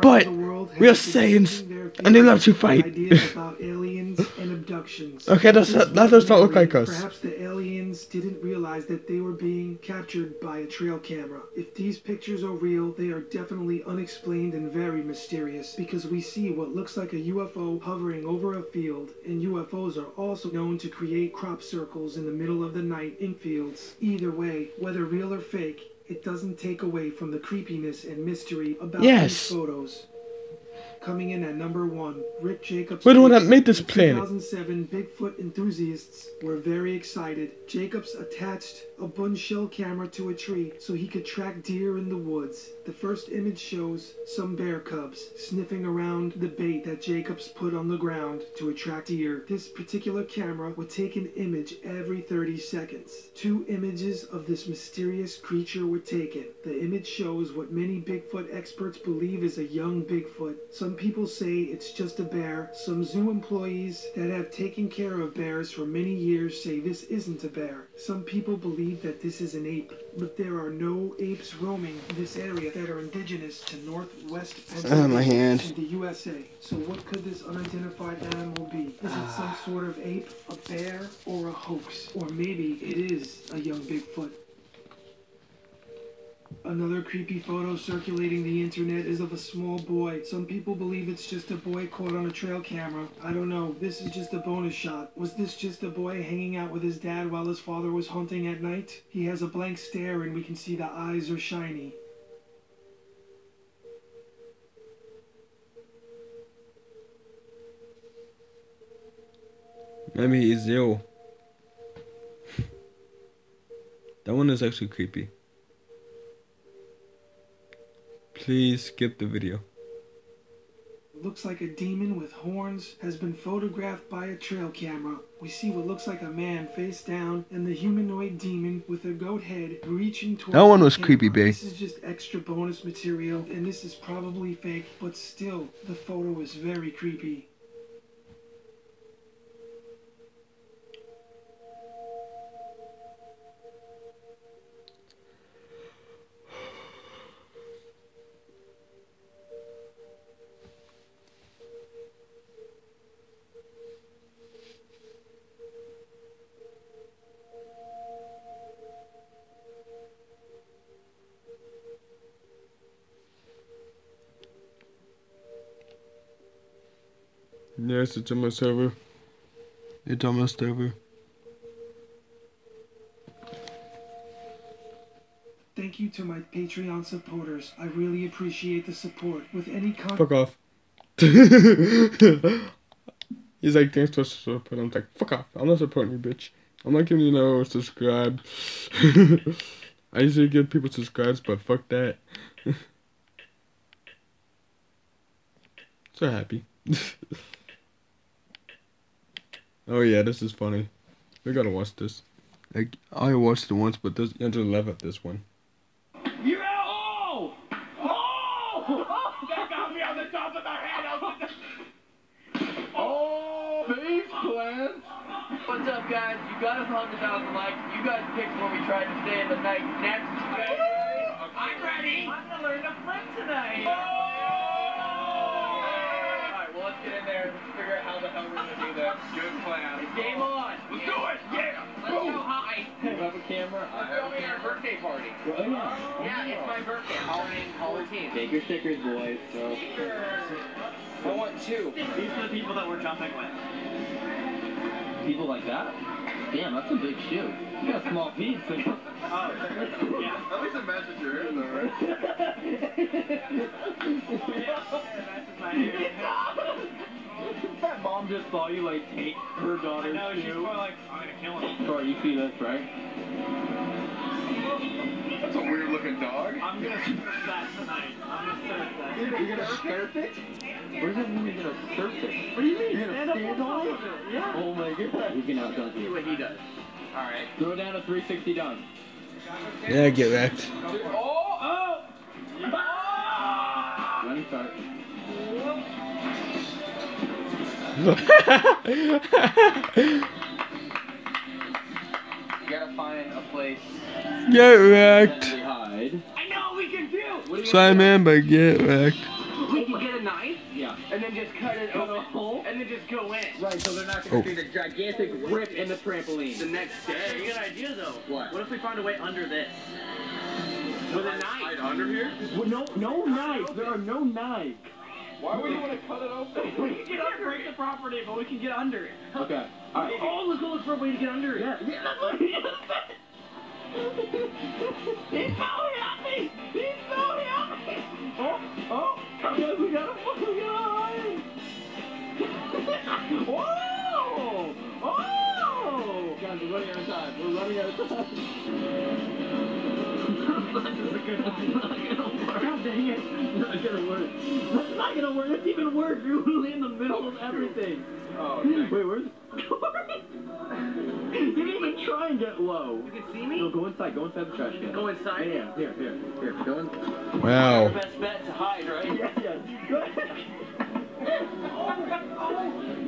Speaker 1: but we are Saiyans, and they love to fight.
Speaker 13: About aliens and abductions.
Speaker 1: Okay, that does not look like us.
Speaker 13: Perhaps the aliens didn't realize that they were being captured by a trail camera. If these pictures are real, they are definitely unexplained and very mysterious, because we see what looks like a UFO hovering over a field, and UFOs are also known to create crop circles in the middle of the night in fields. Either way, whether real or fake, it doesn't take away from the creepiness and mystery about these photos. Coming in at number 1, Rick Jacobs.
Speaker 1: We're the one that made this planet.
Speaker 13: 2007, Bigfoot enthusiasts were very excited. Jacobs attached a bun shell camera to a tree so he could track deer in the woods. The first image shows some bear cubs sniffing around the bait that Jacobs put on the ground to attract deer. This particular camera would take an image every 30 seconds. 2 images of this mysterious creature were taken. The image shows what many Bigfoot experts believe is a young Bigfoot. Some people say it's just a bear. Some zoo employees that have taken care of bears for many years say this isn't a bear. Some people believe that this is an ape, but there are no apes roaming this area that are indigenous to northwest Pennsylvania in the USA. So what could this unidentified animal be? Is it some sort of ape, a bear, or a hoax? Or maybe it is a young Bigfoot. Another creepy photo circulating the internet is of a small boy. Some people believe it's just a boy caught on a trail camera. I don't know, this is just a bonus shot. Was this just a boy hanging out with his dad while his father was hunting at night? He has a blank stare and we can see the eyes are shiny.
Speaker 1: Maybe he's ill. That one is actually creepy. Please skip the video.
Speaker 13: Looks like a demon with horns has been photographed by a trail camera. We see what looks like a man face down and the humanoid demon with a goat head reaching towards
Speaker 1: that one was
Speaker 13: the
Speaker 1: creepy, babe.
Speaker 13: This is just extra bonus material and this is probably fake, but still, the photo is very creepy.
Speaker 1: Yes, it's on my server. It's on my server.
Speaker 13: Thank you to my Patreon supporters. I really appreciate the support. With any
Speaker 1: fuck off. He's like, thanks for support. I'm like, fuck off. I'm not supporting you, bitch. I'm not giving you no subscribe. I usually give people subscribes, but fuck that. So happy. Oh yeah, this is funny. We gotta watch this. Like, I watched it once, but this I just laugh at this one.
Speaker 5: You're out! Oh! Oh! That got me on the top of the head! Oh! Face clan!
Speaker 10: What's up, guys? You got us 100,000 likes. You guys picked when we tried to stay in the night next. I'm ready! I'm gonna learn to flip tonight! Oh! Alright, well, let's
Speaker 8: get in there and figure out how the hell we're gonna do this. Good plan. Game on. Let's do it. Yeah. Let's go high.
Speaker 7: You have a camera?
Speaker 8: Let's go to our birthday party.
Speaker 7: Oh, yeah.
Speaker 8: Yeah, it's my birthday. I'm calling team.
Speaker 7: Take your stickers, boys. So.
Speaker 8: I want 2.
Speaker 3: These are the people that we're jumping with.
Speaker 7: People like that? Damn, that's a big shoe. You got small feet, so.
Speaker 3: Oh, yeah.
Speaker 5: At least it matches your hair, though, right?
Speaker 7: That mom just saw you like take her daughter's
Speaker 3: No, she's
Speaker 7: shoe.
Speaker 3: more like, I'm gonna kill him.
Speaker 7: Troy, you see this, right?
Speaker 5: That's a weird looking dog.
Speaker 3: I'm gonna surf that tonight. I'm gonna surf that.
Speaker 7: You're gonna surf it? What does that mean you're gonna surf it? What do you mean? You're gonna stand on it?
Speaker 3: Yeah.
Speaker 7: Oh my god. He's gonna outdunk
Speaker 8: See
Speaker 7: you.
Speaker 8: what he does. Alright.
Speaker 7: Throw down a 360 dunk.
Speaker 1: Yeah, get wrecked.
Speaker 3: Oh!
Speaker 7: Running start.
Speaker 8: You gotta find a place.
Speaker 1: Get wrecked.
Speaker 7: Then we hide.
Speaker 8: I know what we can do! What do you
Speaker 1: Simon, but get wrecked.
Speaker 8: We can get a knife
Speaker 7: Yeah.
Speaker 8: and then just cut it
Speaker 7: Cut a
Speaker 8: open
Speaker 7: hole?
Speaker 8: and then just go in.
Speaker 7: Right, so they're not gonna see the gigantic rip in the trampoline.
Speaker 8: The next day.
Speaker 3: Good idea though.
Speaker 7: What?
Speaker 3: What if we find a way under this?
Speaker 8: With a knife.
Speaker 5: Hide under here?
Speaker 7: Well, no knives. There are no knives.
Speaker 5: Why would you want to cut it open?
Speaker 3: We can get under the property, but we can get under it.
Speaker 7: Okay. All right.
Speaker 3: Oh, let's go look for a way to get under it.
Speaker 7: Yeah.
Speaker 8: That's what he just said. He's falling at me! He's falling at me!
Speaker 7: Oh, guys, we gotta hide. Whoa! Oh! Guys, we're running out of time. We're running out of time. This is a good one. Not gonna work. God dang it. Not gonna work. That's not gonna work. It's even worse. You're literally in the middle of everything.
Speaker 5: Oh,
Speaker 7: Wait, where's Corey? You didn't even try and get low.
Speaker 8: You can see me?
Speaker 7: No, go inside. Go inside the trash can.
Speaker 8: Go inside?
Speaker 7: Yeah, here. Go in.
Speaker 1: Wow.
Speaker 8: Best bet to hide, right?
Speaker 7: Yeah. Go ahead.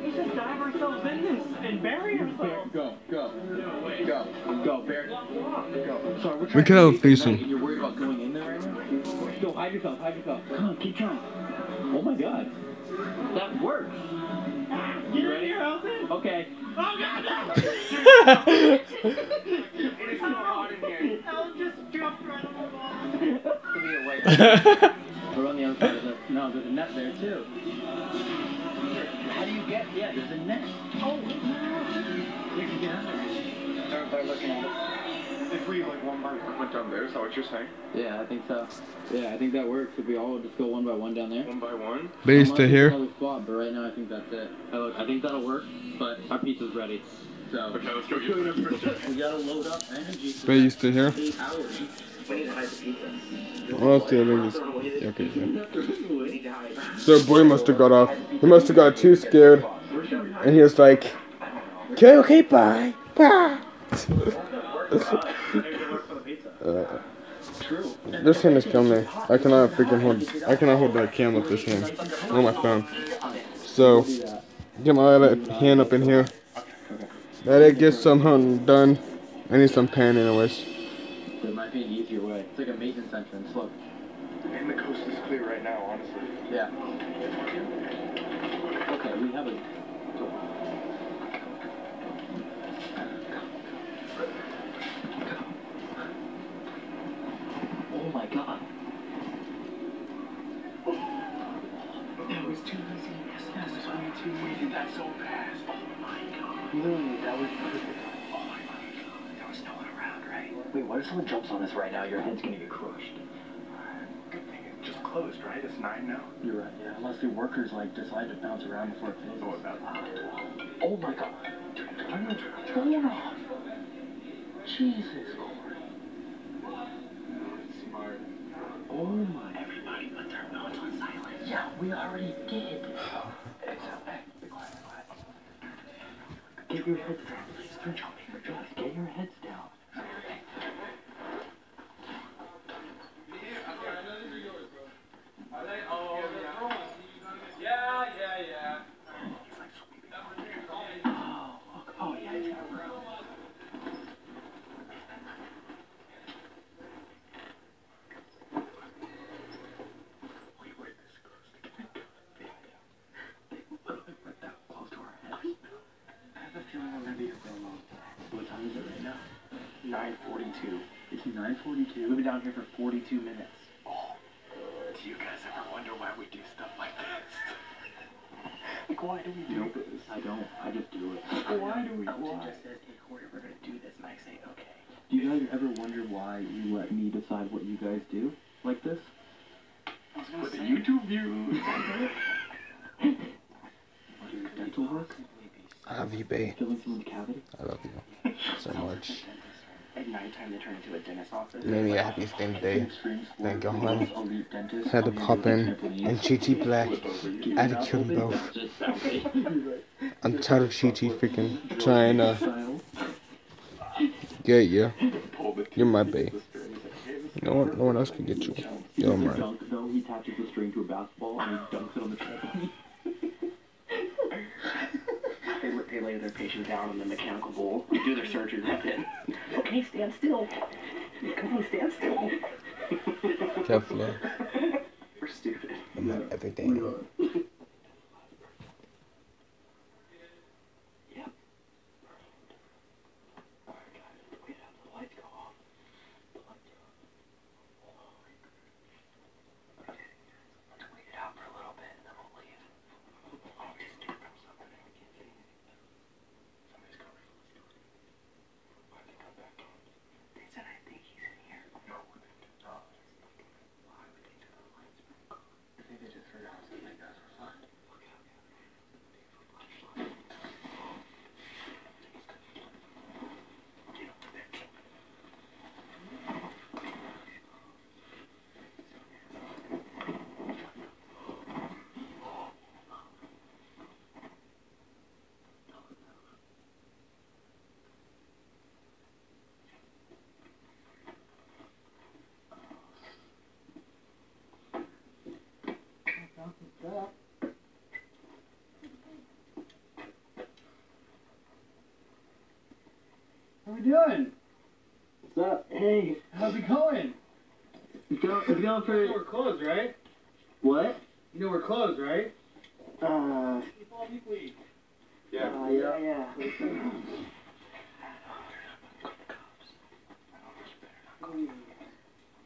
Speaker 3: We just dive ourselves in this and bury ourselves.
Speaker 7: Go.
Speaker 3: No, wait.
Speaker 7: Go, Bear. Go. Sorry, we're
Speaker 1: We
Speaker 7: trying
Speaker 1: could
Speaker 7: to
Speaker 1: have
Speaker 7: leave
Speaker 1: faced
Speaker 7: at night
Speaker 1: him.
Speaker 7: and you're worried about going in there right now? Go, hide yourself. Come on, keep trying. Oh my god. That works.
Speaker 3: Get in here, Elton.
Speaker 7: Okay.
Speaker 3: Oh, God, no.
Speaker 8: It is so hot in here.
Speaker 3: Elton just jumped right on the wall.
Speaker 8: Give me a white.
Speaker 7: We're on the other side of the... No, there's a net there too.
Speaker 8: How do you get?
Speaker 7: Yeah, there's a net.
Speaker 3: Oh,
Speaker 7: We can get under it.
Speaker 8: They're looking at us.
Speaker 5: If we like one by one went down there, is that what you're saying?
Speaker 7: Yeah, I think so. Yeah, I think that works. If we all just go one by one down there.
Speaker 5: One by one?
Speaker 1: Base
Speaker 7: Unless
Speaker 1: to
Speaker 7: there's
Speaker 1: here.
Speaker 7: another spot, but right now I think that's it. I think that'll work, but our pizza's ready. So
Speaker 5: Okay, let's go get that first.
Speaker 7: we gotta load up energy for
Speaker 1: Base to here.
Speaker 7: 8 hours.
Speaker 8: We need to hide the pizza.
Speaker 1: What else do you think is... Okay, yeah.
Speaker 8: We need to hide.
Speaker 1: So boy must have got off. He must have got too scared. And he was like, okay, bye. Bye. This hand is killing me. I cannot hold that camera with this hand. On my phone. So, get my other hand up in here. Let it get some done. I need some pan anyways.
Speaker 7: There might be an easier way. It's like a maintenance entrance. Look.
Speaker 5: And the coast is clear right now, honestly.
Speaker 7: Yeah. Okay, we have a... Oh my god.
Speaker 8: That was too easy. Yes, that was way too easy. That's so fast. Oh my god.
Speaker 7: Literally, that was perfect.
Speaker 8: Oh my god. There was no one around, right?
Speaker 7: Wait, what if someone jumps on us right now? Your head's gonna get crushed.
Speaker 5: Good thing it just closed, right? It's 9 now.
Speaker 7: You're right, yeah. Unless the workers, like, decide to bounce around before it finishes.
Speaker 5: Oh, about
Speaker 7: Oh my god. Turn off. Jesus, Corey.
Speaker 5: Smart.
Speaker 7: Oh my. Everybody put their phones on silent. Yeah, we already did. It's okay. Be quiet, be quiet. Get your heads down. Start jumping. Just get your heads down.
Speaker 8: Yeah.
Speaker 7: Oh, yeah, it's gonna grow. 9:42. It's 9:42. We've been down here for 42 minutes. Oh. Do you guys ever wonder why we do stuff like this? Like, why do we do this? I don't. I just do it. Why do we? Elton just says, hey, Corey, we're going to do this. And I say, okay. Do you guys ever wonder why you let me decide what you guys do like this? I was going to say. With the YouTube views. Do your dental work?
Speaker 1: I love you, babe.
Speaker 7: Filling someone's cavity?
Speaker 1: I love you so much.
Speaker 7: At nighttime, they turn into a dentist office.
Speaker 1: Made me the happiest day today. Thank God. Had to pop in and GOKUBLACK. I had to kill them both. I'm tired of GT freaking trying to get you. You're my babe. No one else can get you. You're mine.
Speaker 7: No, he attaches the string to a basketball and he dunks it on the trampoline. They lay their patient down in the mechanical bowl, do their surgery right then. Okay, stand still. Come on, stand still.
Speaker 1: Kefla.
Speaker 7: We're stupid.
Speaker 1: I'm not everything.
Speaker 7: Yep. Alright, guys, wait up. The lights go off. The lights go off. Okay. Let's wait it out for a little bit and then we'll leave. Oh, just do something. I can't see anything. Somebody's coming from the store. Why did they come back on? They said I think he's in here. No, they did not. Why would they turn the lights back on? I think they just forgot that you guys were fine. Okay.
Speaker 8: How we doing?
Speaker 7: What's up? Hey.
Speaker 8: How's it going?
Speaker 7: It's going pretty...
Speaker 8: You know we're closed, right?
Speaker 7: What?
Speaker 8: You know we're closed, right?
Speaker 7: Yeah.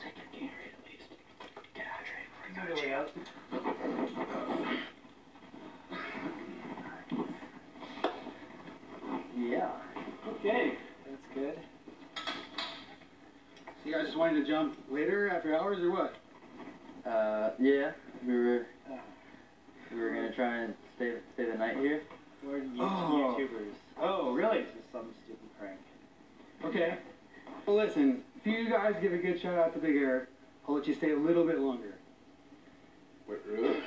Speaker 7: Take your Gatorade at least. Get hydrated before you go to jail. Yeah.
Speaker 8: Okay, that's good. So you guys just wanted to jump later after hours or what?
Speaker 7: Yeah. We were gonna try and stay the night here.
Speaker 8: We're YouTubers. Oh, really? This is some stupid prank. Okay. Well, listen, if you guys give a good shout out to Big Eric, I'll let you stay a little bit longer.
Speaker 5: Wait, really?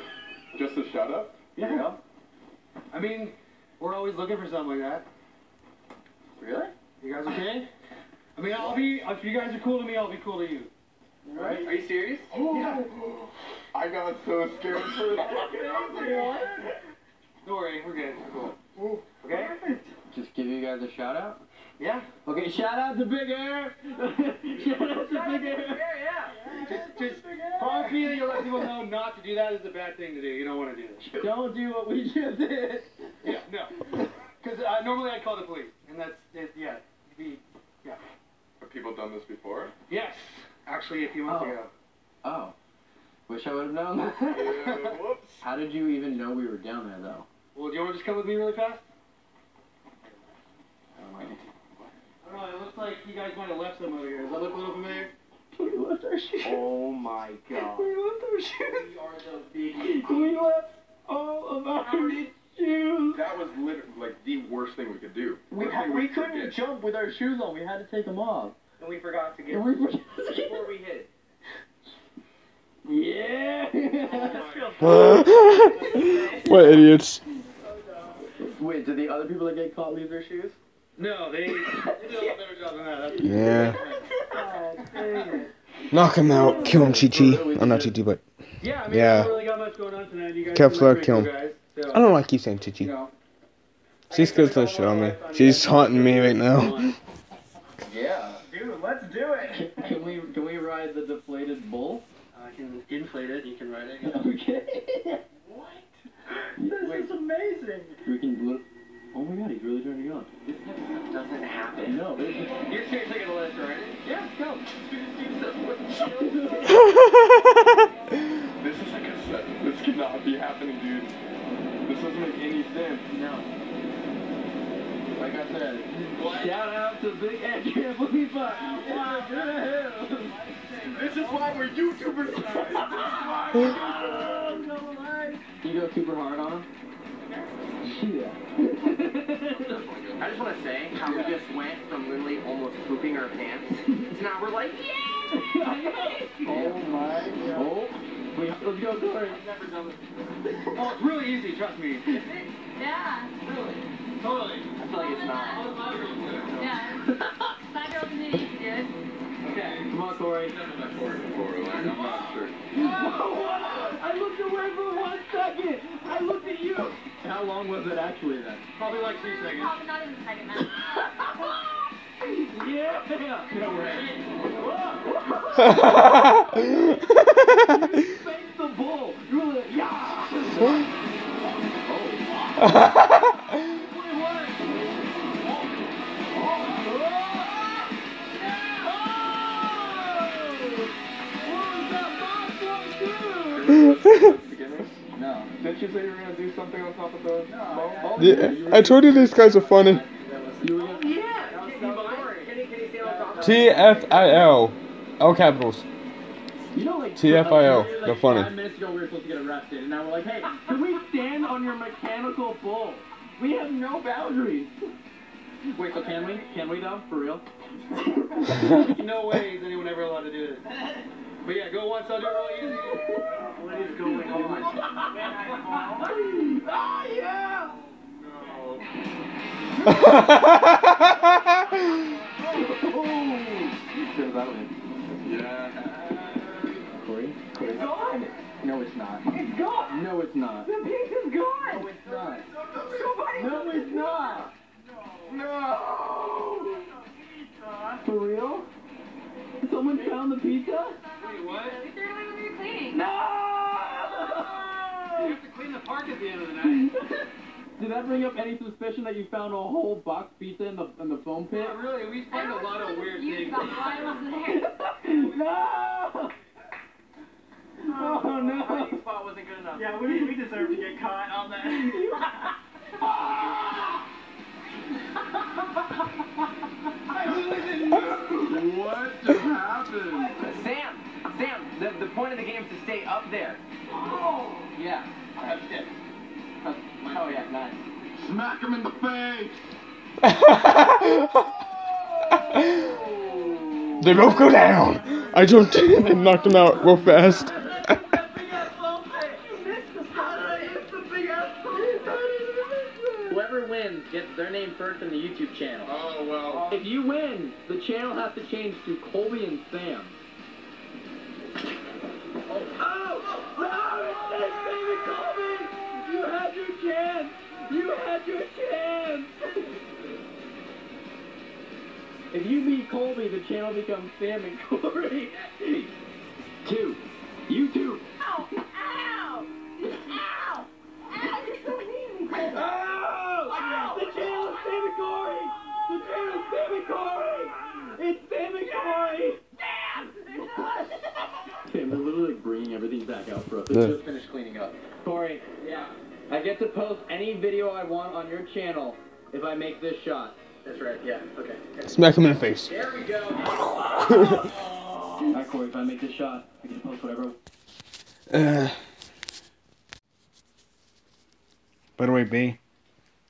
Speaker 5: Just a shout out?
Speaker 8: Yeah. I mean, we're always looking for something like that.
Speaker 7: Really?
Speaker 8: You guys okay? I mean, if you guys are cool to me, I'll be cool to you. Alright?
Speaker 7: Are you serious?
Speaker 8: Yeah.
Speaker 5: I got so scared for a second.
Speaker 8: Don't worry, we're good. We're cool. Okay?
Speaker 7: Just give you guys a shout out?
Speaker 8: Yeah.
Speaker 7: Okay, shout out to Big Air! Shout out to Big Air!
Speaker 8: Just promise me that you'll let people know not to do that is a bad thing to do. You don't want to do this.
Speaker 7: Don't do what we just did!
Speaker 8: Yeah, no. Because normally I'd call the police. And that's, yeah.
Speaker 5: Have people done this before?
Speaker 8: Yes. Actually, a few months ago.
Speaker 7: Oh. Wish I would have known that.
Speaker 5: Yeah, whoops.
Speaker 7: How did you even know we were down there, though?
Speaker 8: Well, do you want to just come with me really fast?
Speaker 7: I don't know.
Speaker 8: I don't know, it looks like you guys might have left some over here. Does that look a little familiar?
Speaker 7: We left our shoes.
Speaker 8: Oh my god.
Speaker 7: We left our shoes.
Speaker 8: We are the biggest.
Speaker 7: We left all of our shoes.
Speaker 5: That was literally like the worst thing we could do.
Speaker 7: We couldn't jump with our shoes on. We had to take them off.
Speaker 8: And we forgot to get
Speaker 7: And we forgot to get
Speaker 8: before we hit.
Speaker 7: Yeah.
Speaker 1: What idiots.
Speaker 7: Wait, did the other people that get caught leave their shoes?
Speaker 8: No, they did a better job than that.
Speaker 1: Yeah. Knock him out. Kill him, Chi-Chi. I'm not Chi-Chi, but...
Speaker 8: Yeah, I mean,
Speaker 1: yeah.
Speaker 8: we haven't really got much going on tonight. You guys
Speaker 1: Kefla, kill him.
Speaker 8: guys, so,
Speaker 1: I don't know why I keep saying Chi-Chi.
Speaker 8: you know,
Speaker 1: She's scared to shit on me. She's haunting me right now.
Speaker 7: Yeah.
Speaker 8: Dude, let's do it.
Speaker 7: Can we ride the deflated bull?
Speaker 8: I can inflate it. You can ride it.
Speaker 7: Okay.
Speaker 8: What? This is amazing.
Speaker 7: We can. Oh my god, he's really turning on.
Speaker 6: This doesn't happen.
Speaker 7: No.
Speaker 8: You're seriously gonna let us ride it?
Speaker 6: Yeah.
Speaker 7: Sam, no. Like I said, shout out to Big Ed Trampoline
Speaker 5: This is why we're YouTubers.
Speaker 7: You go super hard on him? Yeah.
Speaker 6: I just want to say how we just went from literally almost pooping our pants to now we're like, yeah!
Speaker 7: Oh my god. Oh, let's go, Corey.
Speaker 8: I've never done this.
Speaker 7: Oh, it's really easy, trust me.
Speaker 8: Is it? Yeah. Really? Totally.
Speaker 6: I feel like it's not.
Speaker 8: Yeah. That girl can do it, dude.
Speaker 7: Okay, come on, Corey.
Speaker 5: I'm not sure.
Speaker 7: I looked away for 1 second. I looked at you. How long was it actually then?
Speaker 8: Probably like 2 seconds. Probably not even a second, man.
Speaker 7: Yeah. No way. You faced the bull. You were like, yeah. No. Didn't you say you were going to do something on top of the ball?
Speaker 1: Yeah, I told you these guys are funny.
Speaker 7: You were going to...
Speaker 1: TFIL. All capitals.
Speaker 7: You know, like,
Speaker 1: TFIL. They're funny.
Speaker 7: 5 minutes ago we were supposed to get arrested, and now we're like, hey, can we stand on your mechanical bull? We have no boundaries. Wait, so can we? Can we though? For real?
Speaker 8: No way is anyone ever allowed to do this. But yeah, go once, I'll do it really easy.
Speaker 7: What is going on? Ah, yeah!
Speaker 5: Yeah.
Speaker 7: Corey? It's gone! No, it's not.
Speaker 8: It's gone!
Speaker 7: No, it's not.
Speaker 8: The piece is gone!
Speaker 7: No, it's not.
Speaker 8: Somebody...
Speaker 7: No, it's not. No! For real? Someone found the pizza?
Speaker 8: Wait, what?
Speaker 2: They're doing with your cleaning.
Speaker 7: No!
Speaker 8: You have to clean the park at the end of the night.
Speaker 7: Did that bring up any suspicion that you found a whole box pizza in the foam pit?
Speaker 8: Not really, we find a lot of weird things.
Speaker 2: That's why I was there.
Speaker 7: No! Oh no!
Speaker 8: Our spot wasn't good enough. Yeah, we deserve to get caught on that.
Speaker 5: What just happened?
Speaker 6: Sam, the point of the game is to stay up there.
Speaker 8: Oh!
Speaker 6: Yeah.
Speaker 8: That's it.
Speaker 6: Oh yeah, nice.
Speaker 5: Smack him in the face!
Speaker 1: They both go down. I jumped in and knocked them out real fast.
Speaker 7: Whoever wins gets their name first in the YouTube channel.
Speaker 5: Oh, well.
Speaker 7: If you win, the channel has to change to Colby and Sam. You had your chance! You had your chance! If you beat Colby, the channel becomes Sam and Corey. 2. You 2.
Speaker 2: Ow! Ow! Ow! Ow! You're so mean.
Speaker 7: Oh! The channel is Sam and Corey! The channel is Sam and Corey! It's Sam and Corey!
Speaker 2: Damn!
Speaker 7: Sam, they're literally like bringing everything back out for us. They just finished cleaning up. Corey.
Speaker 6: Yeah.
Speaker 7: I get to post any video I want on your channel if I make this shot.
Speaker 6: That's right, yeah, okay.
Speaker 1: Smack him in the face.
Speaker 6: There we go.
Speaker 7: Alright, Corey, if I make this shot, I can post whatever.
Speaker 1: By the way, Bae,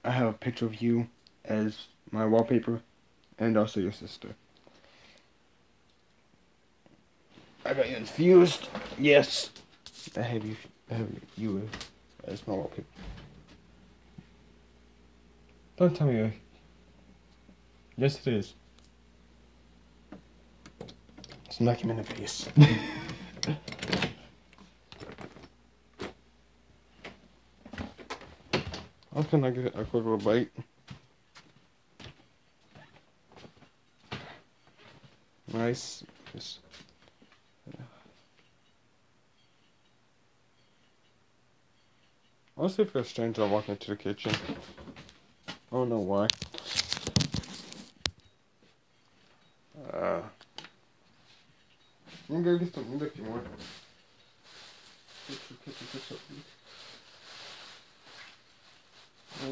Speaker 1: I have a picture of you as my wallpaper, and also your sister. I got you infused. Yes, I have you as my wallpaper. Don't tell me. Yes, it is. Smack him in the face. How can I get a quick little bite? Nice. Just, I'll see if a stranger walking into the kitchen. I don't know why. I'm gonna get some licky more. Get your kitchen fix up, please.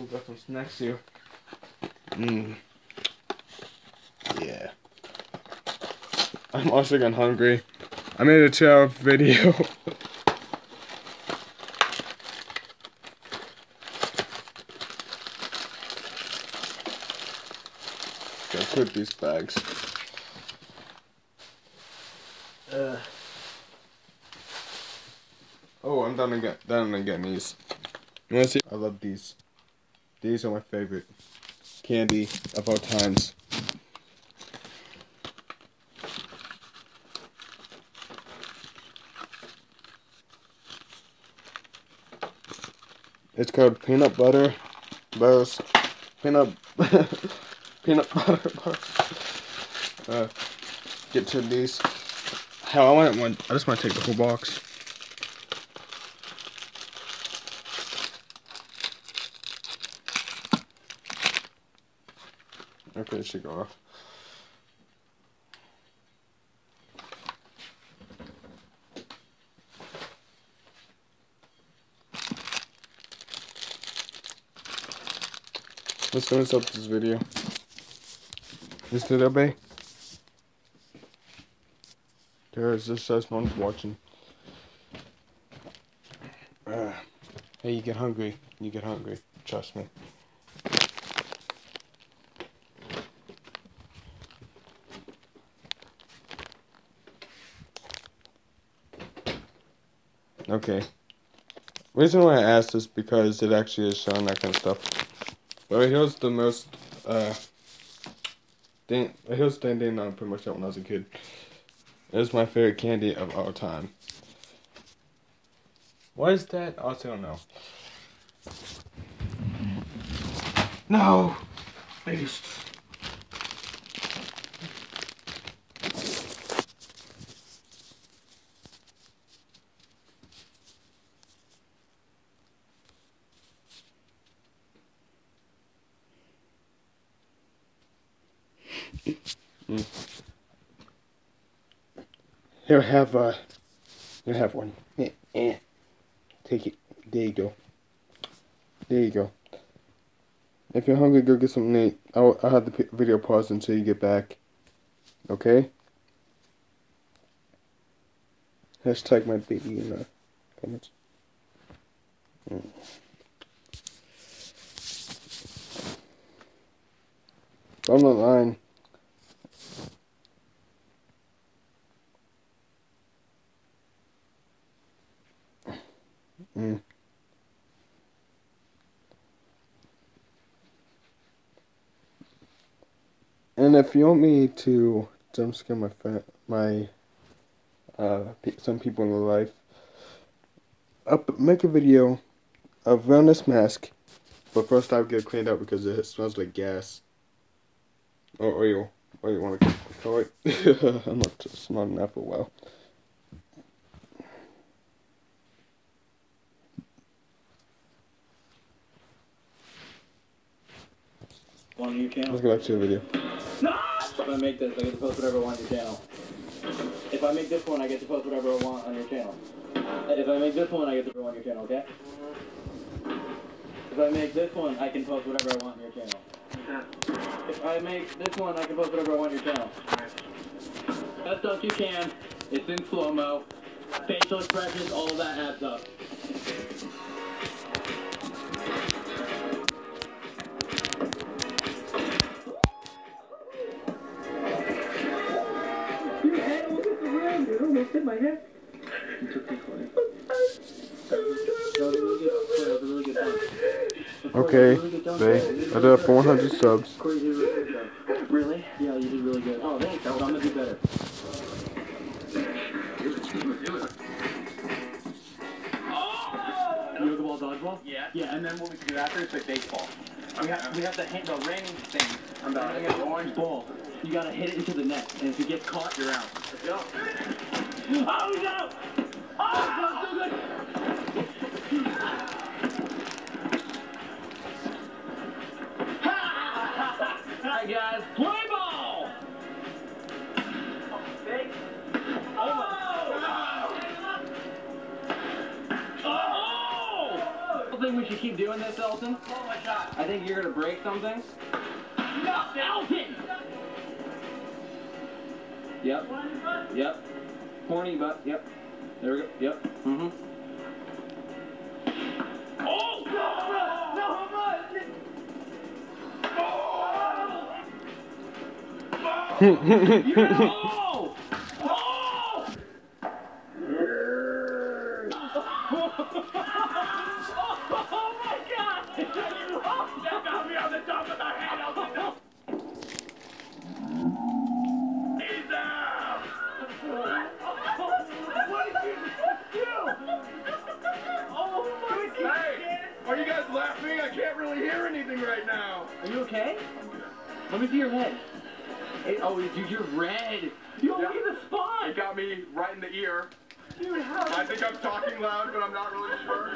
Speaker 1: Oh, got some snacks here. Mmm. Yeah. I'm also getting hungry. I made a 2-hour video. Gotta put these bags. Oh, I'm done again these. You wanna see? I love these. These are my favorite candy of all times. It's called peanut butter bars. Peanut butter bars. Get to these. Hell, I want one. I just want to take the whole box. Okay, it should go off. Let's finish up this video. Is it okay? There's just us ones watching. Hey, you get hungry. You get hungry. Trust me. Okay. Reason why I asked is because it actually is showing that kind of stuff. But here's the most here's the thing I pretty much got when I was a kid. It was my favorite candy of all time. Why is that? I also don't know. No! Please. Here, have one. Take it. There you go. There you go. If you're hungry, go get something to eat. I'll have the video paused until you get back. Okay? Hashtag my baby in the comments. On the line. And if you want me to jump scare some people in the life, I'll make a video of wellness mask, but first I'll get it cleaned up because it smells like gas or oil. What do you want to call it? I'm not smelling that for a while.
Speaker 7: On your channel.
Speaker 1: Let's go back to the video.
Speaker 7: No! If I make this, I get to post whatever I want on your channel. If I make this one, I get to post whatever I want on your channel. If I make this one, I get to go on your channel, okay? If I make this one, I can post whatever I want on your channel. If I make this one, I can post whatever I want on your channel. Best stuff you can. It's in slow-mo. Facial expressions, all of that adds up.
Speaker 8: Your head almost around. It almost hit my head.
Speaker 7: You took this one. That was a really good one.
Speaker 1: Okay, I did it for 100 subs.
Speaker 7: Corey, you did really good though. Really? Yeah, you did really good. Oh, thanks. I'm gonna do better. Yoga ball, dodgeball?
Speaker 11: Yeah.
Speaker 7: Yeah, and then what we can do after is like baseball. We have the ring thing.
Speaker 11: I'm about to get the orange
Speaker 7: ball. You gotta hit it into the net, and if you get caught, you're out.
Speaker 11: Let's go.
Speaker 7: Oh no! Oh, so good! Hi guys, play ball!
Speaker 11: Big.
Speaker 7: Oh!
Speaker 6: think we should keep doing this, Elton?
Speaker 11: Oh my god.
Speaker 6: I think you're gonna break something.
Speaker 11: No, Elton!
Speaker 6: Yep. Yep. Corny butt. Yep. There we go. Yep. Mm-hmm.
Speaker 11: Oh! No! Oh! Oh! Oh my god! That got me on the top of the head! Elton.
Speaker 5: Hey, are you guys laughing? I can't really hear anything right now.
Speaker 6: Are you okay? Let me see your head. Hey, oh, dude, you're red. You look at the spot.
Speaker 5: It got me right in the ear.
Speaker 6: Dude, how?
Speaker 5: I think I'm talking loud, but I'm not really sure.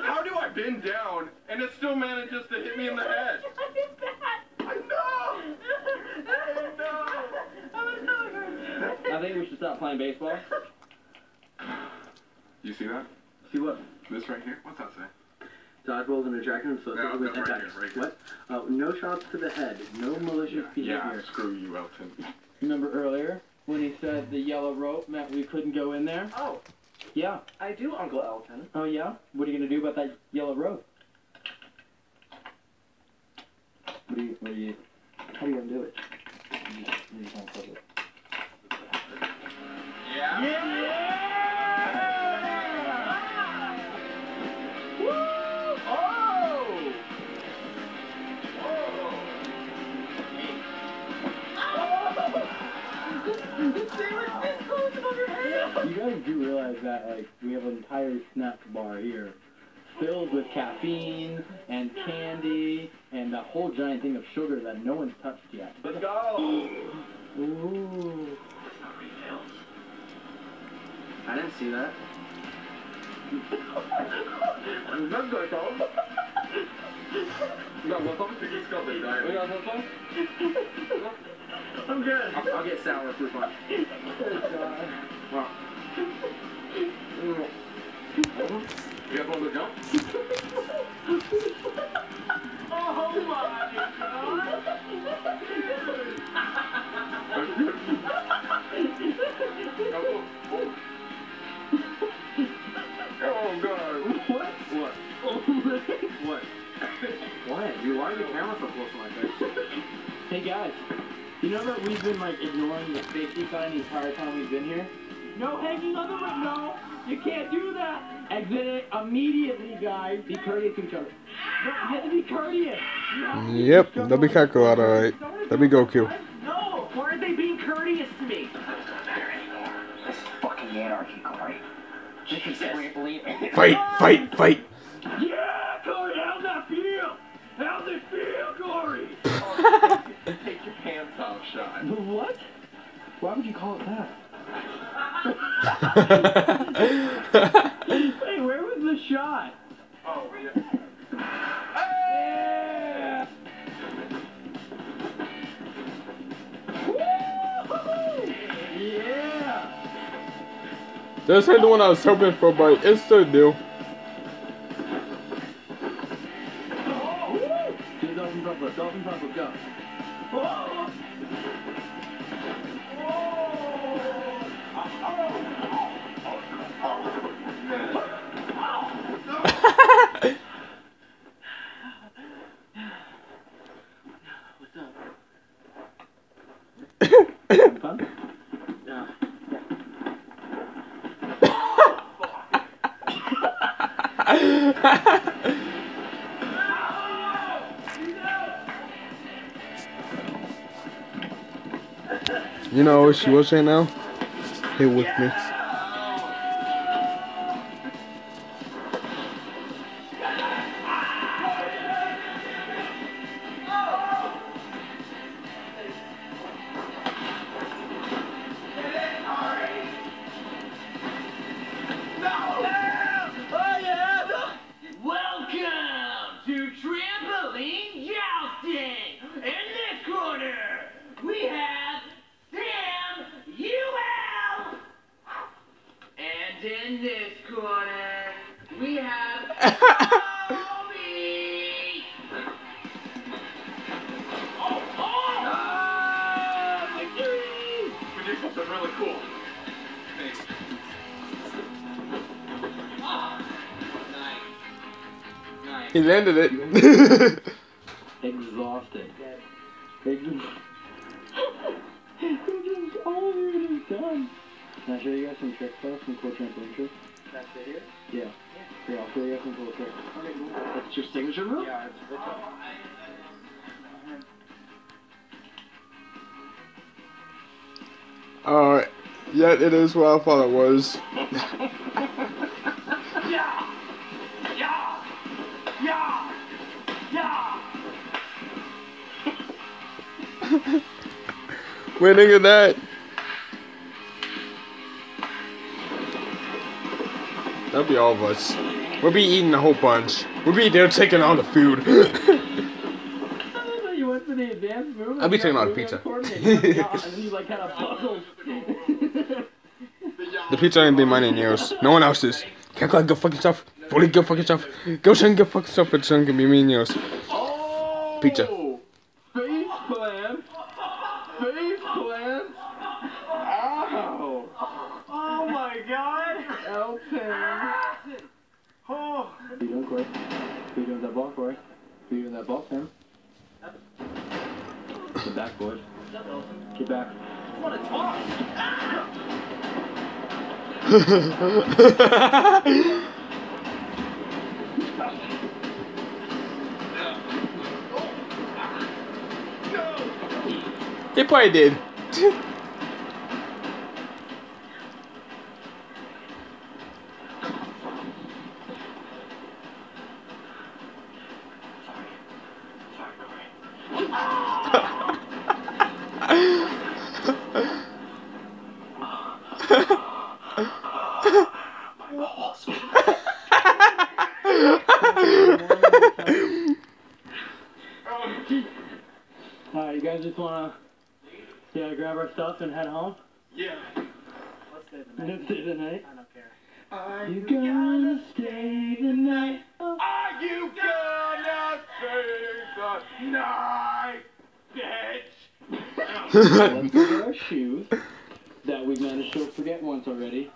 Speaker 5: How do I bend down and it still manages to hit me in the head? I know!
Speaker 6: I think we should stop playing baseball.
Speaker 5: You see that?
Speaker 6: See what?
Speaker 5: This right here? What's that say?
Speaker 7: Dodgeball's an attraction, so
Speaker 5: No,
Speaker 7: with
Speaker 5: no, right
Speaker 7: impact.
Speaker 5: here, right here.
Speaker 7: What? No shots to the head. No malicious behavior.
Speaker 5: Yeah, screw you, Elton.
Speaker 6: Remember earlier when he said the yellow rope meant we couldn't go in there?
Speaker 7: Oh,
Speaker 6: Yeah.
Speaker 7: I do, Uncle Elton.
Speaker 6: Oh, yeah? What are you going to do about that yellow rope? How are you going to do it? You can't close it.
Speaker 5: Yeah? Woo! Oh!
Speaker 6: You guys do realize that, like, we have an entire snack bar here filled with caffeine and candy and that whole giant thing of sugar that no one's touched yet.
Speaker 5: Let's go!
Speaker 6: Ooh.
Speaker 7: I didn't see that.
Speaker 5: Let's go, Tom. You got what, Tom? I think he's got the diet.
Speaker 6: We got something?
Speaker 7: I'm good. I'll get sour fruit punch.
Speaker 5: Wow. You guys want to jump?
Speaker 11: Oh my god!
Speaker 5: Oh god.
Speaker 7: What? What? What? What? You why are the camera so close to my face?
Speaker 6: Hey guys, you know that we've been like ignoring the safety sign the entire time we've been here? No hanging on the window! You can't do that! Exit it immediately, guys! Be courteous to each other. No, you have to be courteous!
Speaker 1: Yep, that'll be Kaku out, alright. That'll be Goku.
Speaker 11: No! Why aren't they being courteous to me?
Speaker 8: It doesn't matter anymore. This is fucking anarchy, Corey. Jesus.
Speaker 1: Fight!
Speaker 11: Yeah, Corey, how's that feel? How's it feel, Corey?
Speaker 5: Take your pants off, Sean.
Speaker 6: What? Why would you call it that? Hey, where was the shot?
Speaker 5: Oh, yeah.
Speaker 6: Yeah! Yeah!
Speaker 1: This ain't the one I was hoping for, but it's still do.
Speaker 6: Dolphin pump, go. What's up? Fun? Yeah.
Speaker 1: You know what she was saying now? Here with me.
Speaker 11: Welcome to trampoline jousting. In this corner, we have Sam UL. And in this corner, we have
Speaker 1: He landed it.
Speaker 7: Exhausted. All of it is done. Can I show you guys some tricks though? Some cool trampoline tricks?
Speaker 11: That's it here?
Speaker 7: Yeah. Here, I'll show you guys some cool tricks.
Speaker 11: Okay, cool.
Speaker 7: That's your signature move?
Speaker 11: Yeah, it's a
Speaker 1: Alright. Yeah, it is what I thought it was.
Speaker 8: Yeah! Yeah! Yeah! Yeah!
Speaker 1: What do you think of that? That'll be all of us. We'll be eating a whole bunch. We'll be there taking all the food.
Speaker 7: You went for the advanced move?
Speaker 1: I'll be taking all the pizza.
Speaker 7: And then you like kind of buckled.
Speaker 1: The pizza ain't be mine and yours. No one else's. Can't go fuck yourself. Fully go fuck yourself. Go son, go fuck yourself. It's gonna be me and yours. Pizza.
Speaker 7: Face plant. Face plant. Ow.
Speaker 8: Oh my god!
Speaker 7: Elton.
Speaker 8: Oh!
Speaker 7: What are you doing, Corey? What are you doing with that ball, Corey? What are you doing with that ball, Tim? Get back, boys. Get back.
Speaker 8: I want to talk!
Speaker 1: He probably did.
Speaker 7: Alright, you guys just wanna grab our stuff and head home?
Speaker 11: Yeah. Let's stay the night.
Speaker 7: Let's stay the night.
Speaker 11: I don't care.
Speaker 7: Are you gonna stay the night?
Speaker 5: Are you gonna stay the night, bitch?
Speaker 7: Let's go get our shoes that we've managed to forget once already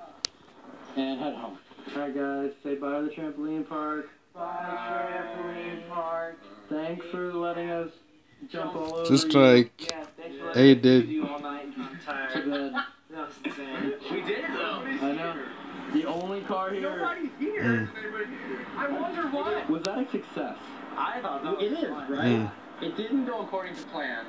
Speaker 7: and head home. Alright guys, say bye to the trampoline park.
Speaker 11: Bye, trampoline park.
Speaker 7: Thanks for letting us jump all over
Speaker 1: Just
Speaker 7: you.
Speaker 1: like
Speaker 11: Yeah, thanks for
Speaker 1: they
Speaker 11: letting
Speaker 1: did.
Speaker 11: you all night and keep you tired.
Speaker 7: To bed.
Speaker 11: That was insane. We did though.
Speaker 7: I know. The only car here.
Speaker 11: Nobody's here. I wonder why.
Speaker 7: Was that a success?
Speaker 11: I thought that was
Speaker 7: It is,
Speaker 11: fun.
Speaker 7: right? It didn't go according to plan.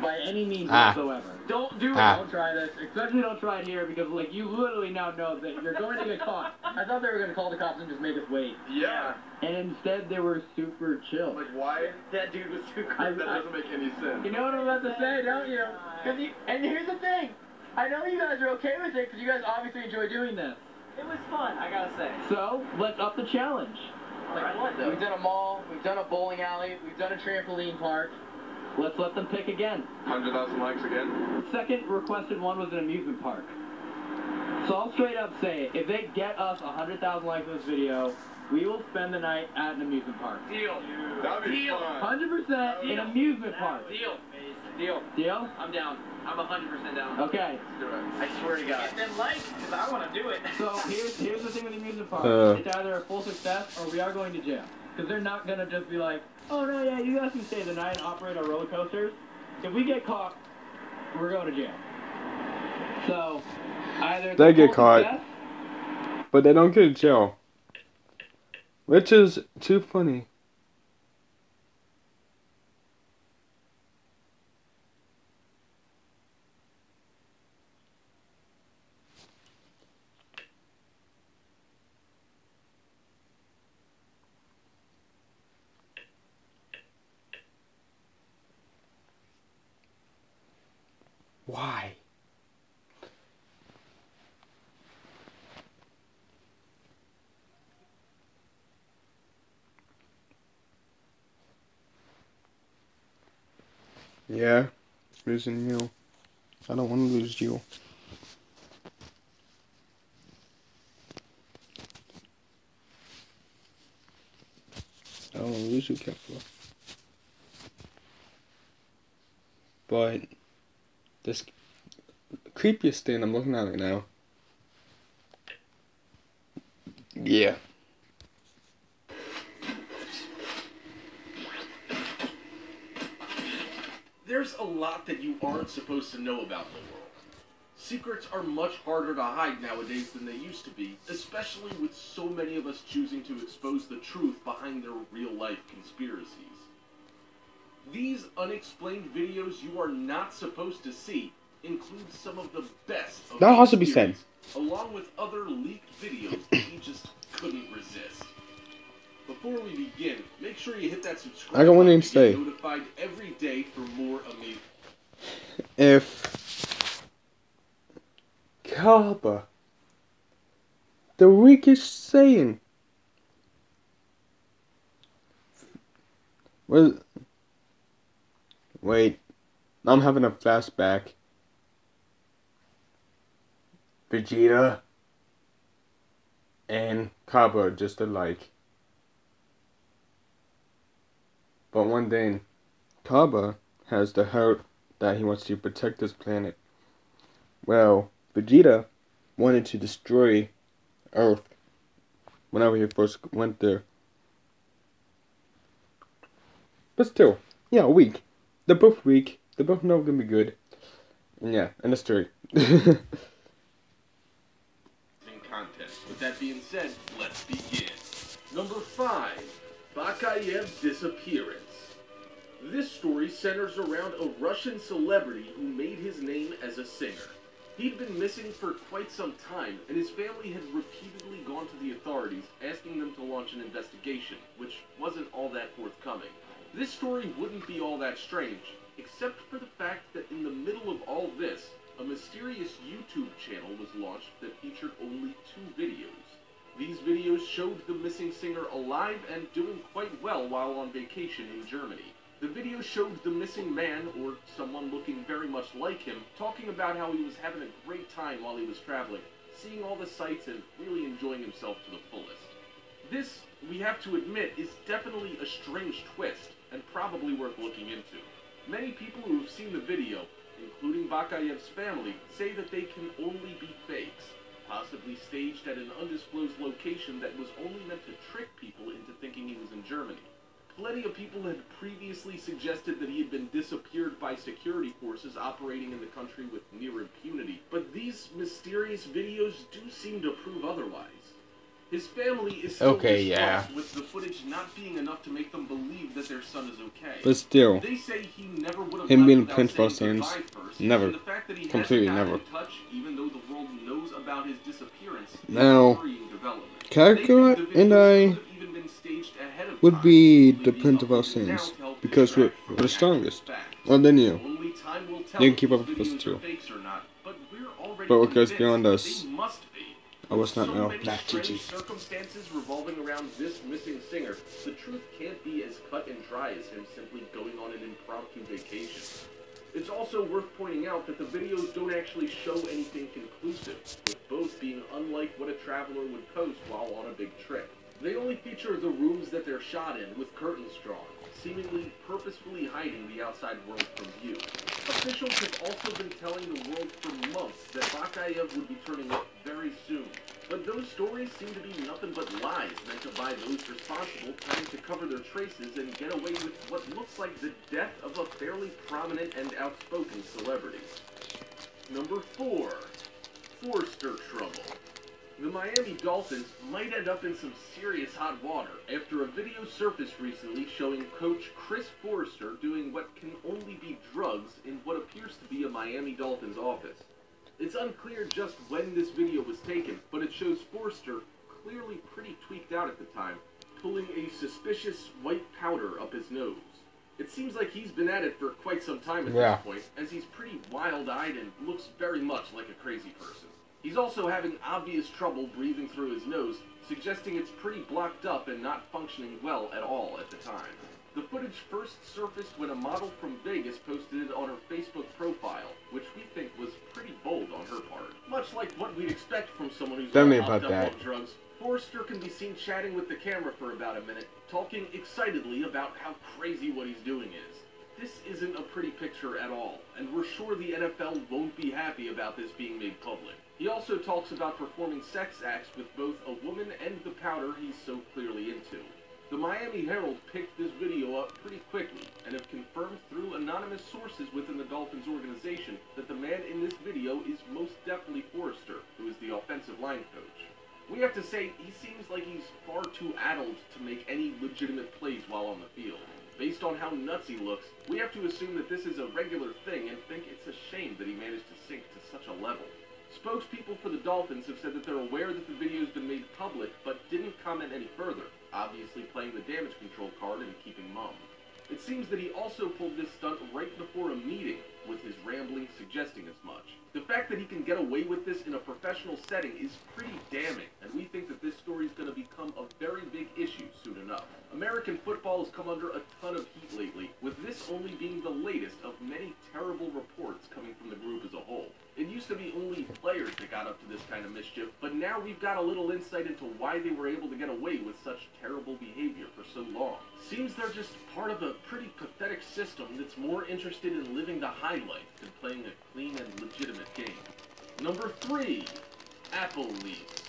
Speaker 7: By any means
Speaker 1: Ah.
Speaker 7: whatsoever. Don't do it.
Speaker 1: Ah.
Speaker 7: Don't try this. Especially don't try it here because, like, you literally now know that you're going to get caught. I thought they were going to call the cops and just make us wait.
Speaker 5: Yeah.
Speaker 7: And instead, they were super chill.
Speaker 5: Like, why?
Speaker 11: That dude was super
Speaker 5: That doesn't make any sense.
Speaker 7: You know what I'm about to say, don't you? And here's the thing. I know you guys are okay with it because you guys obviously enjoy doing this.
Speaker 11: It was fun, I gotta say.
Speaker 7: So, let's up the challenge.
Speaker 11: Like what though?
Speaker 7: We've done a mall, we've done a bowling alley, we've done a trampoline park. Let's let them pick again.
Speaker 5: 100,000 likes again?
Speaker 7: The second requested one was an amusement park. So I'll straight up say, if they get us 100,000 likes on this video, we will spend the night at an amusement park.
Speaker 11: Deal.
Speaker 5: That'd be
Speaker 11: Deal.
Speaker 5: fun.
Speaker 7: 100% an amusement park.
Speaker 11: Deal. Deal.
Speaker 7: Deal?
Speaker 11: I'm down. I'm 100% down.
Speaker 7: Okay.
Speaker 5: Do it.
Speaker 11: I swear to God. Get them likes, because I want to do it.
Speaker 7: So here's the thing with the amusement park. It's either a full success or we are going to jail. Because they're not going to just be like, oh no, yeah, you guys can stay the night and operate our roller coasters. If we get caught, we're going to jail. So, either
Speaker 1: They get
Speaker 7: full
Speaker 1: caught.
Speaker 7: success,
Speaker 1: But they don't get in jail. Which is too funny. Why? Yeah, losing you. I don't want to lose you. I don't want to lose you, kefla. But this creepiest thing I'm looking at right now. Yeah.
Speaker 14: There's a lot that you aren't supposed to know about the world. Secrets are much harder to hide nowadays than they used to be, especially with so many of us choosing to expose the truth behind their real-life conspiracies. These unexplained videos you are not supposed to see include some of the best of
Speaker 1: That has to
Speaker 14: these
Speaker 1: be said.
Speaker 14: theories, along with other leaked videos that you just couldn't resist. Before we begin, make sure you hit that subscribe
Speaker 1: I got one
Speaker 14: button
Speaker 1: thing to
Speaker 14: to get
Speaker 1: say.
Speaker 14: notified every day for more amazing.
Speaker 1: If Kaaba, the weakest saying, was wait, I'm having a flashback. Vegeta and Kaaba are just alike. But one thing, Kaaba has the heart that he wants to protect his planet. Well, Vegeta wanted to destroy Earth whenever he first went there. But still, yeah, weak. They're both weak. They're both not gonna be good. And yeah, end of story.
Speaker 14: Content. With that being said, let's begin. Number 5, Bakayev's disappearance. This story centers around a Russian celebrity who made his name as a singer. He'd been missing for quite some time, and his family had repeatedly gone to the authorities, asking them to launch an investigation, which wasn't all that forthcoming. This story wouldn't be all that strange, except for the fact that in the middle of all this, a mysterious YouTube channel was launched that featured only 2 videos. These videos showed the missing singer alive and doing quite well while on vacation in Germany. The video showed the missing man, or someone looking very much like him, talking about how he was having a great time while he was traveling, seeing all the sights and really enjoying himself to the fullest. This, we have to admit, is definitely a strange twist, and probably worth looking into. Many people who have seen the video, including Bakayev's family, say that they can only be fakes, possibly staged at an undisclosed location that was only meant to trick people into thinking he was in Germany. Plenty of people had previously suggested that he had been disappeared by security forces operating in the country with near impunity, but these mysterious videos do seem to prove otherwise. His family is still distraught with the footage not being enough to make them believe that their son is okay.
Speaker 1: But still,
Speaker 14: They say he never would have
Speaker 1: him
Speaker 14: left
Speaker 1: being
Speaker 14: without
Speaker 1: Prince
Speaker 14: saying
Speaker 1: Faustins,
Speaker 14: goodbye first,
Speaker 1: never,
Speaker 14: and the fact that he
Speaker 1: completely
Speaker 14: hasn't gotten
Speaker 1: never.
Speaker 14: in touch, even though the world knows about his disappearance, is
Speaker 1: Now,
Speaker 14: a worrying development.
Speaker 1: Kakarot and I would be the Prince of Faustins because we're the strongest. Well, then you. You can keep up with us too. But what goes beyond us, I was not know. Not GG.
Speaker 14: Circumstances revolving around this missing singer, the truth can't be as cut and dry as him simply going on an impromptu vacation. It's also worth pointing out that the videos don't actually show anything conclusive, with both being unlike what a traveler would post while on a big trip. They only feature the rooms that they're shot in, with curtains drawn, seemingly purposefully hiding the outside world from view. Officials have also been telling the world for months that Bakayev would be turning up very soon. But those stories seem to be nothing but lies meant to buy those responsible time to cover their traces and get away with what looks like the death of a fairly prominent and outspoken celebrity. Number 4. Forster trouble. The Miami Dolphins might end up in some serious hot water after a video surfaced recently showing coach Chris Forster doing what can only be drugs in what appears to be a Miami Dolphins office. It's unclear just when this video was taken, but it shows Forster, clearly pretty tweaked out at the time, pulling a suspicious white powder up his nose. It seems like he's been at it for quite some time at this point, as he's pretty wild-eyed and looks very much like a crazy person. He's also having obvious trouble breathing through his nose, suggesting it's pretty blocked up and not functioning well at all at the time. The footage first surfaced when a model from Vegas posted it on her Facebook profile, which we think was pretty bold on her part. Much like what we'd expect from someone who's all hopped up on drugs, Forster can be seen chatting with the camera for about a minute, talking excitedly about how crazy what he's doing is. This isn't a pretty picture at all, and we're sure the NFL won't be happy about this being made public. He also talks about performing sex acts with both a woman and the powder he's so clearly into. The Miami Herald picked this video up pretty quickly and have confirmed through anonymous sources within the Dolphins organization that the man in this video is most definitely Forrester, who is the offensive line coach. We have to say, he seems like he's far too addled to make any legitimate plays while on the field. Based on how nuts he looks, we have to assume that this is a regular thing and think it's a shame that he managed to sink to such a level. Spokespeople for the Dolphins have said that they're aware that the video's been made public, but didn't comment any further, obviously playing the damage control card and keeping mum. It seems that he also pulled this stunt right before a meeting, with his rambling suggesting as much. The fact that he can get away with this in a professional setting is pretty damning, and we think that this story is going to become a very big issue soon enough. American football has come under a ton of heat lately, with this only being the latest of many terrible reports coming from the group as a whole. It used to be only players that got up to this kind of mischief, but now we've got a little insight into why they were able to get away with such terrible behavior for so long. Seems they're just part of a pretty pathetic system that's more interested in living the high life than playing a clean and legitimate game. Number 3. Apple leaks.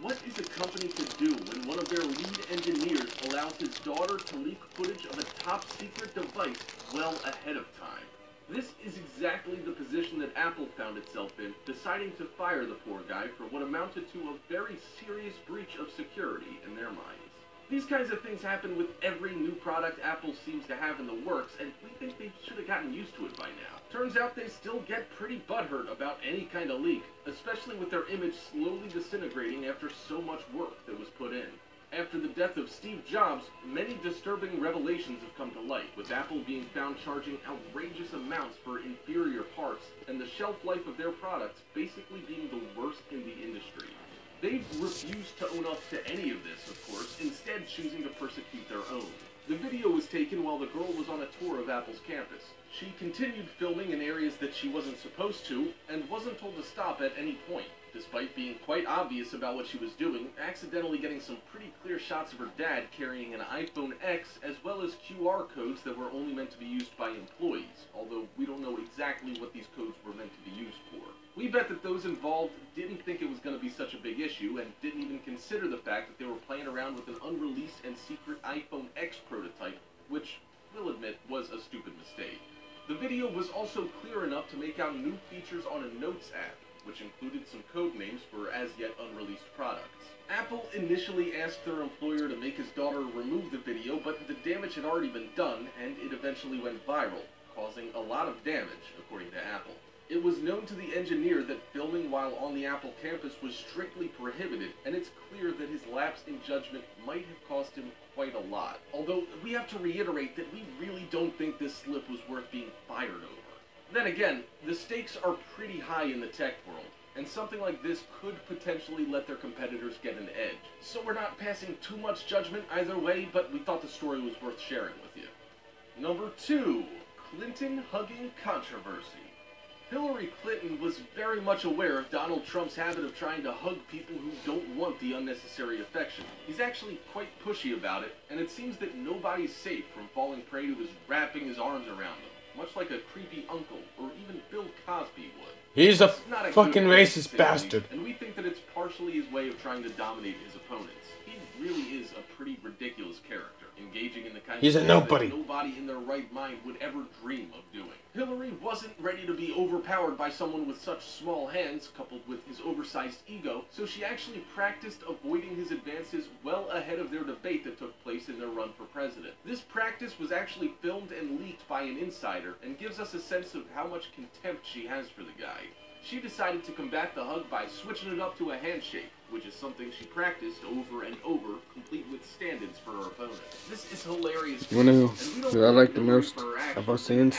Speaker 14: What is a company to do when one of their lead engineers allows his daughter to leak footage of a top-secret device well ahead of time? This is exactly the position that Apple found itself in, deciding to fire the poor guy for what amounted to a very serious breach of security in their minds. These kinds of things happen with every new product Apple seems to have in the works, and we think they should have gotten used to it by now. Turns out they still get pretty butthurt about any kind of leak, especially with their image slowly disintegrating after so much work that was put in. After the death of Steve Jobs, many disturbing revelations have come to light, with Apple being found charging outrageous amounts for inferior parts, and the shelf life of their products basically being the worst in the industry. They've refused to own up to any of this, of course, instead choosing to persecute their own. The video was taken while the girl was on a tour of Apple's campus. She continued filming in areas that she wasn't supposed to, and wasn't told to stop at any point, despite being quite obvious about what she was doing, accidentally getting some pretty clear shots of her dad carrying an iPhone X, as well as QR codes that were only meant to be used by employees, although we don't know exactly what these codes were meant to be used for. We bet that those involved didn't think it was going to be such a big issue, and didn't even consider the fact that they were playing around with an unreleased and secret iPhone X prototype, which, we'll admit, was a stupid mistake. The video was also clear enough to make out new features on a Notes app, which included some code names for as-yet unreleased products. Apple initially asked their employer to make his daughter remove the video, but the damage had already been done, and it eventually went viral, causing a lot of damage, according to Apple. It was known to the engineer that filming while on the Apple campus was strictly prohibited, and it's clear that his lapse in judgment might have cost him quite a lot. Although, we have to reiterate that we really don't think this slip was worth being fired over. Then again, the stakes are pretty high in the tech world, and something like this could potentially let their competitors get an edge. So we're not passing too much judgment either way, but we thought the story was worth sharing with you. Number 2. Clinton hugging controversy. Hillary Clinton was very much aware of Donald Trump's habit of trying to hug people who don't want the unnecessary affection. He's actually quite pushy about it, and it seems that nobody's safe from falling prey to his wrapping his arms around them, much like a creepy uncle, or even Bill Cosby would.
Speaker 1: He's a fucking racist bastard.
Speaker 14: And we think that it's partially his way of trying to dominate his opponents. He really is a pretty ridiculous character, engaging in the kind
Speaker 1: He's
Speaker 14: of
Speaker 1: a
Speaker 14: things
Speaker 1: nobody.
Speaker 14: that nobody in their right mind would ever dream of doing. Hillary wasn't ready to be overpowered by someone with such small hands, coupled with his oversized ego, so she actually practiced avoiding his advances well ahead of their debate that took place in their run for president. This practice was actually filmed and leaked by an insider, and gives us a sense of how much contempt she has for the guy. She decided to combat the hug by switching it up to a handshake, which is something she practiced over and over, complete with stand-ins for her opponent. This is hilarious.
Speaker 1: You wanna know who I like the most about scenes?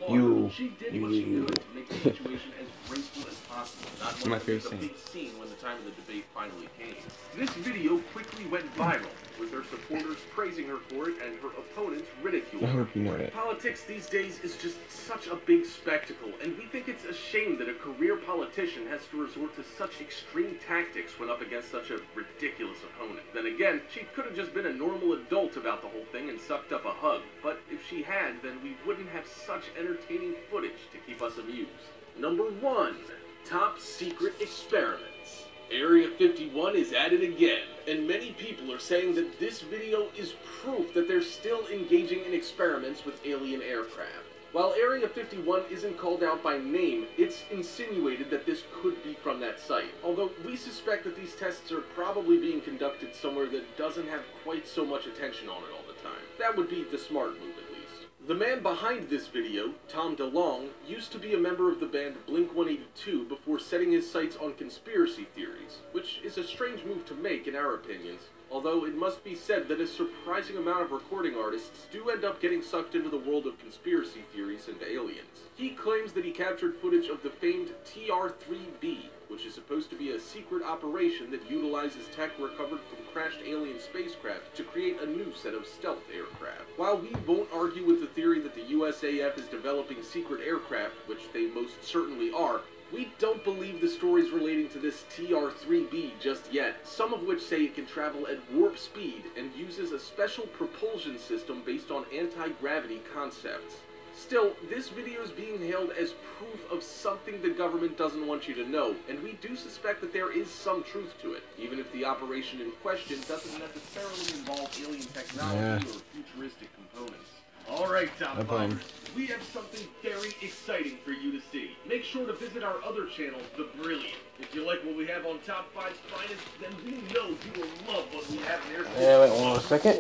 Speaker 1: You.
Speaker 14: She did what she could to make the situation as graceful as possible, not
Speaker 1: My
Speaker 14: wanting to make
Speaker 1: favorite
Speaker 14: a big scene when the time of the debate finally came. This video quickly went viral, with her supporters praising her for it and her opponents ridiculing
Speaker 1: I
Speaker 14: her.
Speaker 1: hope you know that.
Speaker 14: Politics these days is just such a big spectacle, and we think it's a shame that a career politician has to resort to such extreme tactics when up against such a ridiculous opponent. Then again, she could have just been a normal adult about the whole thing and sucked up a hug, but if she had, then we wouldn't have such entertaining footage to keep us amused. Number 1. Top secret experiments. Area 51 is at it again, and many people are saying that this video is proof that they're still engaging in experiments with alien aircraft. While Area 51 isn't called out by name, it's insinuated that this could be from that site, although we suspect that these tests are probably being conducted somewhere that doesn't have quite so much attention on it all the time. That would be the smart move, at least. The man behind this video, Tom DeLonge, used to be a member of the band Blink-182 before setting his sights on conspiracy theories, which is a strange move to make in our opinions, although it must be said that a surprising amount of recording artists do end up getting sucked into the world of conspiracy theories and aliens. He claims that he captured footage of the famed TR-3B, which is supposed to be a secret operation that utilizes tech recovered from crashed alien spacecraft to create a new set of stealth aircraft. While we won't argue with the theory that the USAF is developing secret aircraft, which they most certainly are, we don't believe the stories relating to this TR-3B just yet, some of which say it can travel at warp speed and uses a special propulsion system based on anti-gravity concepts. Still, this video is being hailed as proof of something the government doesn't want you to know, and we do suspect that there is some truth to it, even if the operation in question doesn't necessarily involve alien technology or futuristic components. Alright, Top Bombers, we have something very exciting for you to see. Make sure to visit our other channel, The Brilliant. If you like what we have on Top 5's Finest, then we know you will love what we have in there.
Speaker 1: Yeah, wait 1 second.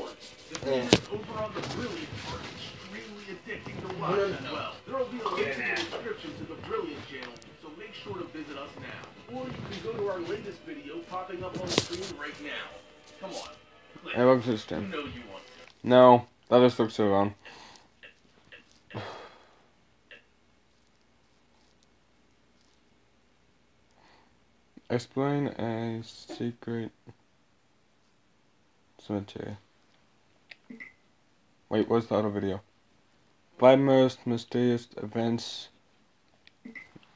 Speaker 14: The videos over on The Brilliant are extremely addicting to watch as well. There will be a link in the description to The Brilliant channel, so make sure to visit us now. Or you can go to our latest video popping up on the screen right now. Come on. Click.
Speaker 1: Hey, welcome to the stream.
Speaker 14: You know you want to.
Speaker 1: No, that just looks so wrong. Explain a secret cemetery. Wait, what's the other video? 5 most mysterious events.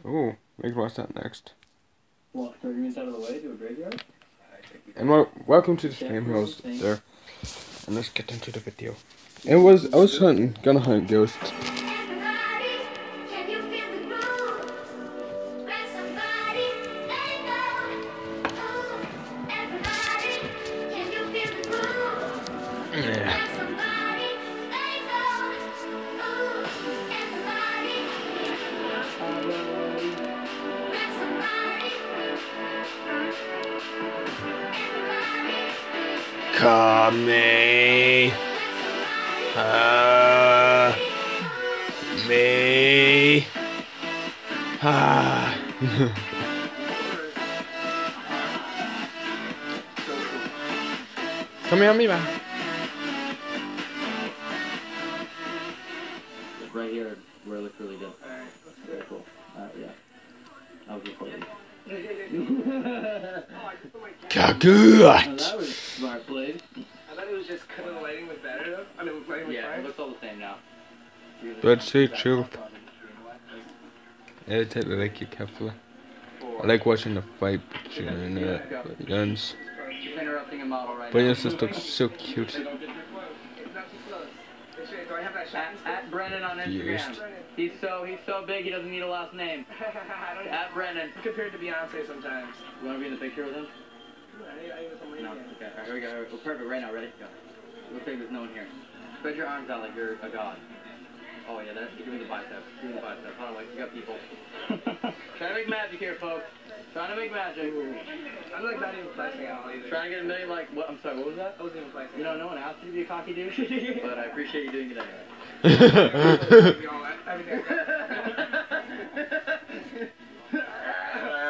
Speaker 1: Ooh, we can watch that next.
Speaker 7: Walk 30 minutes out of the way to a graveyard?
Speaker 1: And welcome to the stream, host there. And let's get into the video. I was gonna hunt ghosts. Come me. Me. Come here, me, man.
Speaker 7: Right here, where it looks really good. Very cool. Yeah. I was recording.
Speaker 1: Good.
Speaker 7: That was smart, Blade.
Speaker 11: I thought it was just because the lighting was better though. I mean, lighting was
Speaker 7: Yeah,
Speaker 11: fine.
Speaker 7: it looks all the same now.
Speaker 1: But say truth. I totally like your kefla. I like watching the fight between guns.
Speaker 7: You're interrupting a model right
Speaker 1: But
Speaker 7: now.
Speaker 1: this just looks so cute.
Speaker 11: It's not too close. Do I have that shot?
Speaker 7: At Brennan on Instagram. He's so big he doesn't need a last name. At Brennan.
Speaker 11: Compared to Beyonce sometimes.
Speaker 7: You want to be in the picture with him? No. Okay. Alright, here we go. Well, perfect. Right now. Ready? Go. Looks like there's no one here. Spread your arms out like you're a god. Oh yeah, give me the bicep. Give me the bicep. Hold on, wait. You got people. Trying to make magic here, folks. Trying to make magic.
Speaker 11: I'm like not even flexing out either.
Speaker 7: Trying to get a million like what? I'm sorry. What was that?
Speaker 11: I wasn't even flexing.
Speaker 7: You know, no one asked you to be a cocky dude, but I appreciate you doing it anyway.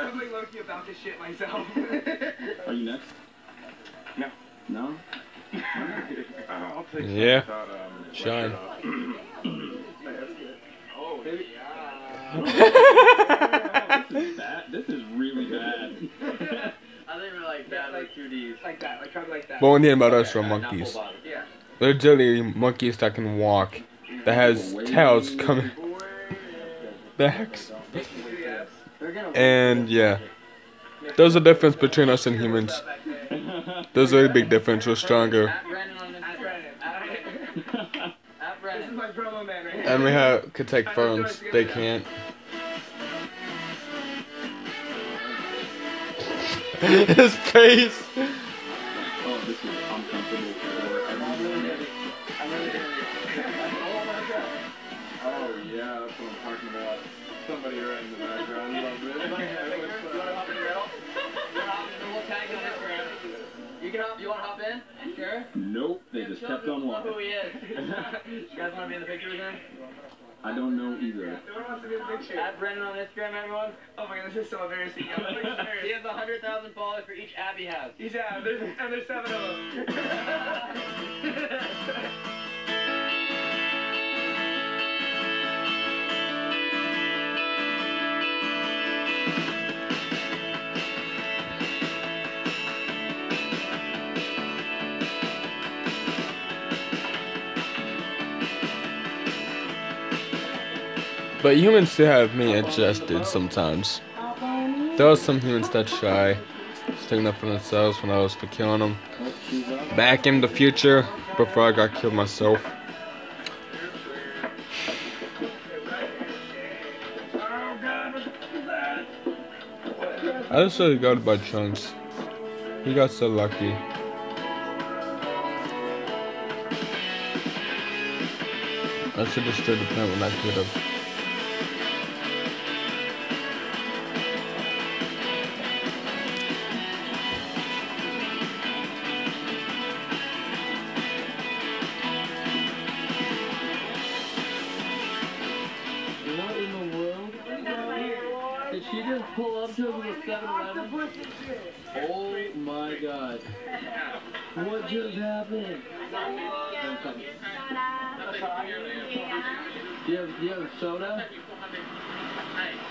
Speaker 11: I'm like low-key about to shit myself.
Speaker 5: Are you next?
Speaker 7: No.
Speaker 5: No?
Speaker 14: I'll take
Speaker 1: Yeah.
Speaker 14: some.
Speaker 1: Shine.
Speaker 11: Oh, baby.
Speaker 5: This is bad. This is really bad.
Speaker 7: I think we're like bad like 2Ds.
Speaker 11: Like that, like try to like that.
Speaker 1: But one thing about us are monkeys.
Speaker 11: Yeah.
Speaker 1: They're literally monkeys that can walk. That has tails coming back. And yeah. There's a difference between us and humans. There's a really big difference. We're stronger.
Speaker 7: At Brennan on Instagram. At Brennan.
Speaker 11: This is my promo man right here.
Speaker 1: And we could take phones. They can't. His face.
Speaker 5: Oh, this is uncomfortable for everyone. Oh yeah, that's what I'm talking about. Somebody right in the background. Love
Speaker 6: You want to hop in? Sure.
Speaker 5: Nope, they just kept on walking.
Speaker 6: Who he is. You guys want to be in the picture with him?
Speaker 5: I don't know either.
Speaker 11: Who wants to be in the picture?
Speaker 6: Add Brendan on Instagram, everyone.
Speaker 11: Oh my god, this is so embarrassing.
Speaker 6: He has 100,000 followers for each app he has.
Speaker 11: He's out. There's 7 of them.
Speaker 1: But humans still have me adjusted sometimes. There are some humans that shy, sticking up for themselves when I was for killing them. Back in the future, before I got killed myself. I just said he got it by chunks. He got so lucky. I should have destroyed the plant when I could have.
Speaker 6: What in the world? Did she just pull up to us with a 7-Eleven? Oh my god. What just happened? Do you have soda?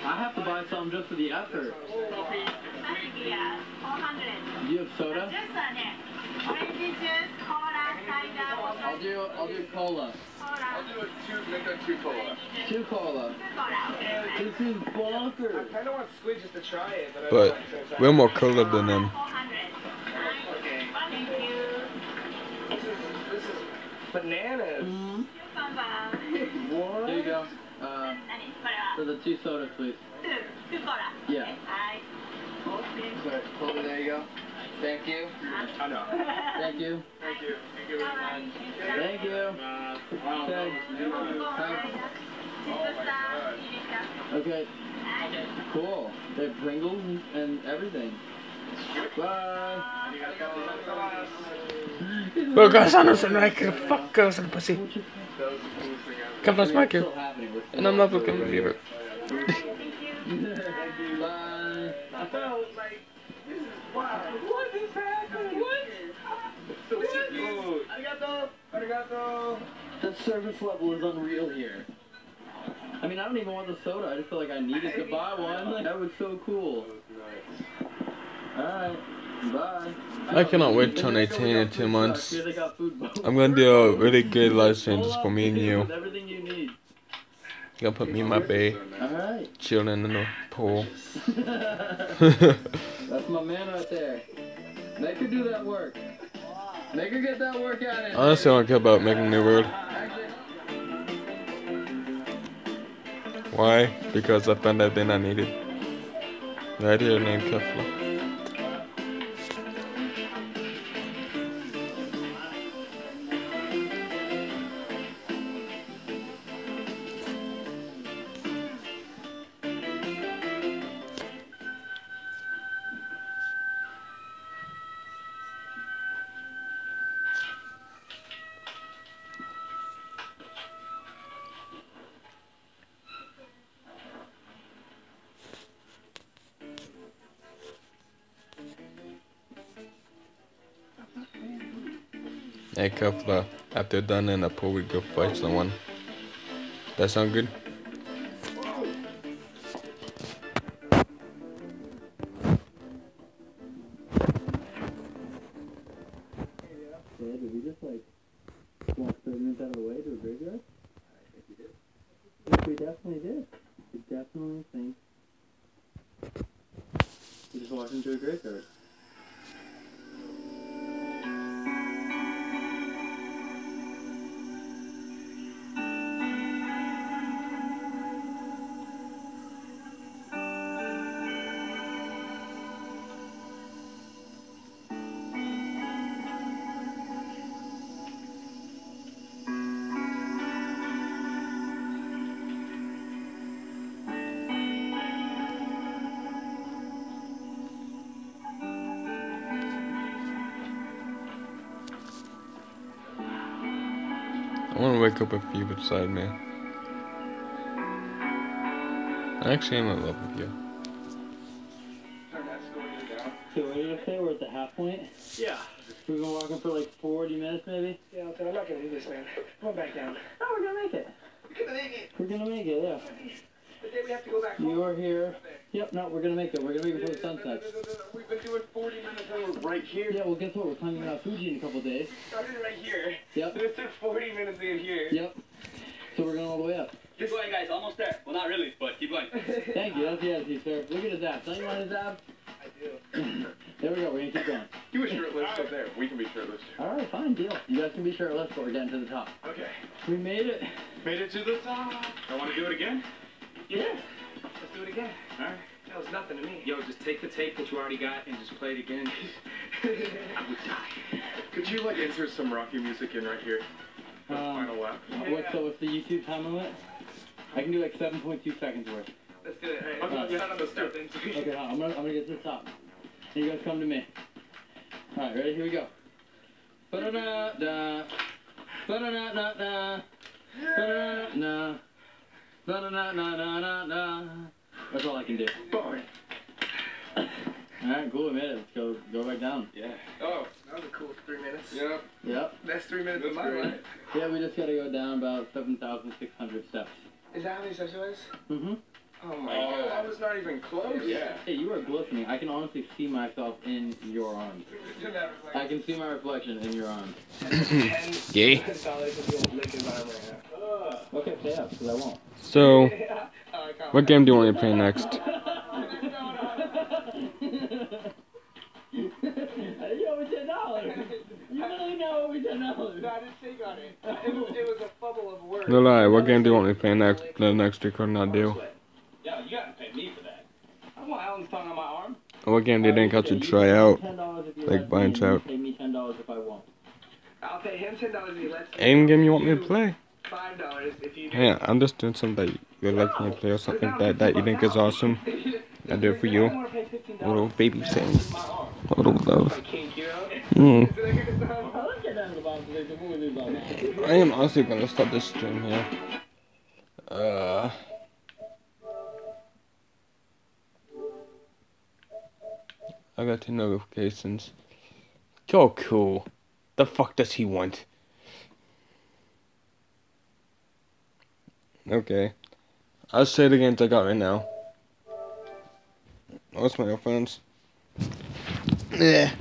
Speaker 6: I have to buy some just for the effort. Do you have soda? I'll do cola.
Speaker 5: I'll do a 2 cola.
Speaker 6: 2 cola. This is bonkers.
Speaker 11: I kind of want Squid just to try it, but I
Speaker 1: But
Speaker 11: don't want to try
Speaker 1: we're more colored than them.
Speaker 11: Okay. This is bananas. What?
Speaker 6: There you go. For the 2 sodas, please. Yeah. Sorry, cola, there you go. Thank you.
Speaker 11: I know.
Speaker 6: Thank you.
Speaker 11: Thank you. Thank you very much.
Speaker 6: Thank you. Okay. Cool. They have Pringles and everything. Bye.
Speaker 1: Well, guys, I'm not like a fuck girls and pussy. Come on, smack you. And I'm not looking at you.
Speaker 6: Bye.
Speaker 11: I felt like this is wow. What is happening? What? Arigato. Arigato.
Speaker 6: The service level is unreal here. I mean, I don't even want the soda. I just feel like I needed to buy one. Like, that was so cool. Alright. Bye.
Speaker 1: I cannot wait till 18 in 2 months. I'm gonna do a really good live stream just for me and you.
Speaker 6: Everything you need.
Speaker 1: Gonna put me in my bay,
Speaker 6: Alright.
Speaker 1: chilling in the pool.
Speaker 6: That's my man right there. Make her do that work. Make her get that workout in.
Speaker 1: Honestly, I don't care about making a new world. Why? Because I found everything I needed. Right here, named Kefla. Hey, Kefla, after done in the pool, we go fight someone. That sound good?
Speaker 6: Yeah, did we just like walk 30 minutes out of the way to a graveyard? I think we did. Yes, we definitely did. We definitely think we just walked into a graveyard.
Speaker 1: wanna wake up with you beside me. I actually am in love with you.
Speaker 7: So what did you say? We're at the half point?
Speaker 11: Yeah.
Speaker 7: We've been walking for like 40 minutes maybe?
Speaker 11: Yeah, I'm not gonna do this, man. Come on back down.
Speaker 7: No, we're gonna make it.
Speaker 11: We're gonna make it.
Speaker 7: We're gonna make it, yeah.
Speaker 11: The day we have to go back home.
Speaker 7: You are here. Yep, no, we're gonna make it. We're gonna make it before the sun sets.
Speaker 11: We've been doing 40 minutes and we're right here.
Speaker 7: Yeah, well guess what? We're climbing Mount Fuji in a couple days.
Speaker 11: Started right here.
Speaker 7: Yep.
Speaker 11: So it took 40 minutes to get here.
Speaker 7: Yep. So we're going all the way up.
Speaker 8: Keep going, guys. Almost there. Well, not really, but keep going.
Speaker 7: Thank you. That's the attitude, sir. Look at his abs. Don't you want his abs?
Speaker 11: I do.
Speaker 7: There we go. We're gonna keep going.
Speaker 5: You were shirtless up there. We can be shirtless too.
Speaker 7: All right, fine, deal. You guys can be shirtless, but we're getting to the top.
Speaker 5: Okay.
Speaker 7: We made it.
Speaker 5: Made it to the top. I want to do it again?
Speaker 11: Yeah. Let's do it again.
Speaker 5: All right.
Speaker 11: That was nothing to me.
Speaker 8: Yo, just take the tape that you already got and just play it again.
Speaker 5: I would die. Could you like insert some Rocky music in right here? The final lap.
Speaker 7: What's the YouTube time limit? I can do like 7.2 seconds worth.
Speaker 11: Let's do it. All
Speaker 5: Okay,
Speaker 11: right.
Speaker 5: yeah,
Speaker 11: Start on the
Speaker 5: let's do
Speaker 11: step
Speaker 5: it.
Speaker 11: then.
Speaker 7: Okay, I'm gonna get to the top. And you guys come to me. All right, ready? Here we go. Ba-da-da-da. Ba-da-da-da-da. Ba-da-da-da. Ba-da-da-da-da-da. That's all I can do.
Speaker 5: Boy.
Speaker 7: Alright, cool, we made it. Let's go back down.
Speaker 5: Yeah. Oh.
Speaker 11: That was a cool 3 minutes.
Speaker 5: Yep.
Speaker 7: Yep.
Speaker 11: That's 3 minutes of my life.
Speaker 7: Yeah, we just gotta go down about 7,600 steps.
Speaker 11: Is that how many steps it was?
Speaker 7: Mm-hmm.
Speaker 11: Oh my
Speaker 5: Oh,
Speaker 11: god.
Speaker 5: I was not even close. Yeah.
Speaker 7: Hey, you are glistening. I can honestly see myself in your arms. I can see my reflection in your arms.
Speaker 1: Gay.
Speaker 7: Okay, pay up, because I won't.
Speaker 1: So, what game do you want me to play next?
Speaker 7: You owe me $10. You really know I owe me $10.
Speaker 11: No, I didn't think on it. It was a fumble of words.
Speaker 1: No lie, what game do you want me to play next? The next record not do?
Speaker 8: Yeah, you gotta pay me for that.
Speaker 11: I want Alan's tongue on my arm.
Speaker 1: What game do you think I should try out?
Speaker 7: $10 if you
Speaker 1: Like
Speaker 7: let
Speaker 1: buying
Speaker 7: me,
Speaker 1: trout.
Speaker 7: pay me $10 if I won't.
Speaker 11: I'll pay him $10 if he lets me.
Speaker 1: Aim game you want me to play?
Speaker 11: $5 if you do.
Speaker 1: Hey, I'm just doing something that you'd like me to play or something that you think is awesome. I do it for you. A little baby thing. A little love. I am honestly gonna start this stream here. I got 2 notifications. Goku. The fuck does he want? Okay. I'll say the games I got right now. What's my earphones? Yeah.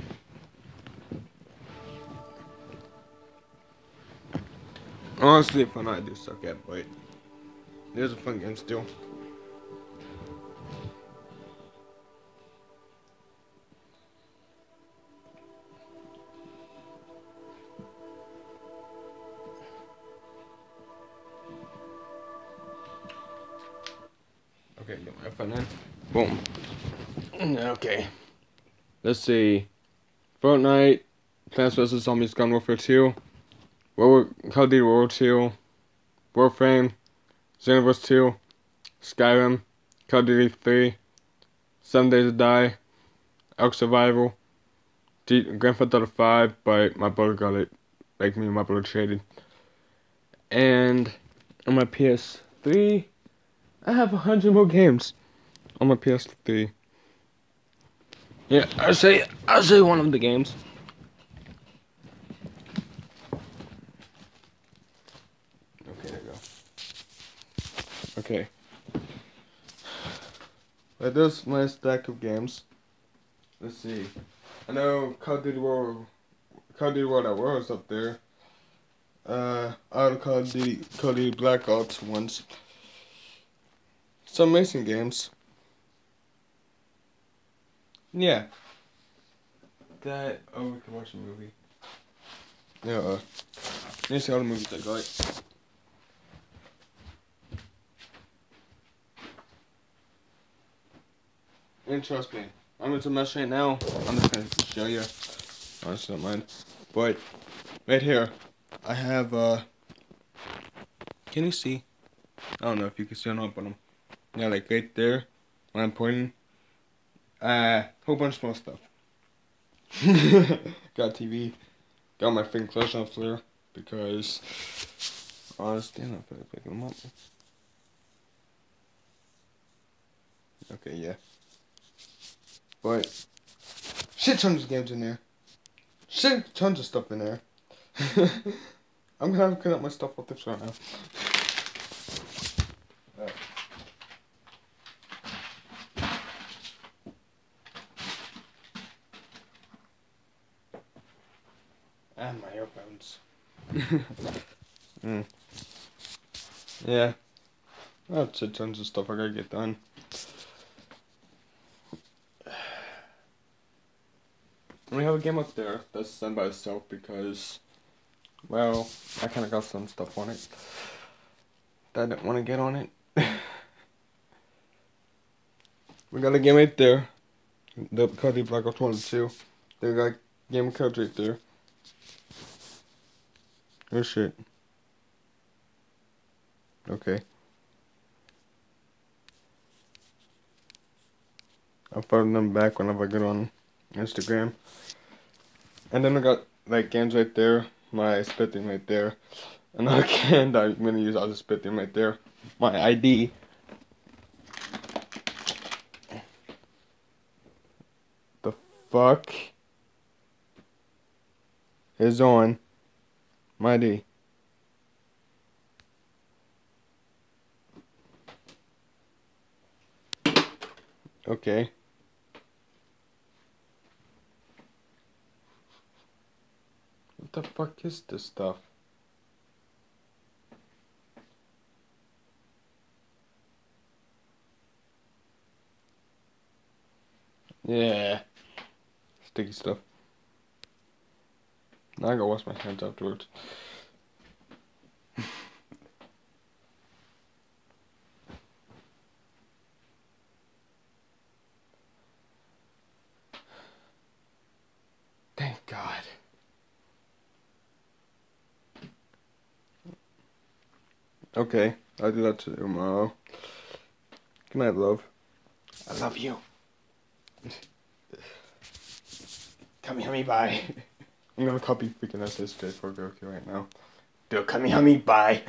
Speaker 1: Honestly, if I know I do suck at, but there's a fun game still. Okay, get my phone in. Boom. Okay. Let's see. Fortnite, Plants vs. Zombies Garden Warfare 2, Call of Duty World War 2, Warframe, Xenoverse 2, Skyrim, Call of Duty 3, 7 Days to Die, Ark Survival, Grand Theft Auto 5, but my brother got it. Like me and my brother traded. And on my PS3, I have 100 more games on my PS3. Yeah, I'll show you one of the games. Okay, there you go. Okay. But there's my stack of games. Let's see. I know Call of Duty World at War is up there. Out of Call of Duty Black Ops ones. Some amazing games. Yeah. Oh, we can watch a movie. Yeah, let me see all the movies I got. And trust me, I'm into mess right now. I'm just gonna show you. Honestly, don't mind. But, right here, I have, can you see? I don't know if you can see or not, but yeah, like right there, when I'm pointing. Whole bunch more stuff. Got TV. Got my thing closed on flare because stand up and pick them up. Okay, yeah. But shit tons of games in there. Shit tons of stuff in there. I'm gonna have to clean up my stuff off this right now. And my earphones. Yeah. That's a tons of stuff I gotta get done. We have a game up there that's done by itself because, well, I kinda got some stuff on it that I didn't want to get on it. We got a game right there. The Cody Black Ops 1 and 2. They got game codes right there. Oh shit. Okay. I'll follow them back whenever I get on Instagram. And then I got like games right there, my spit thing right there. Another can that I'm gonna use as a spit thing right there. My ID. The fuck is on my ID? Okay. What the fuck is this stuff? Yeah. Sticky stuff. Now I gotta wash my hands afterwards. Thank God. Okay, I'll do that tomorrow. Good night, love. I love you. Kami bye. I'm gonna copy freaking SSJ for Goku right now. Do a Kami bye.